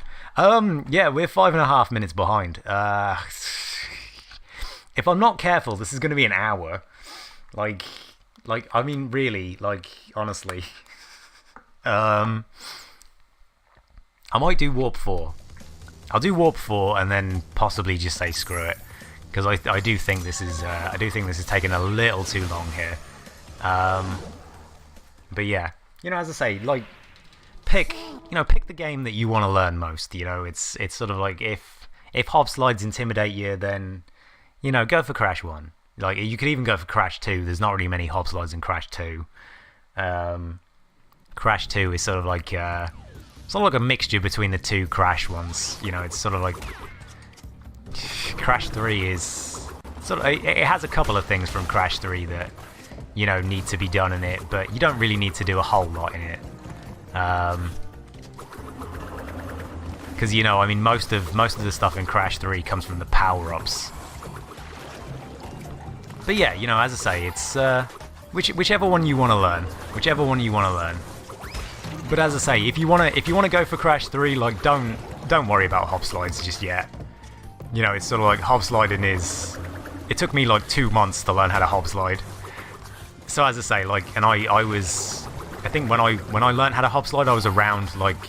A: Yeah, we're 5.5 minutes behind. If I'm not careful, this is gonna be an hour. Like I mean, really, like honestly. I might do Warp 4. I'll do Warp 4 and then possibly just say screw it, because I do think this is taking a little too long here. But yeah, you know, as I say, like pick the game that you want to learn most. You know, it's sort of like if hop slides intimidate you, then you know, go for Crash 1. Like you could even go for Crash 2. There's not really many hop slides in Crash 2. Crash 2 is sort of like a mixture between the two Crash ones. You know, it's sort of like Crash 3 is sort of, it has a couple of things from Crash 3 that, you know, need to be done in it, but you don't really need to do a whole lot in it. Because you know, I mean, most of the stuff in Crash 3 comes from the power-ups. But yeah, you know, as I say, it's whichever one you want to learn, But as I say, if you wanna go for Crash 3, like don't worry about hop slides just yet. You know, it's sort of like hop sliding is. It took me like 2 months to learn how to hop slide. So as I say, like, and I think when I learned how to hop slide, I was around like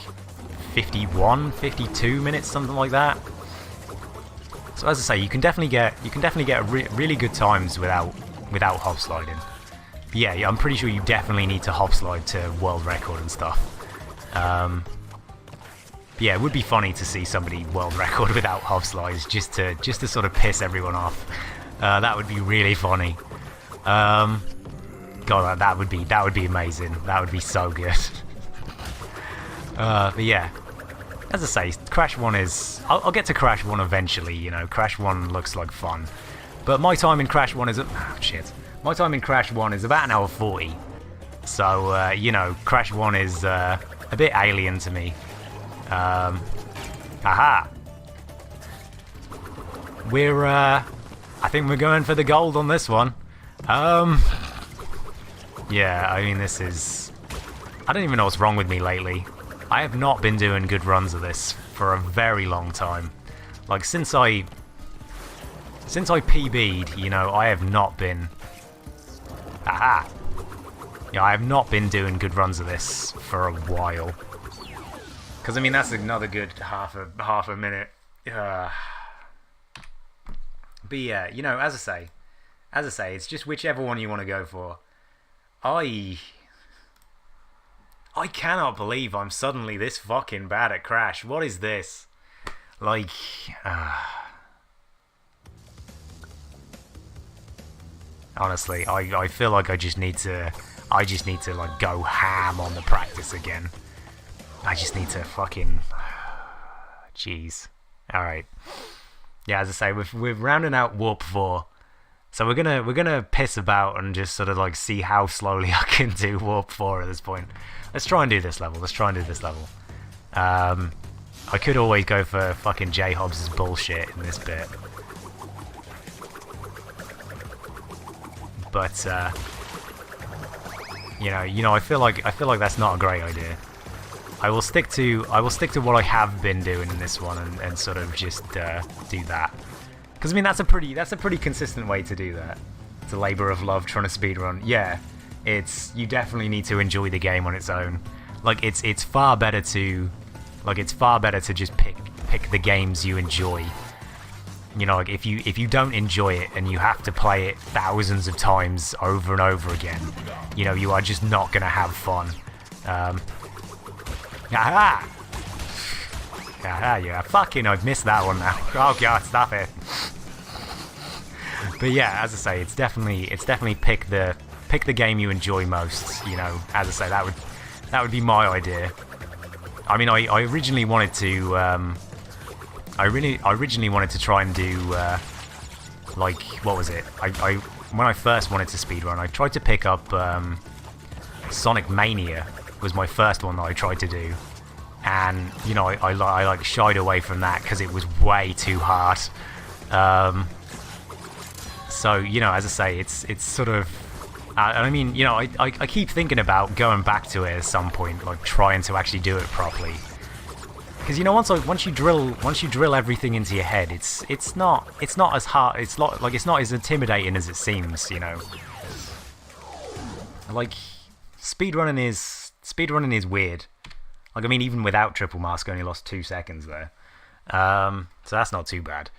A: 51, 52 minutes, something like that. So as I say, you can definitely get really good times without hop sliding. But yeah, I'm pretty sure you definitely need to hop slide to world record and stuff. Yeah, it would be funny to see somebody world record without hop slides, just to sort of piss everyone off. That would be really funny. God, that would be amazing. That would be so good. But yeah, as I say, Crash 1 is. I'll get to Crash 1 eventually. You know, Crash 1 looks like fun, but my time in Crash 1 is My time in Crash 1 is about 1:40. So you know, Crash 1 is a bit alien to me. Aha! We're I think we're going for the gold on this one. Yeah, I mean, this is. I don't even know what's wrong with me lately. I have not been doing good runs of this for a very long time. Like since I PB'd, you know, I have not been. Aha! Yeah, I have not been doing good runs of this for a while. Because I mean, that's another good half a minute. But yeah, you know, as I say, it's just whichever one you want to go for. I cannot believe I'm suddenly this fucking bad at Crash. What is this? Like, honestly, I feel like I just need to like go ham on the practice again. I just need to fucking, jeez. All right. Yeah, as I say, we're rounding out Warp 4. So we're gonna piss about and just sort of like see how slowly I can do Warp 4 at this point. Let's try and do this level. I could always go for fucking J-Hobbs' bullshit in this bit. But, you know, I feel like that's not a great idea. I will stick to what I have been doing in this one and sort of just do that. Because I mean that's a pretty consistent way to do that. It's a labor of love trying to speedrun. Yeah, you definitely need to enjoy the game on its own. Like it's far better to just pick the games you enjoy. You know, like if you don't enjoy it and you have to play it thousands of times over and over again, you know, you are just not gonna have fun. Aha! Aha, yeah, fucking I've missed that one now. Oh god, stop it. But yeah, as I say, it's definitely pick the game you enjoy most, you know. As I say, that would be my idea. I mean, I originally wanted to I originally wanted to try and do like, what was it? When I first wanted to speedrun, I tried to pick up Sonic Mania was my first one that I tried to do, and you know I like shied away from that because it was way too hard. So you know, as I say, it's sort of I mean, you know, I keep thinking about going back to it at some point, like trying to actually do it properly. Because you know, once you drill everything into your head, it's not as hard. It's not as intimidating as it seems. You know, like speedrunning is weird. Like, I mean, even without Triple Mask, I only lost 2 seconds there. So that's not too bad.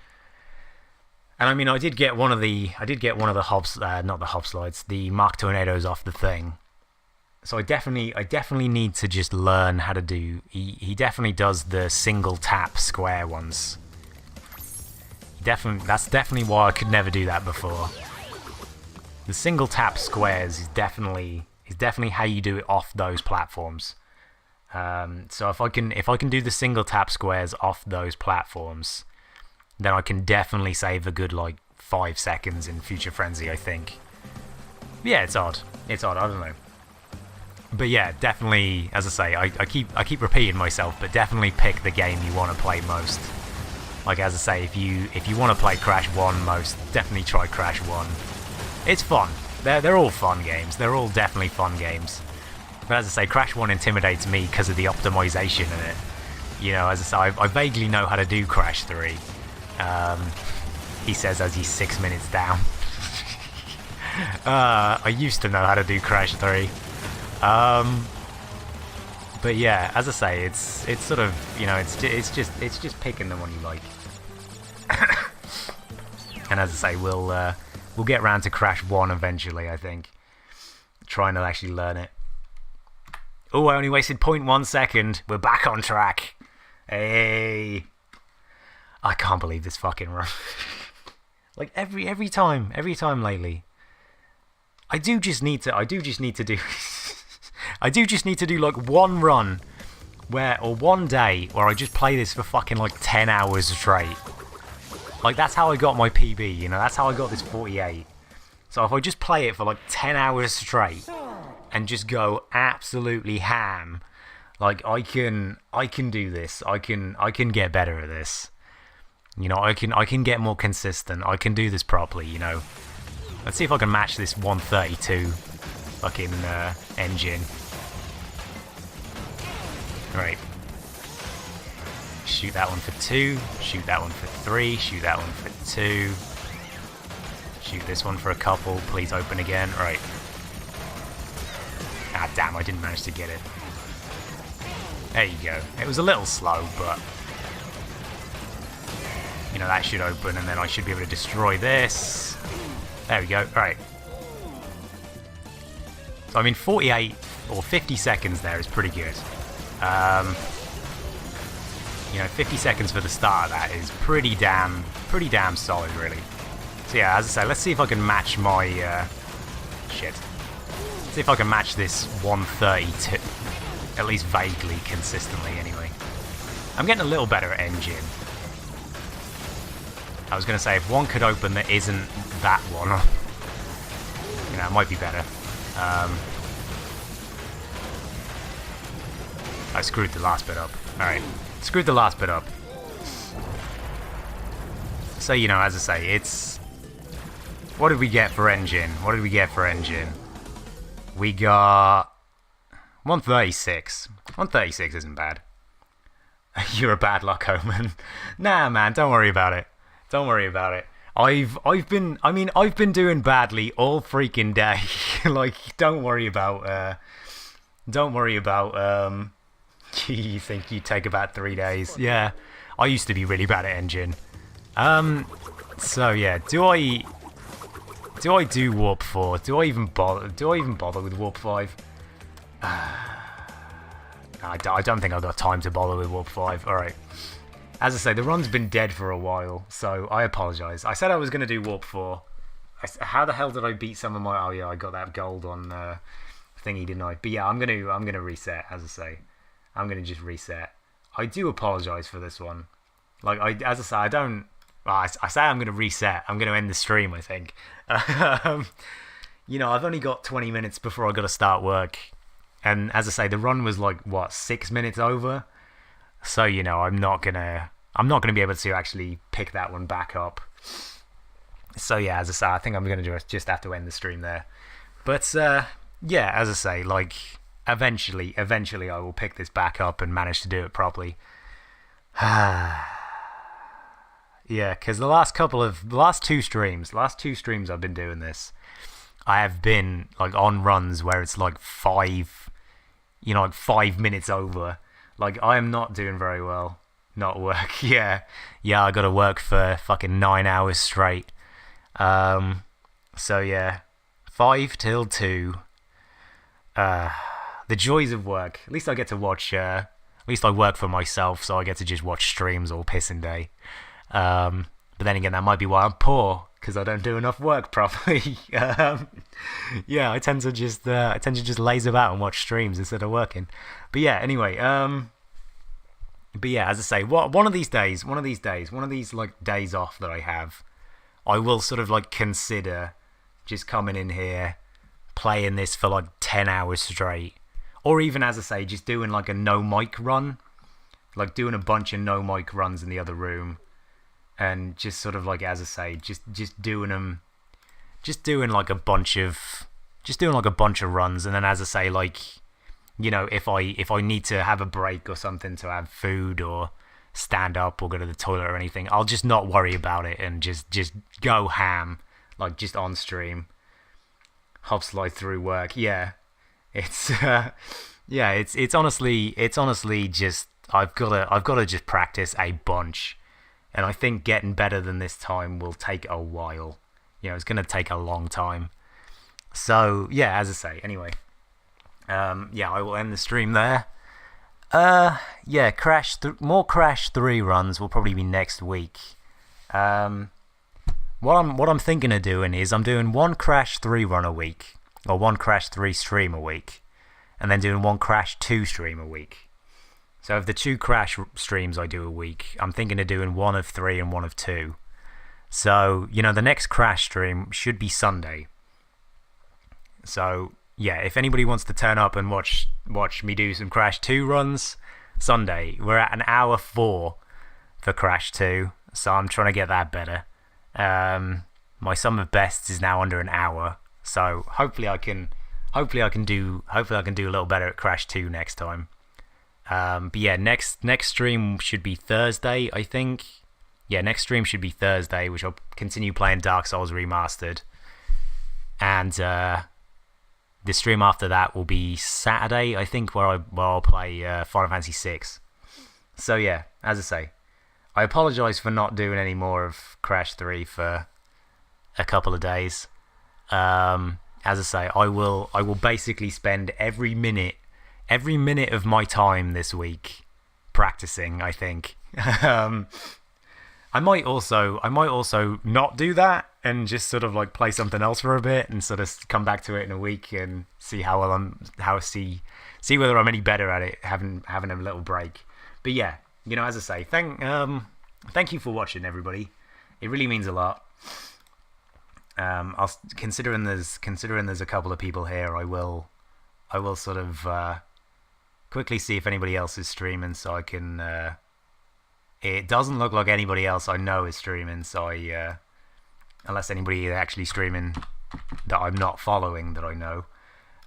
A: And I mean, I did get one of the hobs, not the hob slides, the Mark Tornadoes off the thing. So I definitely need to just learn how to do. He definitely does the single tap square ones. That's definitely why I could never do that before. The single tap squares is definitely how you do it off those platforms. So if I can do the single tap squares off those platforms, then I can definitely save a good like 5 seconds in Future Frenzy, I think. Yeah, it's odd. I don't know. But yeah, definitely, as I say, I keep repeating myself, but definitely pick the game you want to play most. Like, as I say, if you want to play Crash 1 most, definitely try Crash 1. It's fun. They're all fun games. They're all definitely fun games. But as I say, Crash 1 intimidates me because of the optimization in it. You know, as I say, I vaguely know how to do Crash 3. He says as he's 6 minutes down. I used to know how to do Crash 3. But yeah, as I say, it's sort of, you know, it's just picking the one you like. And as I say, we'll get round to Crash 1 eventually, I think. Trying to actually learn it. Oh, I only wasted 0.1 second. We're back on track. Hey. I can't believe this fucking run. Like every time lately. I do just need to do I do just need to do like one run or one day where I just play this for fucking like 10 hours straight. Like, that's how I got my PB, you know, that's how I got this 48. So if I just play it for like 10 hours straight and just go absolutely ham, like I can do this. I can get better at this. You know, I can get more consistent. I can do this properly, you know. Let's see if I can match this 132 fucking engine. Right. Shoot that one for 2. Shoot that one for 3. Shoot that one for 2. Shoot this one for a couple. Please open again. Right. Ah, damn, I didn't manage to get it. There you go. It was a little slow, but you know, that should open, and then I should be able to destroy this. There we go. Right. So I mean, 48 or 50 seconds there is pretty good. You know, 50 seconds for the start of that is pretty damn solid, really. So yeah, as I say, let's see if I can match my shit. Let's see if I can match this 132, at least vaguely, consistently. Anyway, I'm getting a little better at engine. I was going to say, if one could open that isn't that one, you know, it might be better. I screwed the last bit up. Alright, screwed the last bit up. So, you know, as I say, it's... What did we get for engine? What did we get for engine? We got... 136. 136 isn't bad. You're a bad luck omen. Nah, man, don't worry about it. Don't worry about it. I've been doing badly all freaking day. Like, don't worry about, you think you take about 3 days. Yeah, I used to be really bad at engine. So yeah, do I do Warp 4? Do I even bother with Warp 5? I don't think I've got time to bother with Warp 5. Alright. As I say, the run's been dead for a while, so I apologise. I said I was going to do Warp 4. How the hell did I beat some of my... Oh yeah, I got that gold on thingy, didn't I? But yeah, I'm gonna reset, as I say. I'm going to just reset. I do apologise for this one. Like, as I say, I don't... Well, I say I'm going to reset. I'm going to end the stream, I think. You know, I've only got 20 minutes before I got to start work. And as I say, the run was like, what, 6 minutes over? So, you know, I'm not gonna be able to actually pick that one back up. So yeah, as I say, I think I'm gonna just have to end the stream there. But yeah, as I say, like eventually I will pick this back up and manage to do it properly. Yeah, because the last two streams I've been doing this, I have been like on runs where it's like 5 minutes over. Like, I am not doing very well. Not work. Yeah, I gotta work for fucking 9 hours straight. So yeah, 5 till 2. The joys of work. At least I get to watch, at least I work for myself, so I get to just watch streams all pissing day. But then again, that might be why I'm poor, because I don't do enough work properly. Yeah, I tend to just laze about and watch streams instead of working. But yeah, anyway, but yeah, as I say, one of these days, like days off that I have, I will sort of like consider just coming in here, playing this for like 10 hours straight, or even, as I say, just doing like a no mic run, like doing a bunch of no mic runs in the other room, and just sort of like, as I say, just doing like a bunch of runs, and then, as I say, like, you know, if I need to have a break or something to have food or stand up or go to the toilet or anything, I'll just not worry about it and just go ham, like just on stream, hop slide through work. Yeah, it's it's honestly just I've got to just practice a bunch, and I think getting better than this time will take a while. You know, it's gonna take a long time. So yeah, as I say, anyway. Yeah, I will end the stream there. Yeah, more Crash 3 runs will probably be next week. What I'm thinking of doing is I'm doing one Crash 3 run a week, or one Crash 3 stream a week, and then doing one Crash 2 stream a week. So of the 2 Crash streams I do a week, I'm thinking of doing one of 3 and one of 2. So, you know, the next Crash stream should be Sunday. So yeah, if anybody wants to turn up and watch me do some Crash 2 runs, Sunday. We're at an hour 4 for Crash 2, so I'm trying to get that better. My sum of bests is now under an hour, so hopefully I can do a little better at Crash 2 next time. But yeah, next stream should be Thursday, I think. Yeah, next stream should be Thursday, which I'll continue playing Dark Souls Remastered. And the stream after that will be Saturday, I think, where I'll play Final Fantasy VI. So yeah, as I say, I apologise for not doing any more of Crash 3 for a couple of days. As I say, I will basically spend every minute of my time this week practicing, I think. I might also not do that and just sort of like play something else for a bit and sort of come back to it in a week and see how well see whether I'm any better at it, having a little break. But yeah, you know, as I say, thank you for watching, everybody. It really means a lot. Considering there's a couple of people here, I will sort of quickly see if anybody else is streaming, so I can. It doesn't look like anybody else I know is streaming, so unless anybody is actually streaming that I'm not following that I know.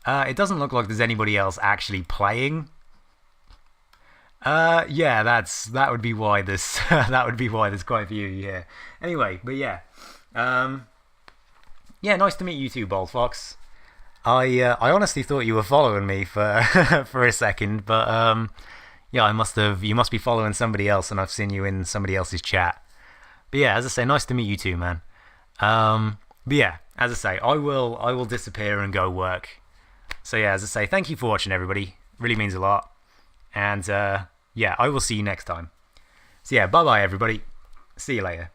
A: It doesn't look like there's anybody else actually playing. Yeah, that would be why this that would be why there's quite a few. Yeah. Anyway, but yeah, yeah, nice to meet you too, Bold Fox. I honestly thought you were following me for for a second, but yeah, you must be following somebody else, and I've seen you in somebody else's chat. But yeah, as I say, nice to meet you too, man. But yeah, as I say, I will disappear and go work. So yeah, as I say, thank you for watching, everybody. Really means a lot. And yeah, I will see you next time. So yeah, bye bye, everybody. See you later.